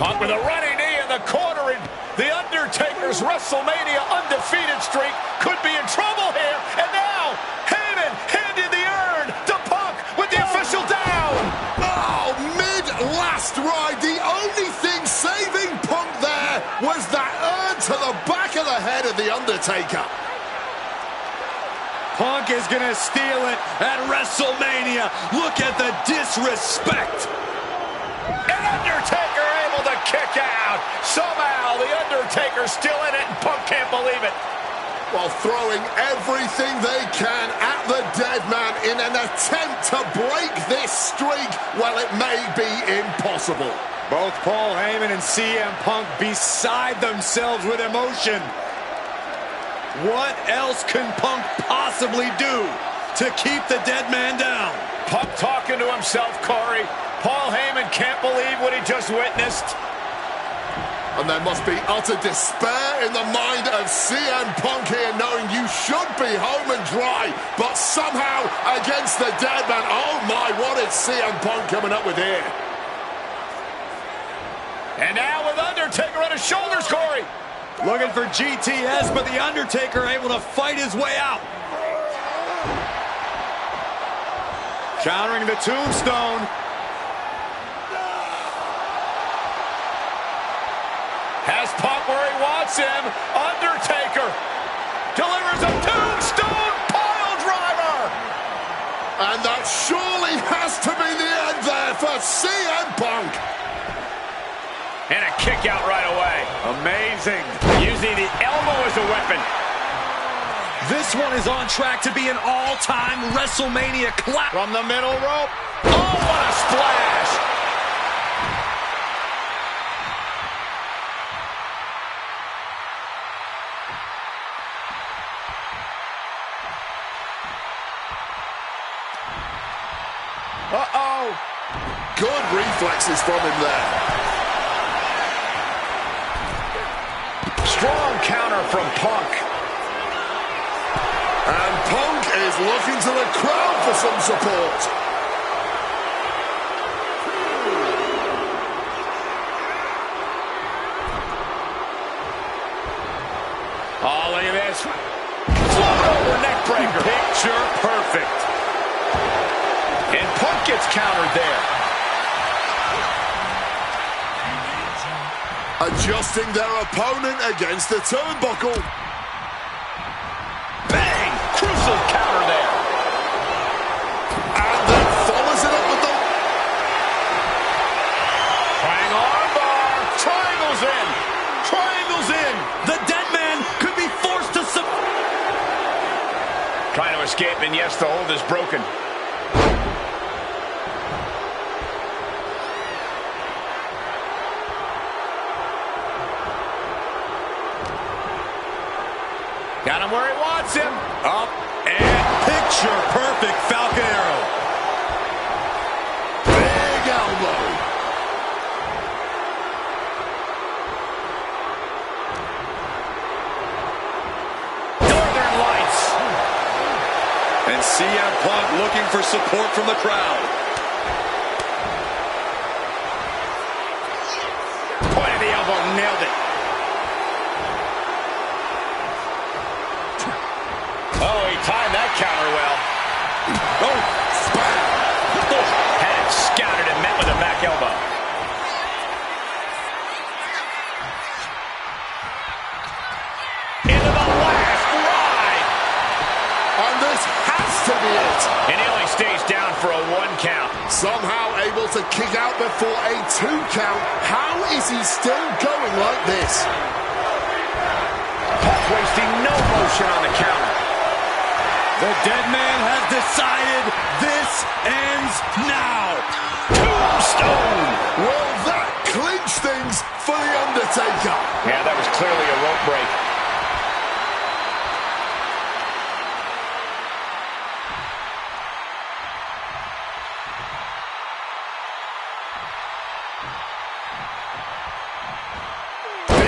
Punk with a running knee in the corner, and The Undertaker's WrestleMania undefeated streak could be in trouble here. And now, Heyman handed the urn to Punk with the official down.
Oh, mid-last ride. The only thing saving Punk there was that urn to the back of the head of The Undertaker.
Punk is going to steal it at WrestleMania. Look at the disrespect.
And Undertaker able to kick out. Somehow, The Undertaker's still in it, and Punk can't believe it.
While throwing everything they can at the dead man in an attempt to break this streak, well, it may be impossible.
Both Paul Heyman and CM Punk beside themselves with emotion. What else can Punk possibly do to keep the dead man down?
Punk talking to himself, Corey. Paul Heyman can't believe what he just witnessed.
And there must be utter despair in the mind of CM Punk here, knowing you should be home and dry, but somehow against the dead man. Oh my, what is CM Punk coming up with here?
And now with Undertaker on his shoulders, Corey.
Looking for GTS, but The Undertaker able to fight his way out. Countering the tombstone.
Has Punk where he wants him. Undertaker delivers a tombstone pile driver.
And that surely has to be the end there for CM Punk.
And a kick out right away. Amazing. Using the elbow as a weapon.
This one is on track to be an all-time WrestleMania clap.
From the middle rope. Oh, what a splash. Uh-oh.
Good reflexes from him there.
Strong counter from Punk.
And Punk is looking to the crowd for some support.
Oh, look at this. Float over neck breaker. Picture perfect. And Punk gets countered there.
Adjusting their opponent against the turnbuckle.
Bang! Crucial counter there.
And then follows it up with the...
Triangle armbar. Triangles in. Triangles in.
The dead man could be forced to
Trying to escape, and yes, the hold is broken. Got him where he wants him.
Up and picture perfect Falcon Arrow.
Big elbow.
Northern Lights.
And CM Punk looking for support from the crowd.
Point of the elbow, nailed it. Oh, he timed that counter well.
Oh, spam.
Had it scouted and met with a back elbow. Into the last ride.
And this has to be it.
And he only stays down for a 1 count.
Somehow able to kick out before a 2 count. How is he still going like this?
Punk wasting no motion on the counter.
The dead man has decided this ends now.
Tombstone.
Will that clinch things for The Undertaker?
Yeah, that was clearly a rope break.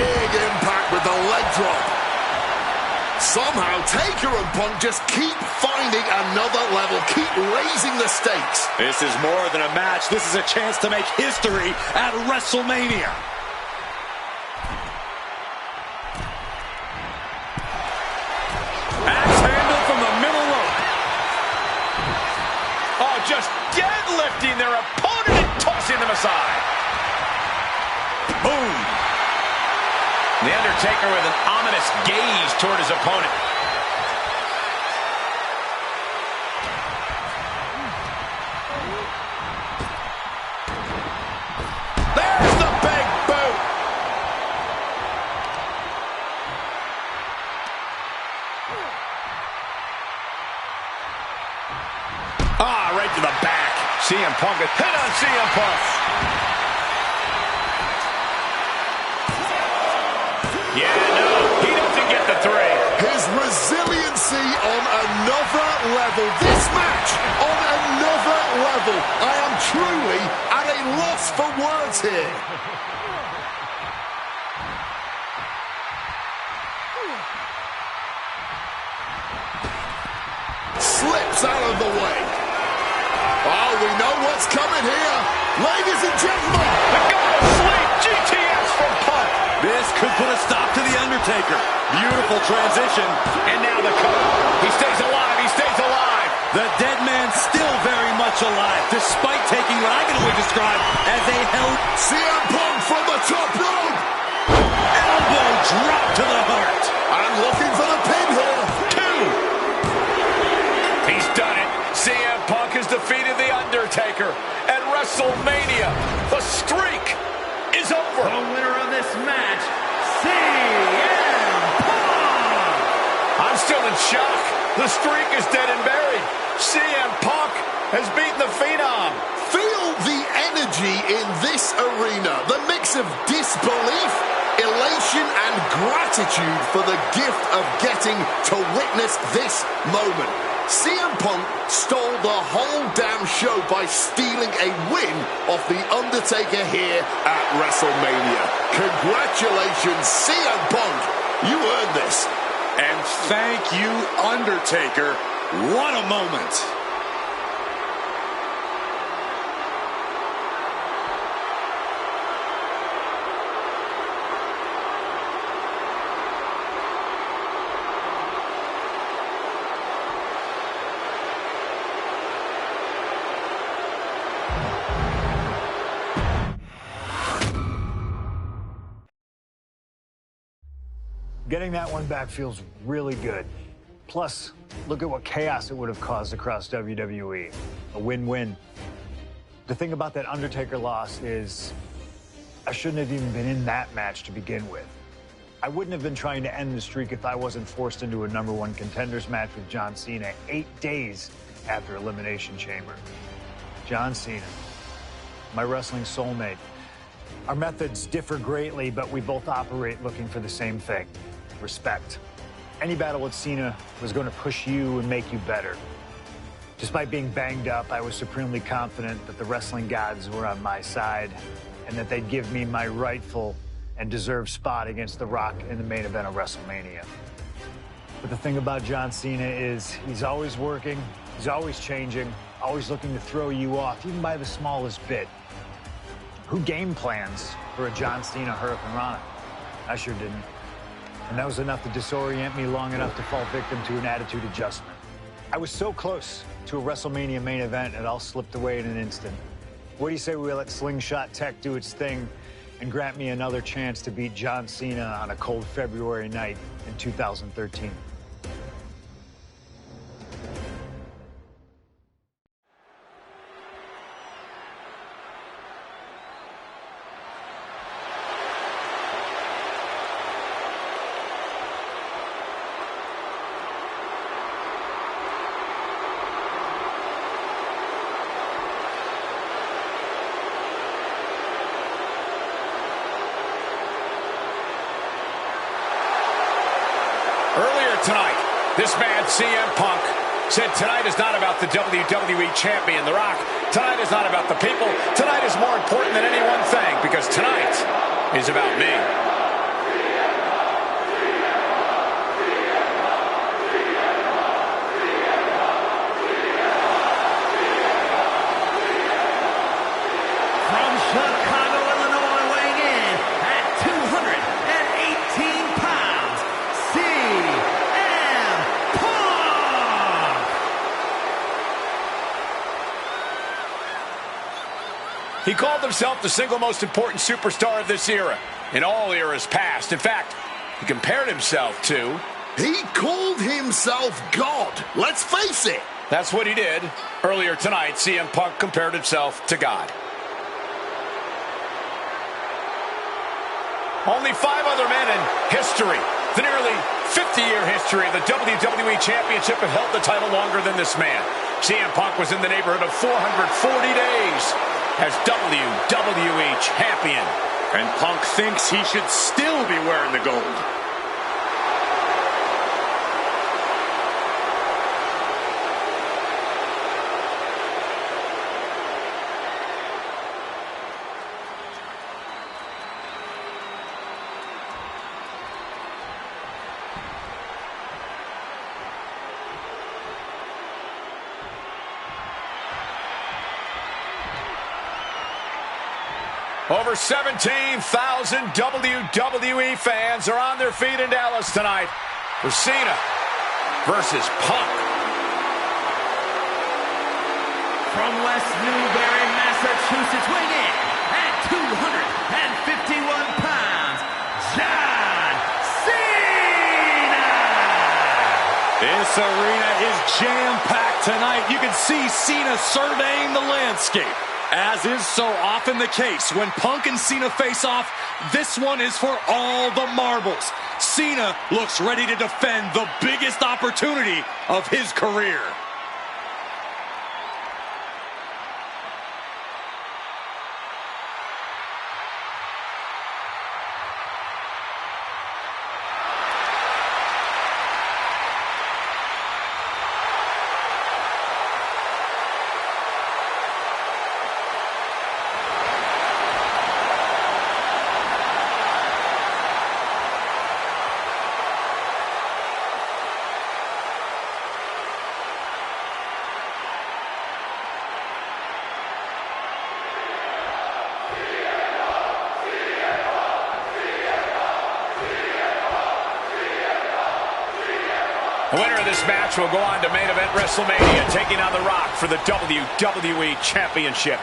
Big impact with the leg drop. Somehow, Taker and Punk just keep finding another level, keep raising the stakes.
This is more than a match. This is a chance to make history at WrestleMania.
aside.
Boom.
The Undertaker with an ominous gaze toward his opponent.
There's the big boot.
Right to the back. CM Punk hit on CM Punk. Yeah, no, he doesn't get the 3.
His resiliency on another level. This match on another level. I am truly at a loss for words here. Slips out of the way. Oh, we know what's coming here. Ladies and gentlemen.
The go sleep GTS from Punk.
This could put a stop to The Undertaker. Beautiful transition.
And now the cover. He stays alive. He stays alive.
The dead man's still very much alive, despite taking what I can only describe as a hell.
CM Punk from the top rope.
Elbow drop to the heart.
I'm looking for the pin here.
2. He's done it. CM Punk has defeated The Undertaker at WrestleMania. The streak is over.
The winner of this match, CM Punk!
I'm still in shock. The streak is dead and buried. CM Punk has beaten the Phenom.
Feel the energy in this arena. The mix of disbelief, elation, and gratitude for the gift of getting to witness this moment. CM Punk stole the whole damn show by stealing a win off The Undertaker here at WrestleMania. Congratulations, CM Punk. You earned this.
And thank you, Undertaker. What a moment.
Getting that one back feels really good. Plus, look at what chaos it would have caused across WWE. A win-win. The thing about that Undertaker loss is I shouldn't have even been in that match to begin with. I wouldn't have been trying to end the streak if I wasn't forced into a #1 contenders match with John Cena 8 days after Elimination Chamber. John Cena, my wrestling soulmate. Our methods differ greatly, but we both operate looking for the same thing. Respect. Any battle with Cena was going to push you and make you better. Despite being banged up, I was supremely confident that the wrestling gods were on my side and that they'd give me my rightful and deserved spot against The Rock in the main event of WrestleMania. But the thing about John Cena is he's always working, he's always changing, always looking to throw you off, even by the smallest bit. Who game plans for a John Cena Hurricane Rana? I sure didn't. And that was enough to disorient me long enough to fall victim to an attitude adjustment. I was so close to a WrestleMania main event, it all slipped away in an instant. What do you say we let Slingshot Tech do its thing and grant me another chance to beat John Cena on a cold February night in 2013?
Earlier tonight, this man, CM Punk, said tonight is not about the WWE Champion, The Rock. Tonight is not about the people. Tonight is more important than any one thing, because tonight is about me.
From Chicago, Illinois, weighing in at 218 pounds, CM Punk!
He called himself the single most important superstar of this era, in all eras past. In fact, he compared himself to...
He called himself God. Let's face it.
That's what he did. Earlier tonight, CM Punk compared himself to God. Only 5 other men in history, the nearly 50-year history of the WWE Championship, have held the title longer than this man. CM Punk was in the neighborhood of 440 days as WWE Champion.
And Punk thinks he should still be wearing the gold.
Over 17,000 WWE fans are on their feet in Dallas tonight for Cena versus Punk.
From West Newbury, Massachusetts, weighing in at 251 pounds, John Cena!
This arena is jam-packed tonight. You can see Cena surveying the landscape. As is so often the case, when Punk and Cena face off, this one is for all the marbles. Cena looks ready to defend the biggest opportunity of his career.
The winner of this match will go on to main event WrestleMania, taking on The Rock for the WWE Championship.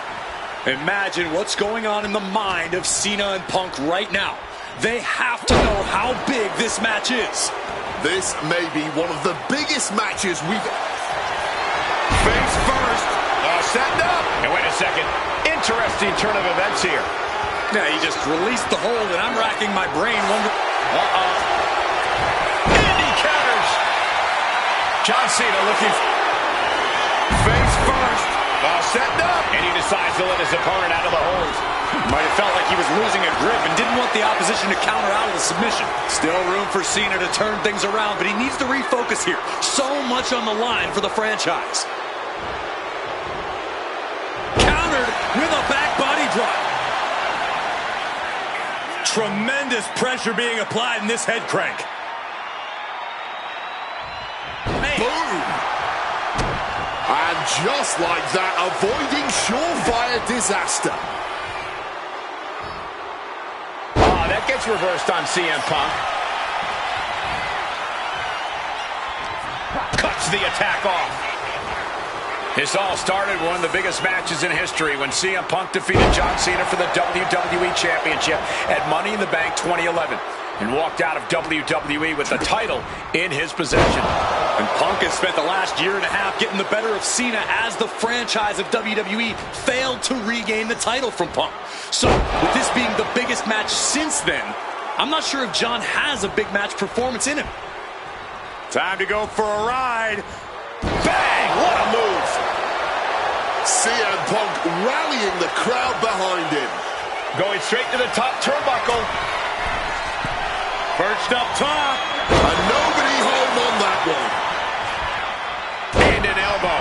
Imagine what's going on in the mind of Cena and Punk right now. They have to know how big this match is.
This may be one of the biggest matches we've...
Face first. Setting up. And wait a second. Interesting turn of events here.
Yeah, he just released the hold, and I'm racking my brain wondering...
John Cena looking face first, setting up, and he decides to let his opponent out of the hold.
Might have felt like he was losing a grip and didn't want the opposition to counter out of the submission. Still room for Cena to turn things around, but he needs to refocus here. So much on the line for the franchise. Countered with a back body drop.
Tremendous pressure being applied in this head crank.
Boom! And just like that, avoiding surefire disaster.
That gets reversed on CM Punk. Cuts the attack off. This all started one of the biggest matches in history when CM Punk defeated John Cena for the WWE Championship at Money in the Bank 2011 and walked out of WWE with the title in his possession.
And Punk has spent the last year and a half getting the better of Cena as the franchise of WWE failed to regain the title from Punk. So, with this being the biggest match since then, I'm not sure if John has a big match performance in him.
Time to go for a ride.
Bang! What a move!
CM Punk rallying the crowd behind him.
Going straight to the top turnbuckle.
Perched up top.
And nobody home on that one.
And an elbow.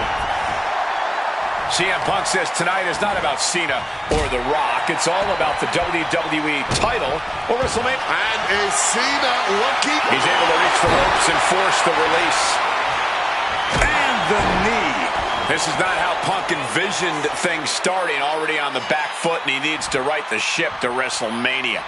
CM Punk says tonight is not about Cena or The Rock. It's all about the WWE title or WrestleMania.
And is Cena lucky?
He's able to reach the ropes and force the release.
And the knee.
This is not how Punk envisioned things starting, already on the back foot, and he needs to right the ship to WrestleMania.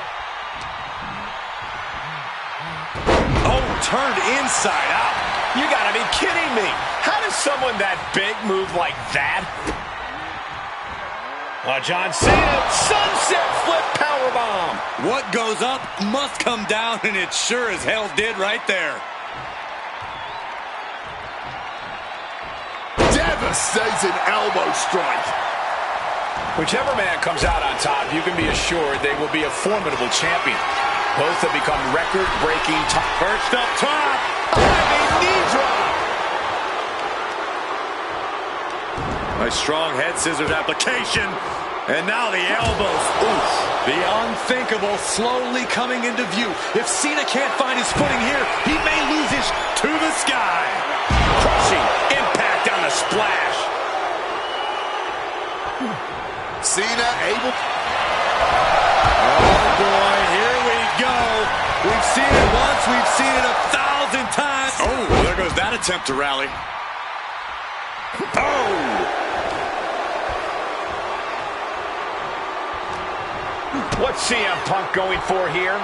Oh, turned inside out.
You gotta be kidding me. How does someone that big move like that? John Cena, sunset flip powerbomb.
What goes up must come down, and it sure as hell did right there.
Devastating elbow strike.
Whichever man comes out on top, you can be assured they will be a formidable champion. Both have become record-breaking top.
Perched up top.
Diving knee drop.
A strong head scissors application. And now the elbows. Oof. The unthinkable slowly coming into view. If Cena can't find his footing here, he may lose his to the sky.
Crushing impact on the splash.
Cena able.
Oh boy, here we go. We've seen it once, we've seen it 1,000 times. Oh, there goes that attempt to rally. Oh!
What's CM Punk going for here?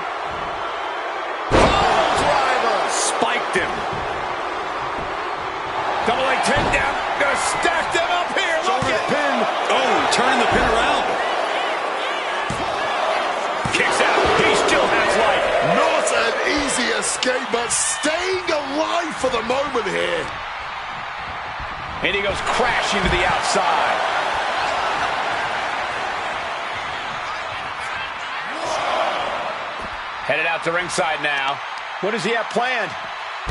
Pile driver.
Spiked him.
Double leg takedown. Gonna stack them up here. Look
Shoulder
at
pin. Oh, turning the pin around.
Kicks out. He still has life.
Not an easy escape, but staying alive for the moment here.
And he goes crashing to the outside. Headed out to ringside now. What does he have planned?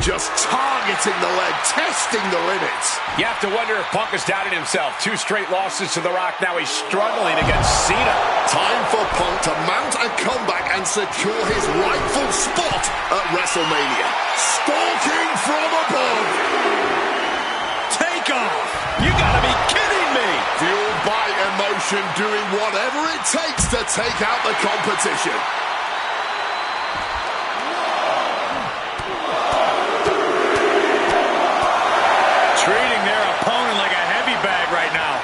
Just targeting the leg, testing the limits.
You have to wonder if Punk has doubted himself. 2 straight losses to The Rock. Now he's struggling against Cena.
Time for Punk to mount a comeback and secure his rightful spot at WrestleMania. Stalking from above.
Take off.
You gotta be kidding me.
Fueled by emotion, doing whatever it takes to take out the competition.
Treating their opponent like a heavy bag right now.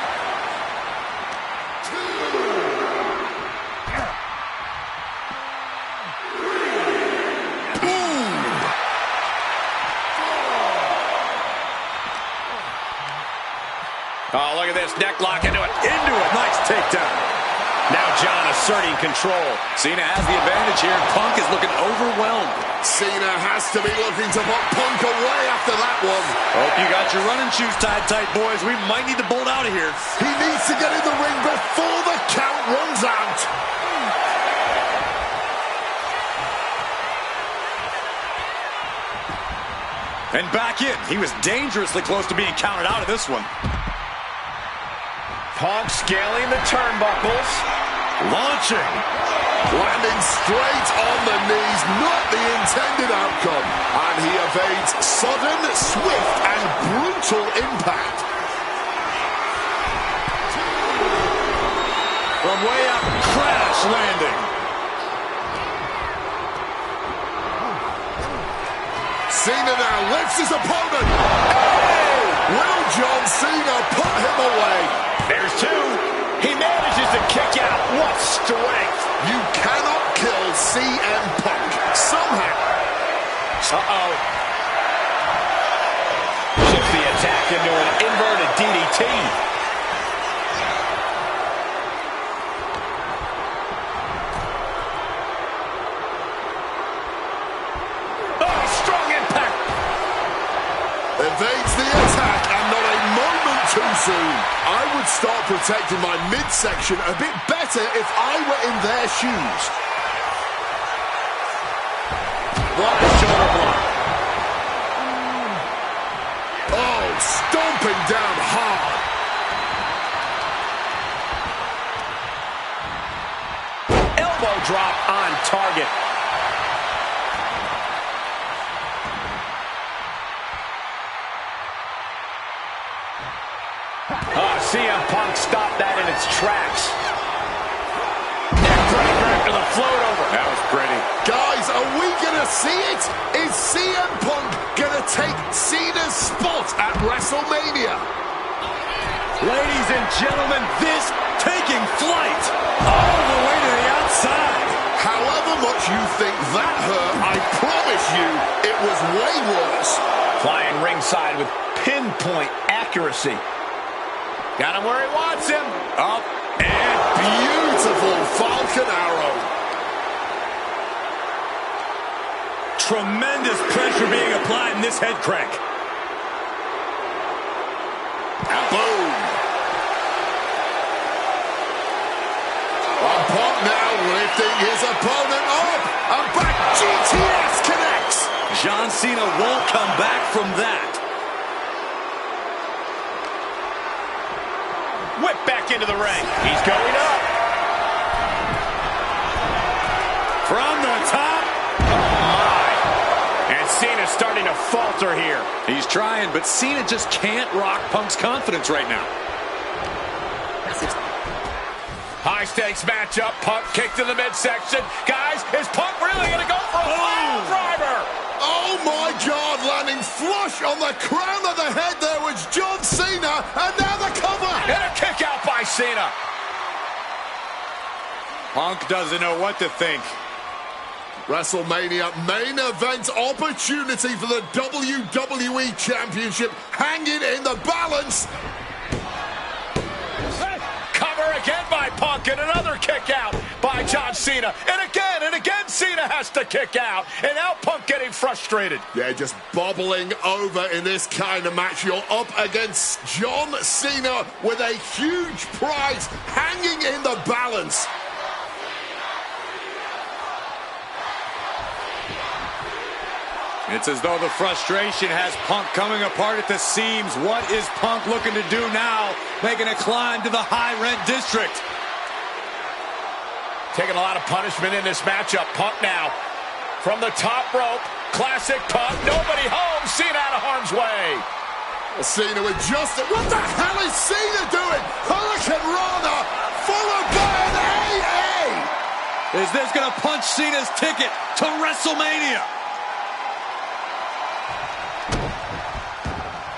Oh, look at this. Neck lock into it.
Into it. Nice takedown.
Now John asserting control.
Cena has the advantage here. Punk is looking overwhelmed.
Cena has to be looking to put Punk away after that one.
Hope you got your running shoes tied tight, boys. We might need to bolt out of here.
He needs to get in the ring before the count runs out.
And back in. He was dangerously close to being counted out of this one.
Punk scaling the turnbuckles.
Launching.
Landing straight on the knees, not the intended outcome. And he evades sudden, swift, and brutal impact.
From way up, crash landing.
Cena now lifts his opponent. Oh! Will John Cena put him away?
There's 2. He manages to kick out. What strength.
You cannot kill CM Punk. Somehow.
Uh-oh. Shifts the attack into an inverted DDT. Oh, strong impact.
Evades the attack and not a moment too soon. I would start protecting my midsection a bit better if I were in their shoes.
What a shoulder block.
Oh, stomping down hard.
Elbow drop on target. CM Punk stopped that in its tracks. Neckbreaker after the float over.
That was pretty.
Guys, are we going to see it? Is CM Punk going to take Cena's spot at WrestleMania?
Ladies and gentlemen, this taking flight all the way to the outside.
However much you think that hurt, I promise you it was way worse.
Flying ringside with pinpoint accuracy. Got him where he wants him.
Up and
beautiful Falcon Arrow.
Tremendous pressure being applied in this head crank.
And boom. Punk now lifting his opponent up. And back, GTS connects.
John Cena won't come back from that.
Whip back into the ring. He's going up.
From the top.
And Cena's starting to falter here.
He's trying, but Cena just can't rock Punk's confidence right now.
High stakes matchup. Punk kicked in the midsection. Guys, is Punk really going to go for a pile driver?
Oh my God, landing flush on the crown of the head there was John Cena, and now the cover.
And a kick out by Cena.
Punk doesn't know what to think.
WrestleMania main event opportunity for the WWE Championship hanging in the balance.
Cover again by Punk, and another kick out by John Cena. And again, Cena has to kick out. And now Punk getting frustrated.
Yeah, just bobbling over in this kind of match. You're up against John Cena with a huge prize hanging in the balance.
It's as though the frustration has Punk coming apart at the seams. What is Punk looking to do now? Making a climb to the high-rent district.
Taking a lot of punishment in this matchup. Punk now from the top rope. Classic Punk. Nobody home. Cena out of harm's way.
Cena with just... What the hell is Cena doing? Hurricane Rana followed by an AA.
Is this going to punch Cena's ticket to WrestleMania?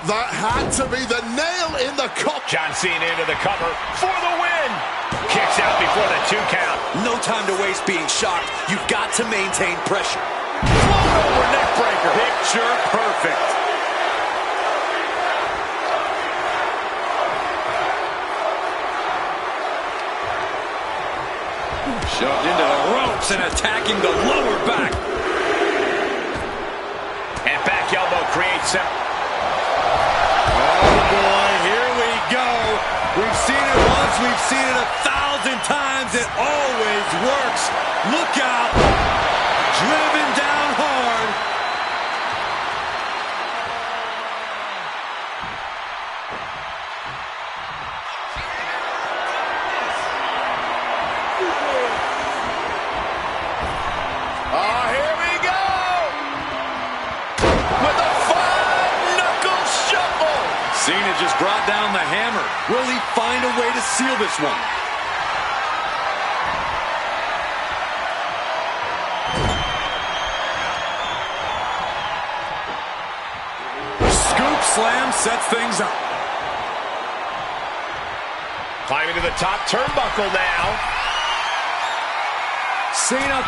That had to be the nail in the coffin.
John Cena into the cover for the win. Kicks out before the 2 count.
No time to waste being shocked. You've got to maintain pressure.
Float over neck breaker.
Picture perfect. Shoved into the ropes and attacking the lower back.
And back elbow creates him.
Oh boy, here we go. We've seen it once, we've seen it 1,000 times. It always works. Look out. Driven down hard.
Here we go. With a 5-knuckle shuffle.
Cena just brought down the hammer. Will he find a way to seal this one?
Scoop slam sets things up.
Climbing to the top turnbuckle now.
Cena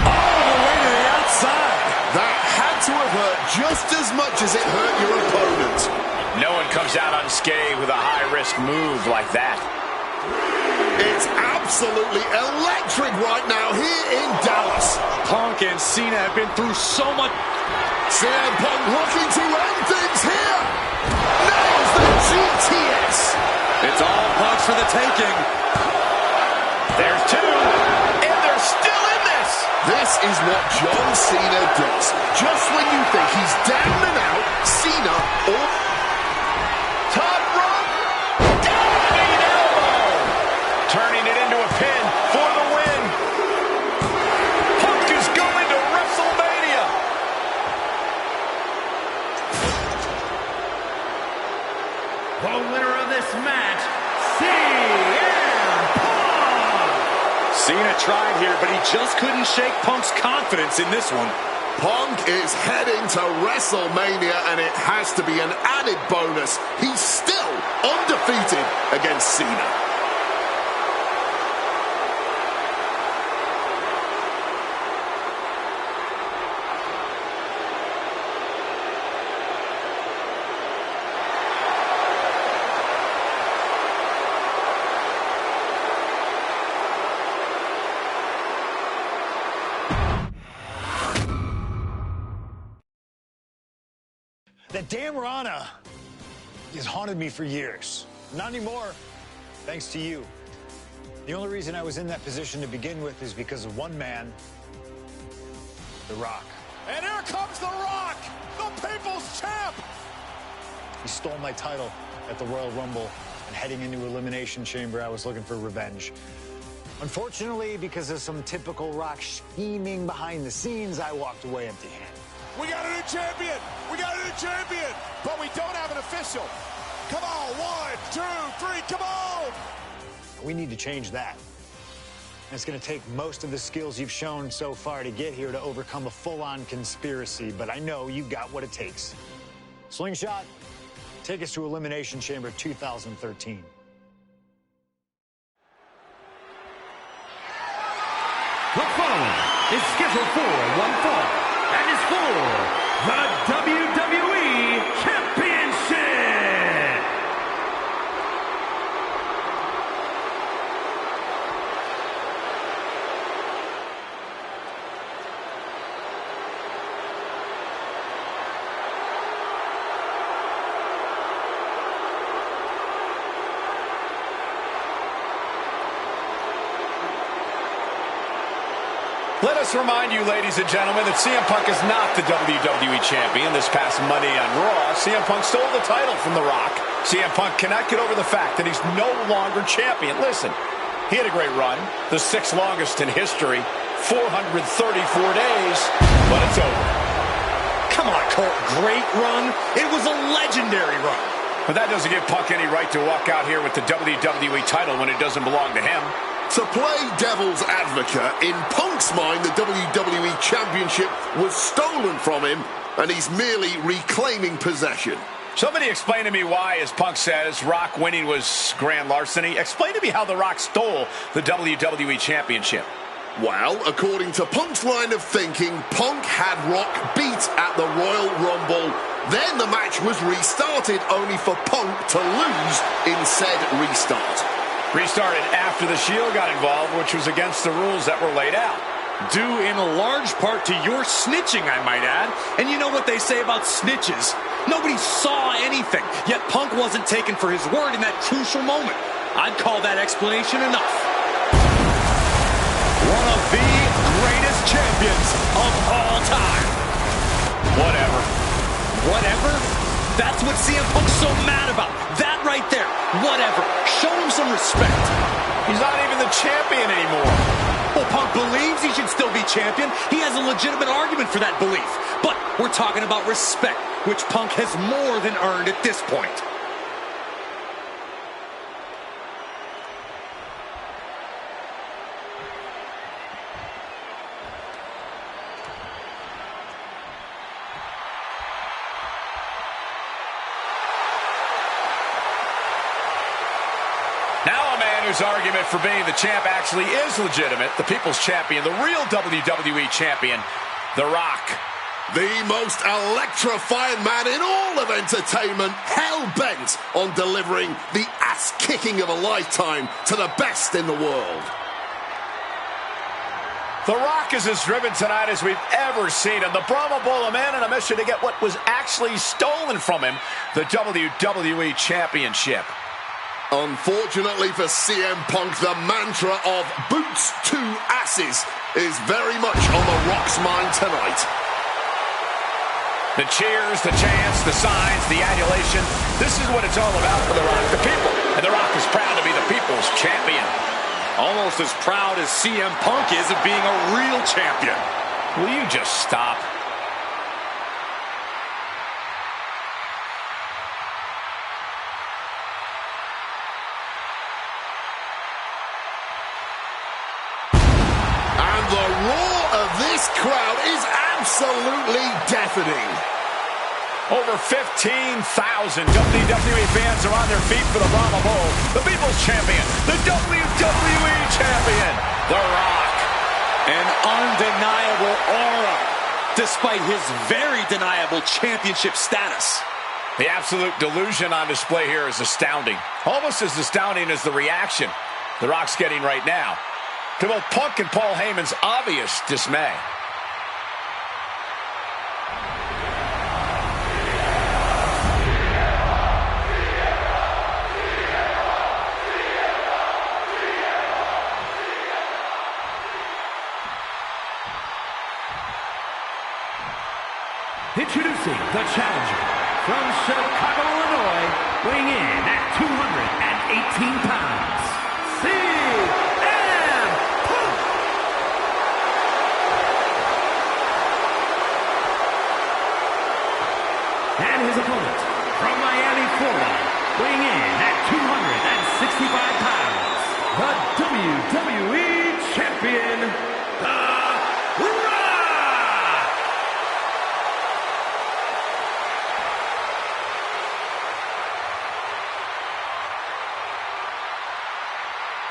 all the way to the outside.
That had to have hurt just as much as it hurt your opponent.
No one comes out unscathed with a high-risk move like that.
It's absolutely electric right now here in Dallas.
Punk and Cena have been through so much.
CM Punk looking to end things here. Nails the GTS.
It's all Punk's for the taking.
There's 2, and they're still in this.
This is what John Cena does. Just when you think he's down and out, Cena
Top rope. Diving elbow. Turning it into a pin for the win. Punk is going to WrestleMania.
The winner of this match, CM Punk.
Cena tried here, but he just couldn't shake Punk's confidence in this one.
Punk is heading to WrestleMania, and it has to be an added bonus. He's still undefeated against Cena.
Dan Rana has haunted me for years. Not anymore, thanks to you. The only reason I was in that position to begin with is because of one man, The Rock.
And here comes The Rock, the People's Champ.
He stole my title at the Royal Rumble, and heading into Elimination Chamber, I was looking for revenge. Unfortunately, because of some typical Rock scheming behind the scenes, I walked away empty-handed.
We got a new champion. We got a new champion. But we don't have an official. Come on, 1, 2, 3, come on.
We need to change that. And it's going to take most of the skills you've shown so far to get here to overcome a full-on conspiracy, but I know you got what it takes. Slingshot, take us to Elimination Chamber 2013.
The following is scheduled for one fall and is for the WWE Championship.
Let us remind you, ladies and gentlemen, that CM Punk is not the WWE Champion. This past Monday on Raw, CM Punk stole the title from The Rock. CM Punk cannot get over the fact that he's no longer champion. Listen, he had a great run, the 6th longest in history, 434 days, but it's over.
Come on, Cole. Great run. It was a legendary run.
But that doesn't give Punk any right to walk out here with the WWE title when it doesn't belong to him.
To play devil's advocate, in Punk's mind, the WWE Championship was stolen from him, and he's merely reclaiming possession.
Somebody explain to me why, as Punk says, Rock winning was grand larceny. Explain to me how The Rock stole the WWE Championship.
Well, according to Punk's line of thinking, Punk had Rock beat at the Royal Rumble. Then the match was restarted, only for Punk to lose in said restart.
Restarted after the Shield got involved, which was against the rules that were laid out.
Due in a large part to your snitching, I might add. And you know what they say about snitches? Nobody saw anything, yet Punk wasn't taken for his word in that crucial moment. I'd call that explanation enough. One of the greatest champions of all time.
Whatever.
Whatever? That's what CM Punk's so mad about. That right there. Whatever. Show him some respect.
He's not even the champion anymore.
Well, Punk believes he should still be champion. He has a legitimate argument for that belief. But we're talking about respect, which Punk has more than earned at this point.
Now a man whose argument for being the champ actually is legitimate, the People's Champion, the real WWE Champion, The Rock.
The most electrifying man in all of entertainment, hell-bent on delivering the ass-kicking of a lifetime to the best in the world.
The Rock is as driven tonight as we've ever seen him. The Brahma Bull, a man on a mission to get what was actually stolen from him, the WWE Championship.
Unfortunately for CM Punk, the mantra of boots to asses is very much on The Rock's mind tonight.
The cheers, the chants, the signs, the adulation. This is what it's all about for The Rock, the people. And The Rock is proud to be the people's champion.
Almost as proud as CM Punk is of being a real champion.
Will you just stop?
And the roar of this crowd is absolutely deafening.
Over 15,000 WWE fans are on their feet for the Brahma Bull, the People's Champion, the WWE Champion, The Rock.
An undeniable aura, despite his very deniable championship status.
The absolute delusion on display here is astounding. Almost as astounding as the reaction The Rock's getting right now to both Punk and Paul Heyman's obvious dismay.
Introducing the challenger from Chicago, Illinois, weighing in at 218 pounds, CM Punk. And his opponent from Miami, Florida, weighing in at 265 pounds, the WWE Champion, The Rock!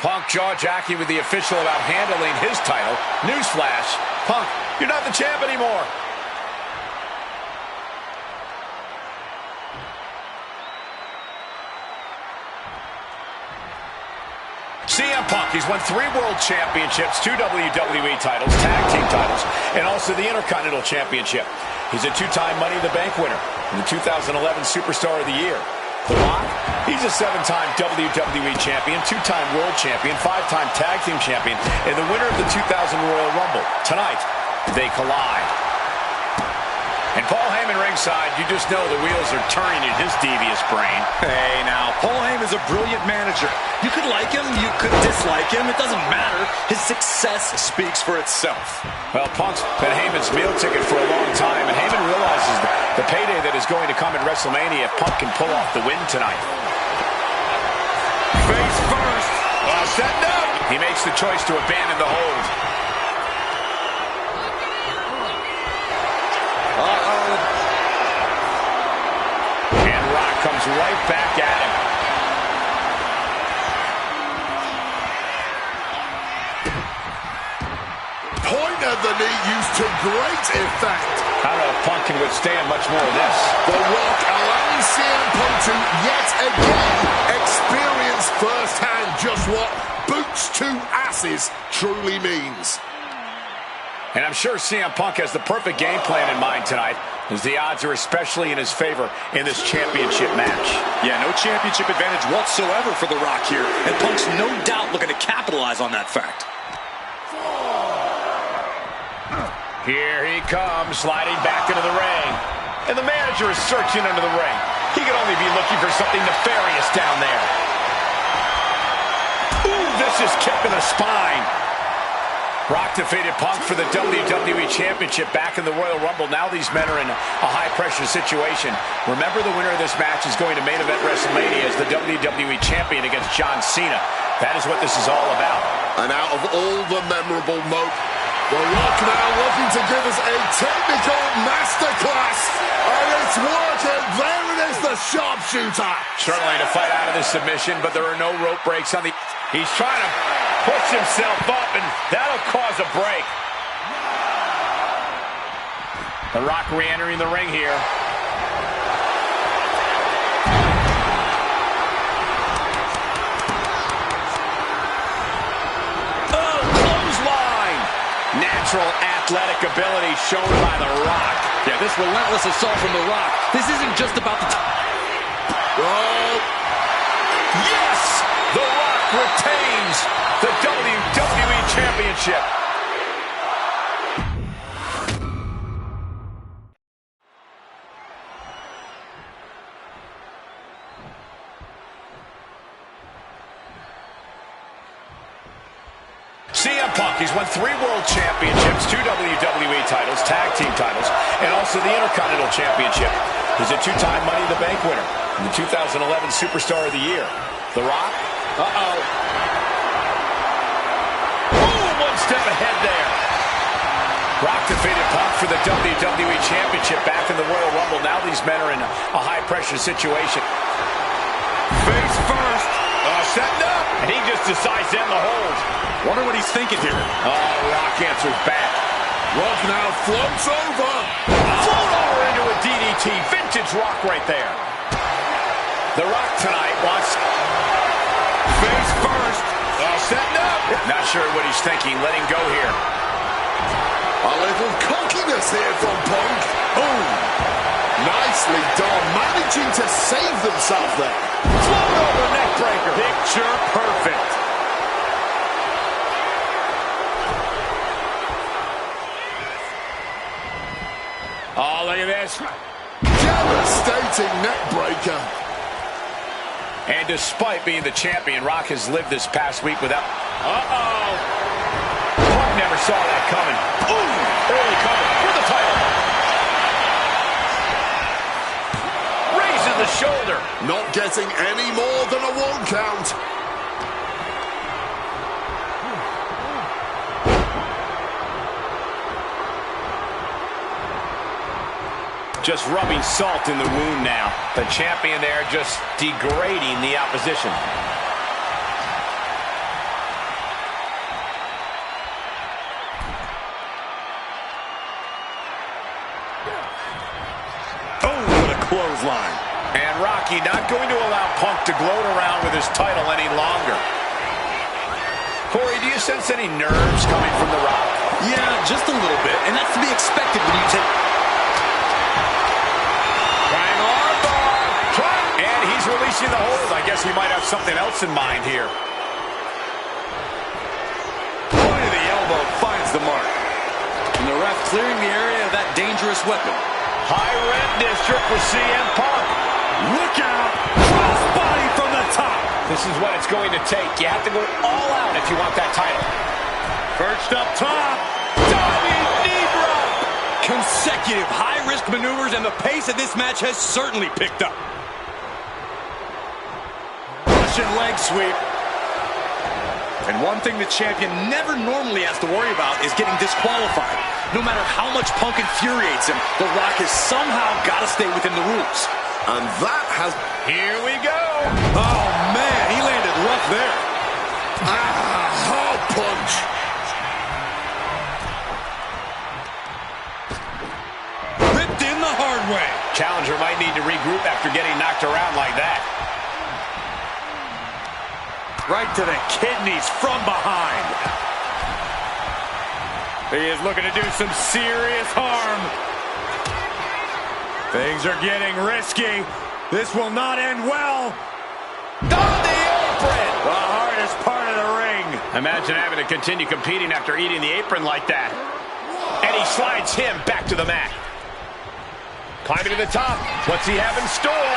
Punk jaw-jacking with the official about handling his title. Newsflash, Punk, you're not the champ anymore. CM Punk, he's won 3 World Championships, 2 WWE titles, tag team titles, and also the Intercontinental Championship. He's a 2-time Money in the Bank winner and the 2011 Superstar of the Year. The Rock, he's a 7-time WWE Champion, 2-time World Champion, 5-time Tag Team Champion, and the winner of the 2000 Royal Rumble. Tonight, they collide. And Paul Heyman ringside, you just know the wheels are turning in his devious brain.
Hey, now, Paul Heyman's a brilliant manager. You could like him, you could dislike him. It doesn't matter. His success speaks for itself.
Well, Punk's been Heyman's meal ticket for a long time, and Heyman realizes the payday that is going to come in WrestleMania if Punk can pull off the win tonight. Face first. Setting up. He makes the choice to abandon the hold. And Rock comes right back at him.
Point of the knee used to great effect.
I don't know if Punk can withstand much more of this.
The Rock allowing CM Punk to yet again experience firsthand just what boots to asses truly means.
And I'm sure CM Punk has the perfect game plan in mind tonight, as the odds are especially in his favor in this championship match.
Yeah, no championship advantage whatsoever for The Rock here, and Punk's no doubt looking to capitalize on that fact.
Here he comes, sliding back into the ring. And the manager is searching under the ring. He could only be looking for something nefarious down there. Ooh, vicious kick to the spine. Rock defeated Punk for the WWE Championship back in the Royal Rumble. Now these men are in a high-pressure situation. Remember, the winner of this match is going to main event WrestleMania as the WWE Champion against John Cena. That is what this is all about.
And out of all the memorable The Rock now looking to give us a technical masterclass. And it's working. There it is, the sharpshooter.
Struggling to fight out of this submission, but there are no rope breaks on the... He's trying to push himself up, and that'll cause a break. The Rock re-entering the ring here. Natural athletic ability shown by The Rock.
Yeah, this relentless assault from The Rock. This isn't just about the...
Oh.
Yes! The Rock retains the WWE Championship. CM Punk, he's won 3 World Championships, 2 WWE titles, tag team titles, and also the Intercontinental Championship. He's a 2-time Money in the Bank winner and the 2011 Superstar of the Year. The Rock? Ooh, one step ahead there. Rock defeated Punk for the WWE Championship back in the Royal Rumble. Now these men are in a high-pressure situation. Face first. Setting up. And he just decides to end the hold.
Wonder what he's thinking here.
Rock answers back.
Rock now floats over.
Float over into a DDT. Vintage Rock right there. The Rock tonight wants... Face first. Setting up. Not sure what he's thinking. Letting go here.
A little cockiness here from Punk. Boom. Nicely done. Managing to save themselves there.
Float over neck breaker. Picture perfect. Oh, look at this.
devastating neck breaker.
And despite being the champion, Rock has lived this past week without... Punk never saw that coming. Ooh, early cover for the title. Raises the shoulder.
Not getting any more than a 1 count.
Just rubbing salt in the wound now. The champion there just degrading the opposition.
Oh, what a clothesline.
And Rocky not going to allow Punk to gloat around with his title any longer. Corey, do you sense any nerves coming from The Rock?
Yeah, just a little bit. And that's to be expected when you take...
And he's releasing the hold. I guess he might have something else in mind here.
Point of the elbow finds the mark.
And the ref clearing the area of that dangerous weapon.
High rent district for CM Punk.
Look out! Cross body from the top.
This is what it's going to take. You have to go all out if you want that title.
Perched up top. Diving knee drop. Consecutive high-risk maneuvers, and the pace of this match has certainly picked up. Russian leg sweep.
And one thing the champion never normally has to worry about is getting disqualified. No matter how much Punk infuriates him, The Rock has somehow got to stay within the rules.
And that has...
Here we go.
Oh, man, he landed rough there.
hard punch.
Ripped in the hard way.
Challenger might need to regroup after getting knocked around like that.
Right to the kidneys from behind. He is looking to do some serious harm. Things are getting risky. This will not end well.
On the apron!
The hardest part of the ring.
Imagine having to continue competing after eating the apron like that. And he slides him back to the mat. Climbing to the top. What's he have in store?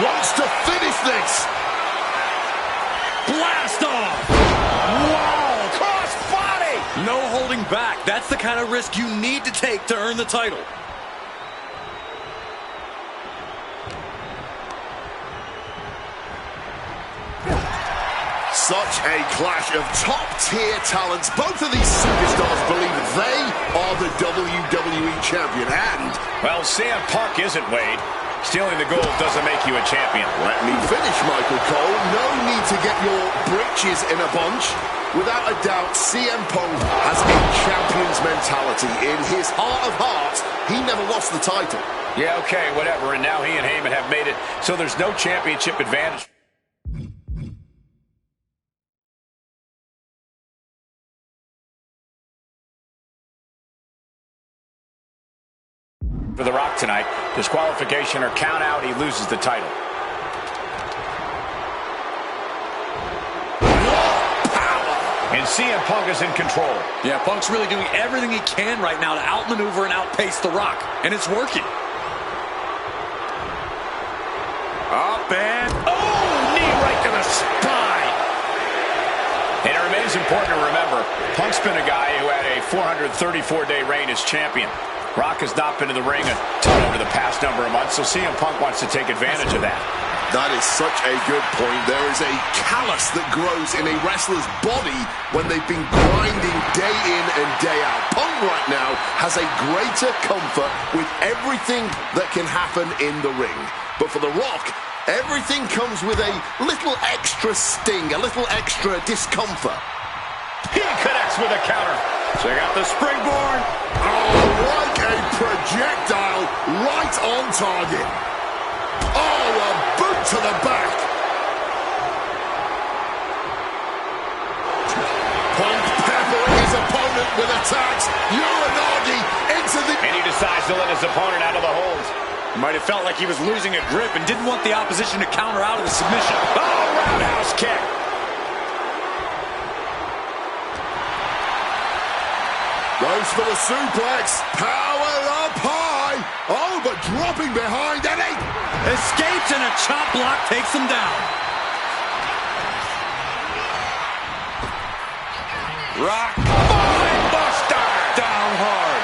Wants to finish this.
Blast off! Wow!
Cross body!
No holding back. That's the kind of risk you need to take to earn the title.
Such a clash of top-tier talents. Both of these superstars believe they are the WWE champion. And,
well, CM Punk isn't, Wade. Stealing the gold doesn't make you a champion.
let me finish, Michael Cole. No need to get your britches in a bunch. Without a doubt, CM Punk has a champion's mentality. In his heart of hearts, he never lost the title.
Yeah, okay, whatever. And now he and Heyman have made it so there's no championship advantage for The Rock tonight. Disqualification or count out, he loses the title. And CM Punk is in control.
Yeah, Punk's really doing everything he can right now to outmaneuver and outpace The Rock. And it's working.
Up and...
Oh, knee right to the spine. And it remains important to remember, Punk's been a guy who had a 434-day reign as champion. Rock has not been in the ring a ton over the past number of months, so CM Punk wants to take advantage of that.
That is such a good point. There is a callus that grows in a wrestler's body when they've been grinding day in and day out. Punk right now has a greater comfort with everything that can happen in the ring. But for The Rock, everything comes with a little extra sting, a little extra discomfort.
He connects with a counter.
Check out the springboard.
Oh, like a projectile right on target. Oh, a boot to the back. Punk peppering his opponent with attacks. Uranagi into the...
And he decides to let his opponent out of the hold.
Might have felt like he was losing a grip and didn't want the opposition to counter out of the submission.
Oh, roundhouse kick.
Goes for the suplex. Power up high. Oh, but dropping behind. And
Escapes and a chop block takes him down. Rock.
Buster!
Down hard.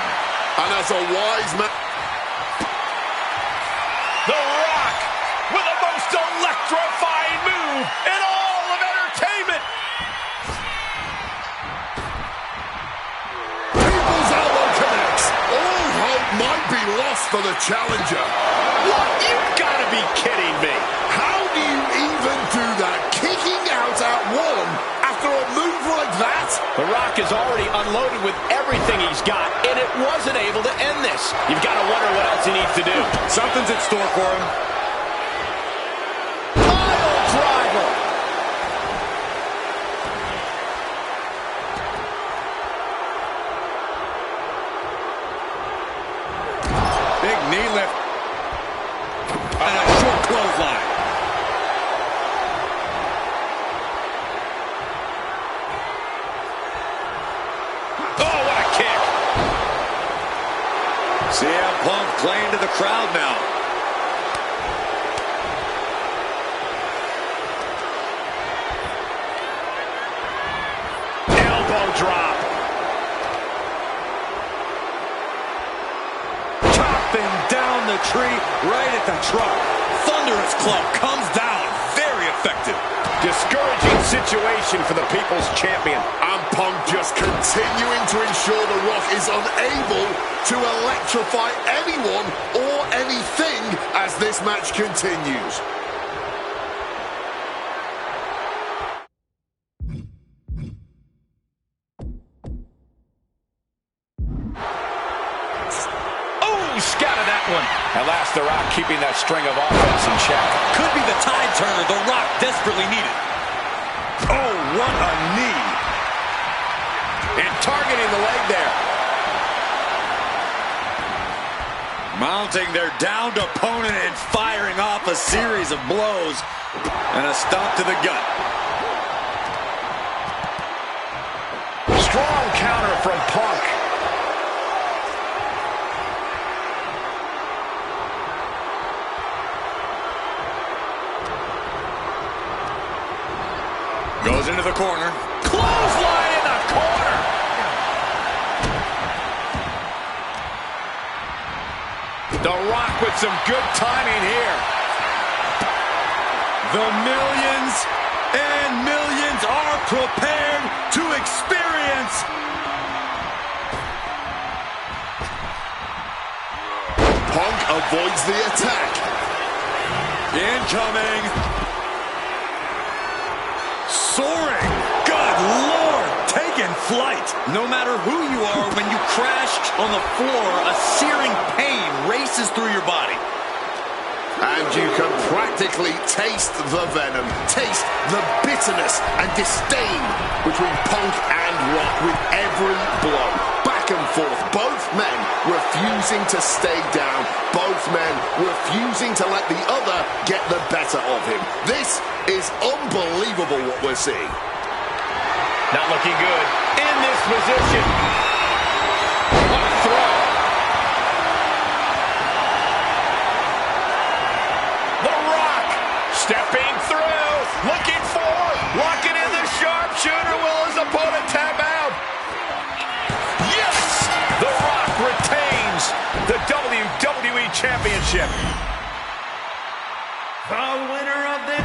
And as a wise man...
The Rock with the most electrifying move in all of entertainment.
People's elbow connects. All hope might be lost for the challenger.
What? You've got to be kidding me.
How do you even do that? Kicking out at one after a move like that?
The Rock is already unloaded with everything he's got, and it wasn't able to end this. You've got to wonder what else he needs to do.
Something's in store for him.
Pile driver.
Big knee lift. And a short clothesline.
Oh, what a kick.
CM Punk playing to the crowd now.
Elbow drop.
Chopping down the tree right at the trunk. Thunderous club comes down. Very effective.
Discouraging situation for the People's Champion.
And Punk just continuing to ensure The Rock is unable to electrify anyone or anything as this match continues.
Oh, scattered that one. At last, The Rock keeping that string of offense in check.
Could be the tide turner The Rock desperately needed. Oh, what a knee.
And targeting the leg there.
Mounting their downed opponent and firing off a series of blows. And a stomp to the gut.
Strong counter from Punk.
Goes into the corner.
Clothesline in the corner. The Rock with some good timing here.
The millions and millions are prepared to experience.
Punk avoids the attack.
Incoming. Soaring. Good Lord. Taking flight. No matter who you are, when you crash on the floor, a searing pain races through your body.
And you can practically taste the venom, taste the bitterness and disdain between Punk and Rock with every blow. Back and forth, both men refusing to stay down, both men refusing to let the other get the better of him. This is unbelievable what we're seeing.
Not looking good in this position. What a throw. The Rock stepping through, looking for, locking in the sharpshooter. Will his opponent tap out? Yes! The Rock retains the WWE Championship.
The winner of this.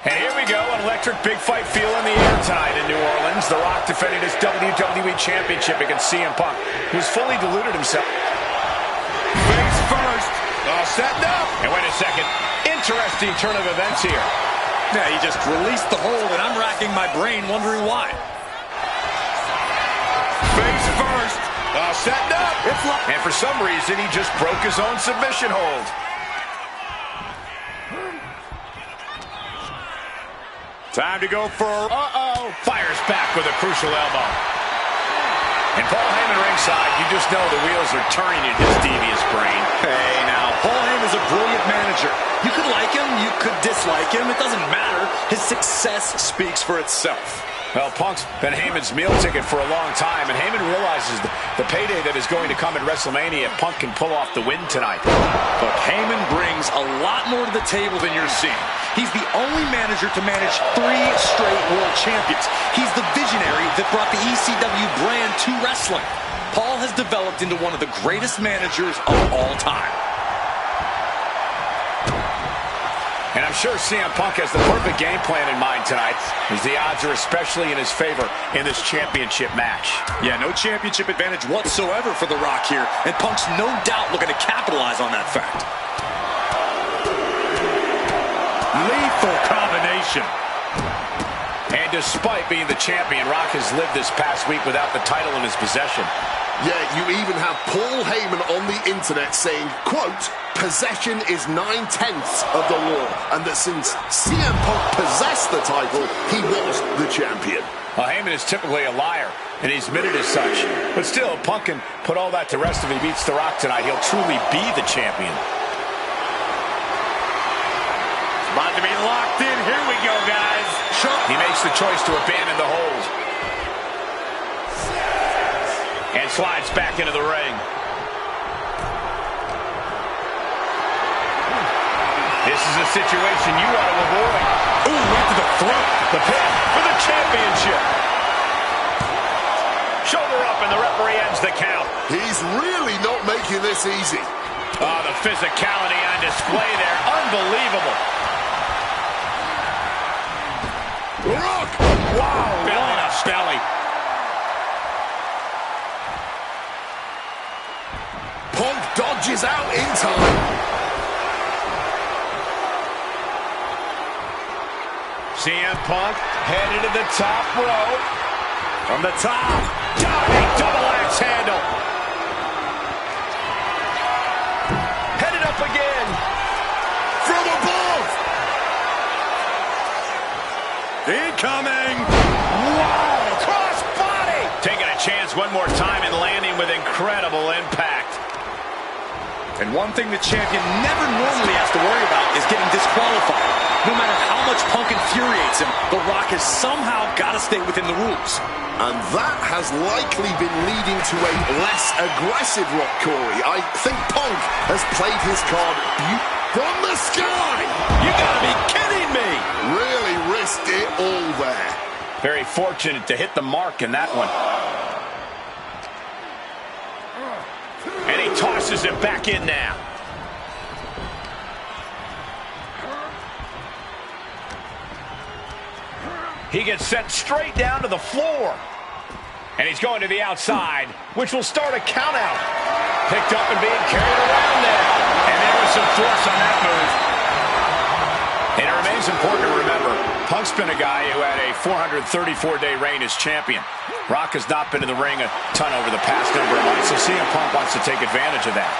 And here we go, an electric big fight feel in the air tonight in New Orleans. The Rock defending his WWE Championship against CM Punk, who's fully deluded himself. Face first. All setting up. And wait a second. Interesting turn of events here.
Yeah, he just released the hold, and I'm racking my brain wondering why.
Face first. All setting up. And for some reason, he just broke his own submission hold.
Time to go for...
Fires back with a crucial elbow. And Paul Heyman ringside, you just know the wheels are turning in his devious brain.
Hey, now, Paul Heyman's a brilliant manager. You could like him, you could dislike him. It doesn't matter. His success speaks for itself.
Well, Punk's been Heyman's meal ticket for a long time, and Heyman realizes the payday that is going to come at WrestleMania if Punk can pull off the win tonight.
But Heyman brings a lot more to the table than you're seeing. He's the only manager to manage 3 straight world champions. He's the visionary that brought the ECW brand to wrestling. Paul has developed into one of the greatest managers of all time.
And I'm sure CM Punk has the perfect game plan in mind tonight, as the odds are especially in his favor in this championship match.
Yeah, no championship advantage whatsoever for The Rock here, and Punk's no doubt looking to capitalize on that fact.
Lethal combination.
And despite being the champion, Rock has lived this past week without the title in his possession.
Yeah, you even have Paul Heyman on the internet saying, quote, possession is 9/10 of the law, and that since CM Punk possessed the title, he was the champion.
Well, Heyman is typically a liar, and he's admitted as such. But still, Punk can put all that to rest if he beats The Rock tonight. He'll truly be the champion.
It's about to be locked in. Here we go, guys.
He makes the choice to abandon the hold. And slides back into the ring. This is a situation you want to avoid.
Ooh, right to the throat.
The pin for the championship. Shoulder up, and the referee ends the count.
He's really not making this easy.
Oh, the physicality on display there. Unbelievable.
Rock!
Wow, belly to belly.
Punk dodges out in time.
CM Punk headed to the top rope.
From the top.
Diving double axe handle. Headed up again.
From above!
Incoming.
Wow, cross body. Taking a chance one more time and landing with incredible impact.
And one thing the champion never normally has to worry about is getting disqualified. No matter how much Punk infuriates him, The Rock has somehow got to stay within the rules.
And that has likely been leading to a less aggressive Rock, Corey. I think Punk has played his card from the sky.
You gotta be kidding me!
Really risked it all there.
Very fortunate to hit the mark in that one. And he tosses it back in now. He gets sent straight down to the floor. And he's going to the outside, which will start a count out. Picked up and being carried around there. And there was some force on that move. And it remains important to remember, Punk's been a guy who had a 434-day reign as champion. Rock has not been in the ring a ton over the past number of months, so CM Punk wants to take advantage of that.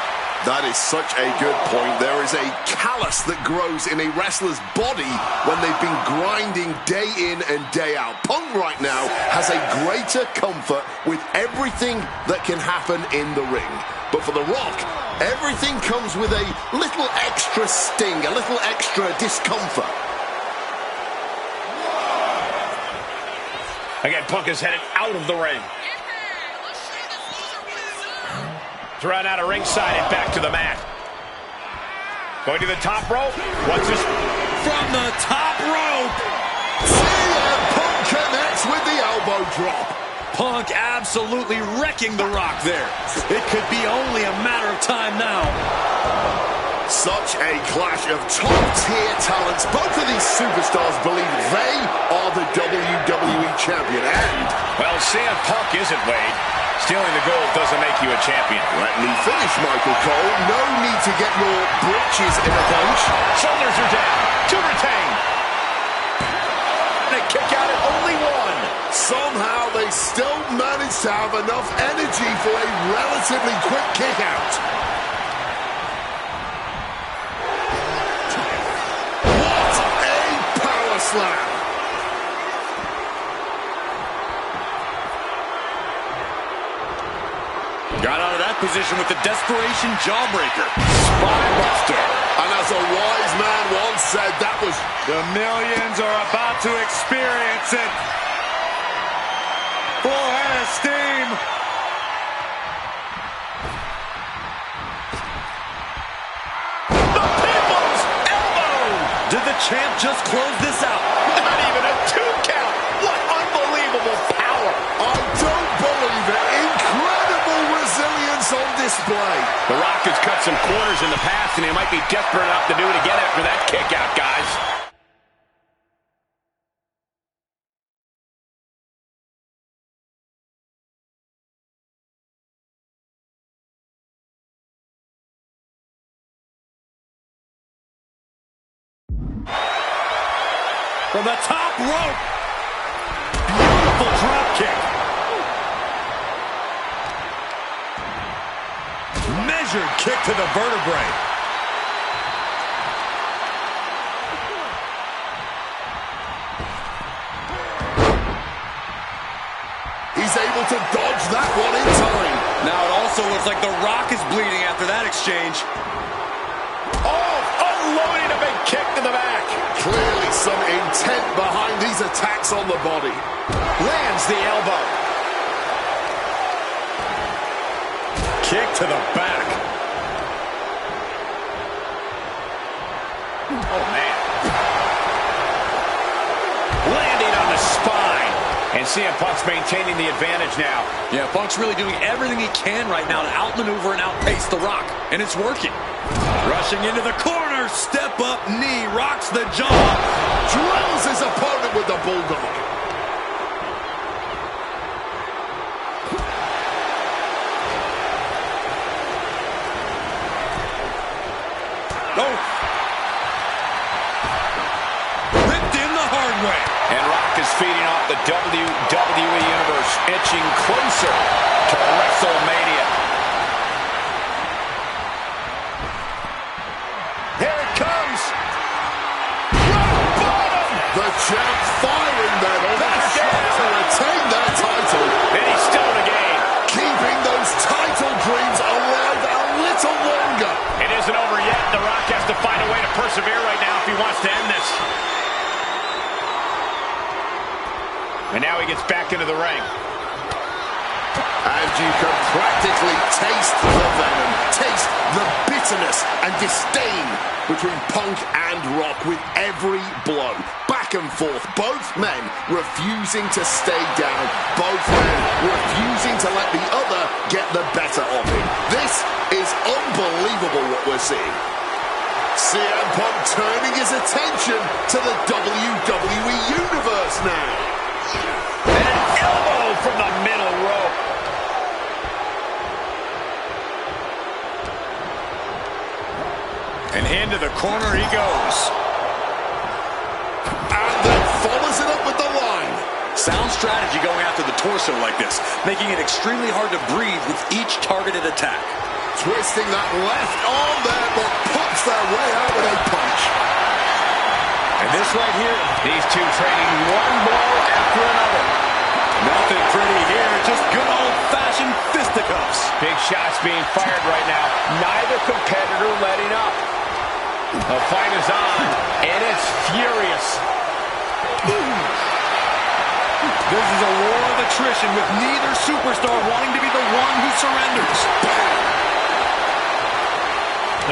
That is such a good point. There is a callus that grows in a wrestler's body when they've been grinding day in and day out. Punk right now has a greater comfort with everything that can happen in the ring. But for The Rock, everything comes with a little extra sting, a little extra discomfort.
Again, Punk is headed out of the ring. Thrown out of ringside and back to the mat. Going to the top rope. What's this?
From the top rope!
CM Punk connects with the elbow drop.
Punk absolutely wrecking The Rock there. It could be only a matter of time now.
Such a clash of top-tier talents. Both of these superstars believe they are the WWE champion. And,
well, CM Punk isn't, Wade. Stealing the gold doesn't make you a champion.
Let me finish, Michael Cole. No need to get your britches in a bunch.
Shoulders are down. Two retain. And a kick out at only one.
Somehow they still manage to have enough energy for a relatively quick kick out. What a power slam.
Got out of that position with the desperation jawbreaker. Spinebuster.
And as a wise man once said, that was...
The millions are about to experience it. Full head of steam.
The People's Elbow!
Did the champ just close this out?
Not even a 2 count. What unbelievable power.
I don't believe it. Incredible resilience on display.
The Rock has cut some corners in the past, and he might be desperate enough to do it again after that kick out, guys.
From the top rope. Beautiful drop kick.
Measured kick to the vertebrae.
He's able to dodge that one in time.
Now it also looks like The Rock is bleeding after that exchange.
Oh, unloading a big kick to the back.
Clearly some intent behind these attacks on the body.
Lands the elbow.
Kick to the back.
Oh, man. Landing on the spine. And CM Punk's maintaining the advantage now.
Yeah, Punk's really doing everything he can right now to outmaneuver and outpace The Rock. And it's working. Rushing into the corner. Step up knee. Rocks the jaw.
Drills his opponent with the bulldog.
Oh. Ripped in the hard way.
And Rock is feeding off the WWE Universe, inching closer to WrestleMania. Here it comes. Rock bottom.
The champ firing that on the shot to retain that title.
And he's still in the game.
Keeping those title dreams alive a little longer.
It isn't over yet. The Rock has to find a way to persevere right now if he wants to end this. And now he gets back into the ring.
And you can practically taste the venom, taste the bitterness and disdain between Punk and Rock with every blow. Back and forth, both men refusing to stay down, both men refusing to let the other get the better of him. This is unbelievable what we're seeing. CM Punk turning his attention to the WWE Universe now.
And an elbow from the middle rope.
And into the corner he goes.
And then follows it up with the line.
Sound strategy going after the torso like this, making it extremely hard to breathe with each targeted attack.
Twisting that left arm there, but puts their way out with a punch.
And this right here,
These two trading one blow after another.
nothing pretty here, just good old-fashioned fisticuffs.
Big shots being fired right now. Neither competitor letting up. The fight is on, and it's furious.
This is a war of attrition with neither superstar wanting to be the one who surrenders.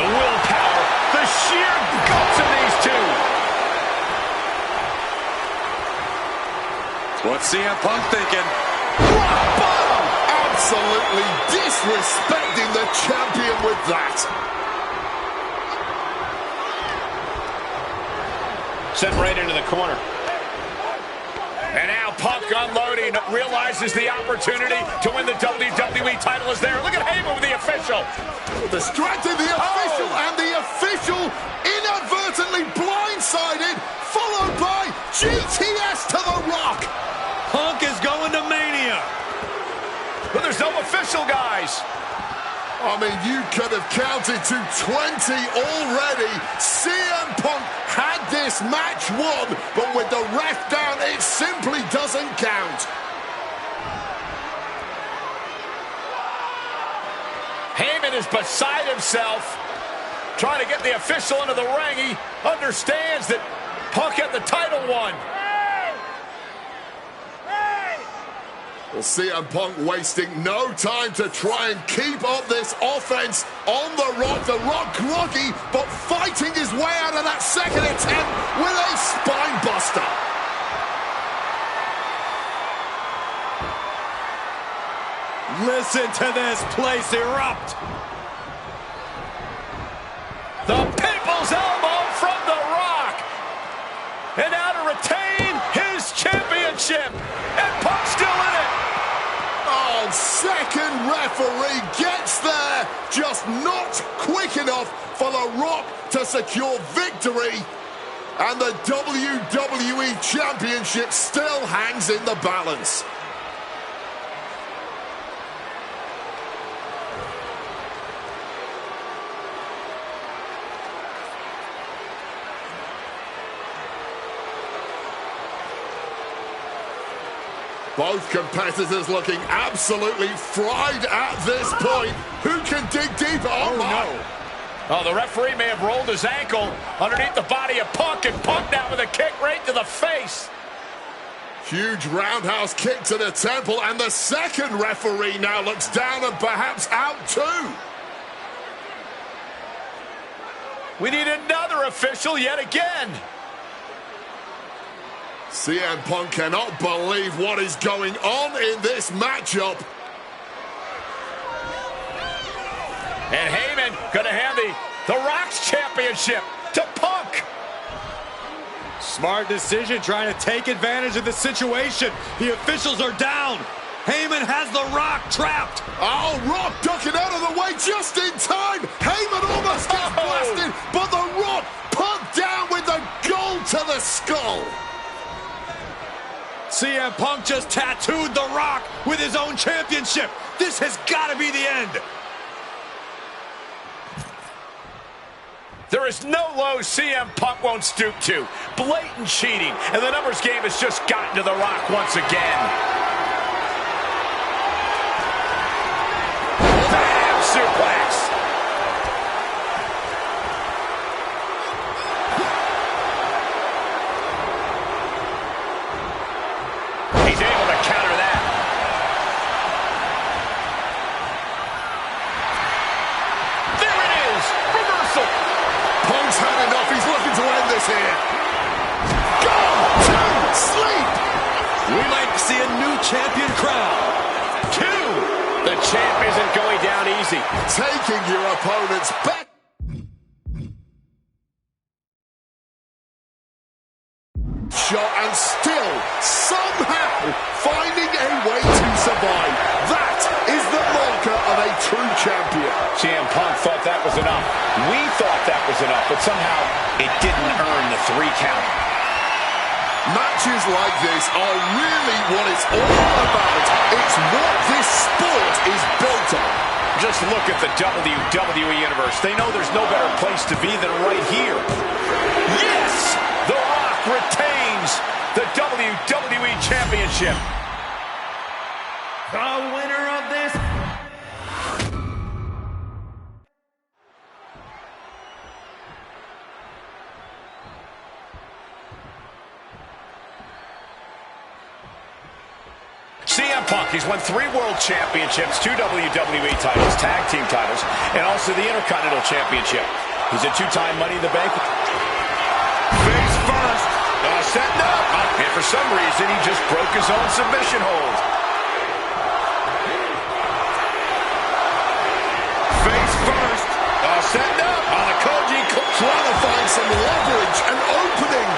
The willpower, the sheer guts of these two.
What's CM Punk thinking?
Rock bottom! Absolutely disrespecting the champion with that.
Sent right into the corner. And now Punk unloading, realizes the opportunity to win the WWE title is there. Look at Heyman with the official.
Distracted the official, and the official inadvertently blindsided, followed by GTS to the Rock.
Punk is going to Mania.
But there's no official, guys.
I mean, you could have counted to 20 already. CM Punk had this match won, but with the ref down, it simply doesn't count.
is beside heyman trying to get the official into the ring. He understands that Punk had the title won.
Well, CM Punk wasting no time to try and keep up this offense on The Rock. The Rock groggy, but fighting his way out of that second attempt with a spine buster.
Listen to this place erupt.
The People's Elbow from The Rock. And now to retain his championship. And Punk's still in it.
Oh, second referee gets there. Just not quick enough for The Rock to secure victory. And the WWE Championship still hangs in the balance. Both competitors looking absolutely fried at this point. Who can dig deeper? Oh, no.
Oh, the referee may have rolled his ankle underneath the body of Punk, and Punk now with a kick right to the face.
Huge roundhouse kick to the temple, and the second referee now looks down and perhaps out too.
We need another official yet again.
CM Punk cannot believe what is going on in this matchup.
And Heyman going to hand the Rock's championship to Punk.
Smart decision, trying to take advantage of the situation. The officials are down. Heyman has The Rock trapped.
Oh, Rock ducking out of the way just in time. Heyman almost gets blasted, but The Rock put down with the gold to the skull.
CM Punk just tattooed The Rock with his own championship. This has got to be the end.
There is no low CM Punk won't stoop to. Blatant cheating, and the numbers game has just gotten to The Rock once again. Bam! Suplex. He's able to counter that. There it is! Reversal!
Punk's had enough. He's looking to end this here. Go to sleep.
We might see a new champion crown.
2. The champ isn't going down easy.
Taking your opponent's back. Shot and still somehow finding a way to survive. That is the marker of a true champion.
CM Punk thought that was enough. We thought that was enough, but somehow it didn't earn the 3 count.
Matches like this are really what it's all about. It's what this sport is built on.
Just look at the WWE Universe. They know there's no better place to be than right here. Yes! The Rock retains the WWE Championship.
The winner of this...
CM Punk, he's won 3 World Championships, 2 WWE titles, tag team titles, and also the Intercontinental Championship. He's a 2-time Money in the Bank. Face first, setting up, and for some reason he just broke his own submission hold. Face first, setting up on a Koji,
Trying to find some leverage and opening,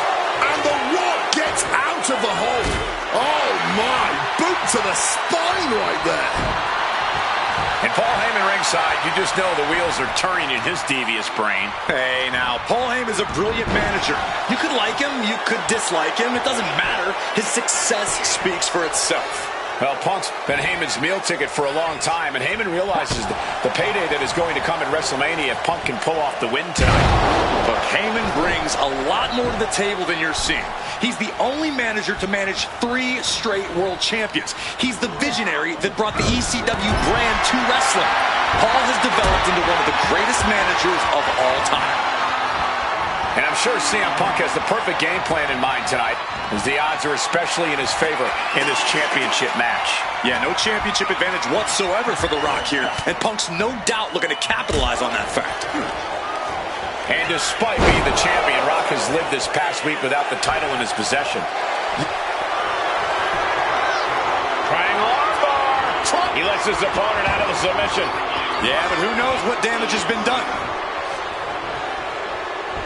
and The Rock gets out of the hole. Oh my, boot to the spine right there.
And Paul Heyman ringside, you just know the wheels are turning in his devious brain.
Hey, now, Paul Heyman is a brilliant manager. You could like him, you could dislike him. It doesn't matter. His success speaks for itself.
Well, Punk's been Heyman's meal ticket for a long time, and Heyman realizes the payday that is going to come in WrestleMania if Punk can pull off the win tonight.
Look, Heyman brings a lot more to the table than you're seeing. He's the only manager to manage 3 straight world champions. He's the visionary that brought the ECW brand to wrestling. Paul has developed into one of the greatest managers of all time.
And I'm sure CM Punk has the perfect game plan in mind tonight, as the odds are especially in his favor in this championship match.
Yeah, no championship advantage whatsoever for The Rock here, and Punk's no doubt looking to capitalize on that fact.
And despite being the champion, Rock has lived this past week without the title in his possession. Trying armbar. He lets his opponent out of the submission.
Yeah, but who knows what damage has been done.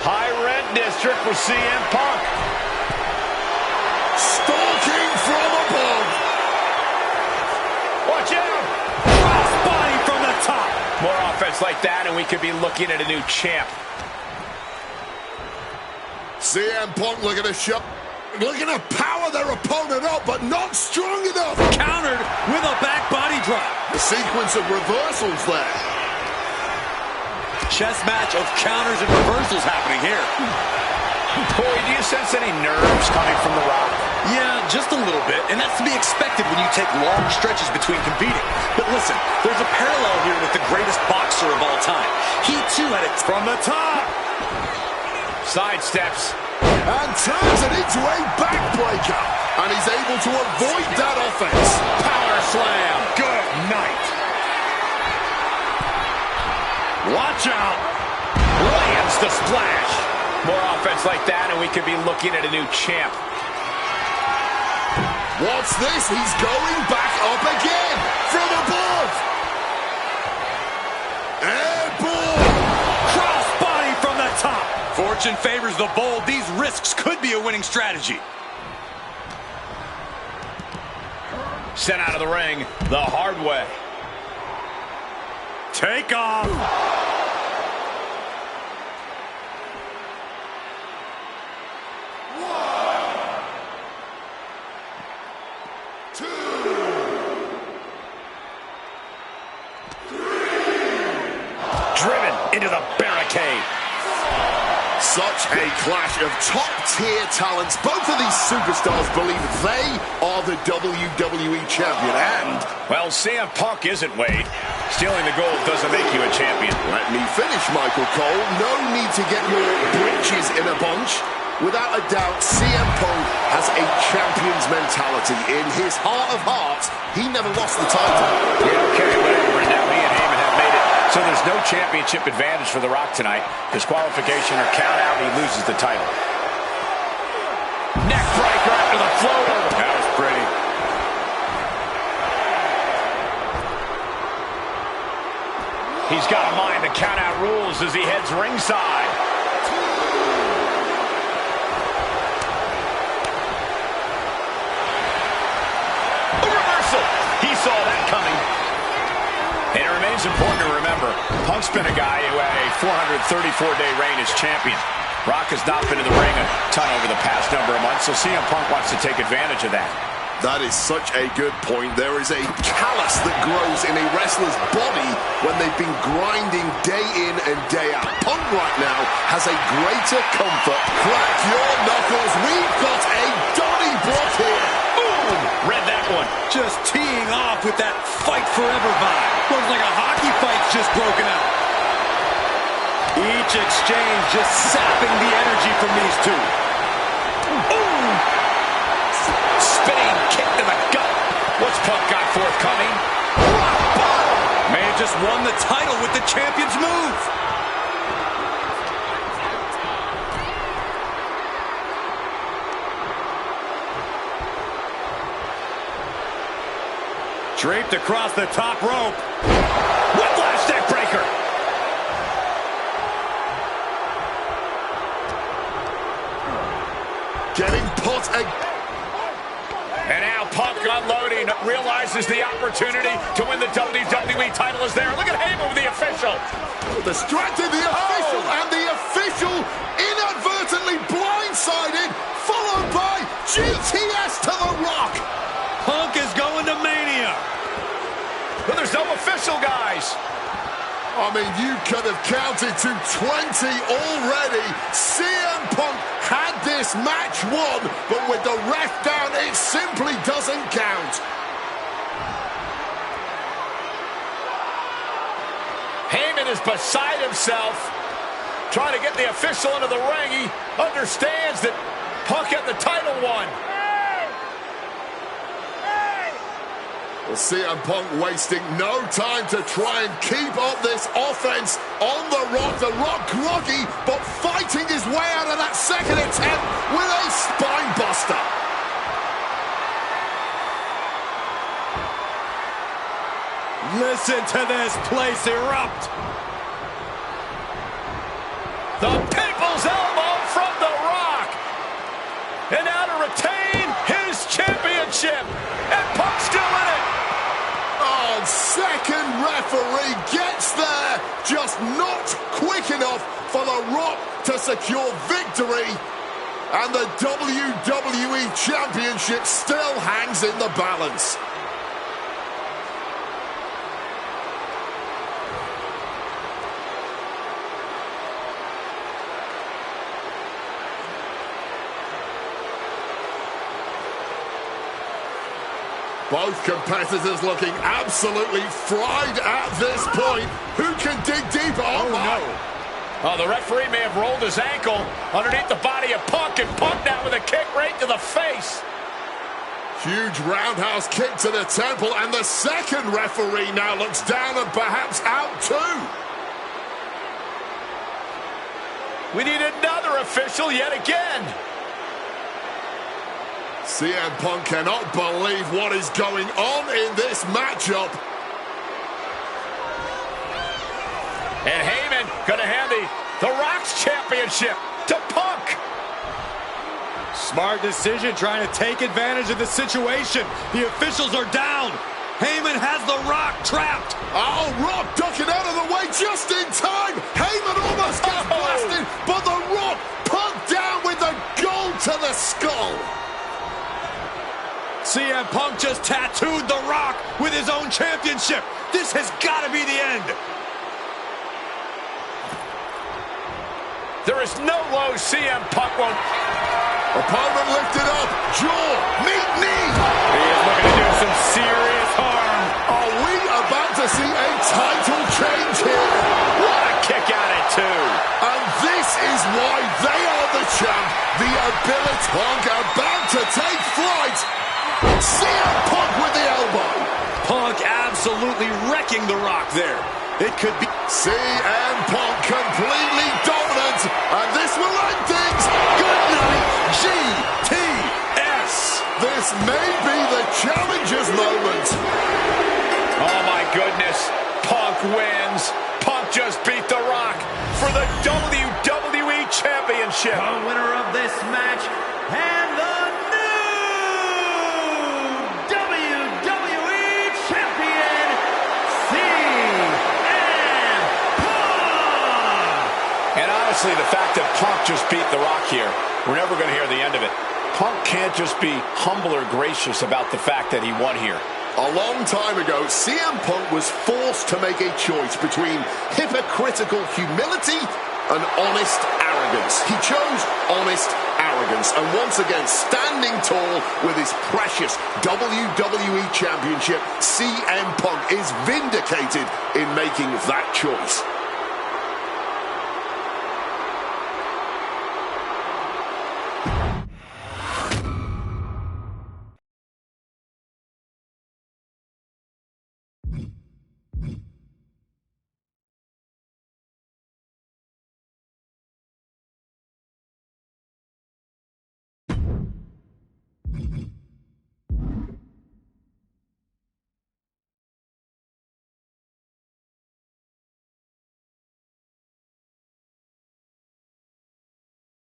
High rent district for CM Punk.
Stalking from above.
Watch out.
Crossbody from the top.
More offense like that, and we could be looking at a new champ.
CM Punk looking to power their opponent up, but not strong enough.
Countered with a back body drop.
A sequence of reversals there.
Chess match of counters and reversals happening here.
Corey, do you sense any nerves coming from The Rock?
Yeah, just a little bit, and that's to be expected when you take long stretches between competing. But listen, there's a parallel here with the greatest boxer of all time. He too had it from the top.
Sidesteps.
And turns it into a backbreaker. And he's able to avoid that offense.
Power slam.
Good night. Watch out.
Lands the splash. More offense like that, and we could be looking at a new champ.
What's this? He's going back up again. From above. Airborne.
Crossbody from the top. Fortune favors the bold. These risks could be a winning strategy.
Sent out of the ring the hard way.
Take off.
1, 2, 3.
Driven into the barricade.
Such a clash of top-tier talents. Both of these superstars believe they are the WWE champion, and...
Well, CM Punk isn't, Wade. Stealing the gold doesn't make you a champion.
Let me finish, Michael Cole. No need to get your britches in a bunch. Without a doubt, CM Punk has a champion's mentality. In his heart of hearts, he never lost the title.
Yeah, okay, whatever. And now me and Heyman have made it. So there's no championship advantage for The Rock tonight. Disqualification or count out, he loses the title. Neck breaker after the floater. That was pretty. He's got to mind the count out rules as he heads ringside. A reversal. He saw that coming. And it remains important to remember, Punk's been a guy who had a 434-day reign as champion. Rock has not been in the ring a ton over the past number of months, so CM Punk wants to take advantage of that.
That is such a good point. There is a callus that grows in a wrestler's body when they've been grinding day in and day out. Punk right now has a greater comfort. Crack your knuckles. We've got a Donnybrook here.
Boom! Read that one.
Just teeing off with that fight forever vibe. Looks like a hockey fight's just broken out. Each exchange just sapping the energy from these two.
Ooh! Spinning kick to the gut. What's Punk got forthcoming? Rock bottom.
May have just won the title with the champion's move. Draped across the top rope.
Whiplash neck breaker.
Getting put
And now Punk unloading, realizes the opportunity to win the WWE title is there. Look at Heyman with the official.
distracted the official, and the official inadvertently blindsided, followed by GTS to the Rock.
Punk is going to
There's no official, guys.
I mean, you could have counted to 20 already. CM Punk had this match won, but with the ref down, it simply doesn't count.
Heyman is beside himself, trying to get the official into the ring. He understands that Punk had the title won.
Well, CM Punk wasting no time to try and keep up this offense on The Rock. The Rock groggy, but fighting his way out of that second attempt with a spine buster.
Listen to this place erupt.
The People's Elbow from The Rock. And now to retain his championship. And Punk's still in it.
Oh, second referee gets there, just not quick enough for The Rock to secure victory. And the WWE Championship still hangs in the balance. Both competitors looking absolutely fried at this point. Who can dig deeper? Oh, no.
Oh, the referee may have rolled his ankle underneath the body of Punk, and Punk now with a kick right to the face.
Huge roundhouse kick to the temple, and the second referee now looks down and perhaps out too.
We need another official yet again.
CM Punk cannot believe what is going on in this matchup.
And Heyman gonna hand the Rock's championship to Punk.
Smart decision, trying to take advantage of the situation. The officials are down. Heyman has The Rock trapped.
Oh, Rock ducking out of the way just in time. Heyman almost gets blasted, but The Rock Punk down with the gold to the skull.
CM Punk just tattooed The Rock with his own championship. This has got to be the end.
There is no low CM Punk won't.
Opponent lifted up, jaw, meet knee.
He is looking to do some serious harm.
Are we about to see a title change here?
What a kick out at two.
And this is why they are the champ. The ability Punk about to take flight. CM Punk with the elbow.
Punk absolutely wrecking The Rock there. It could be
CM Punk completely dominant, and this will end things. Good night, GTS. This may be the challenger's moment.
Oh my goodness, Punk wins. Punk just beat The Rock for the WWE Championship.
The winner of this match and the
Honestly, the fact that Punk just beat The Rock here, we're never going to hear the end of it. Punk can't just be humble or gracious about the fact that he won here.
A long time ago, CM Punk was forced to make a choice between hypocritical humility and honest arrogance. He chose honest arrogance, and once again, standing tall with his precious WWE Championship, CM Punk is vindicated in making that choice.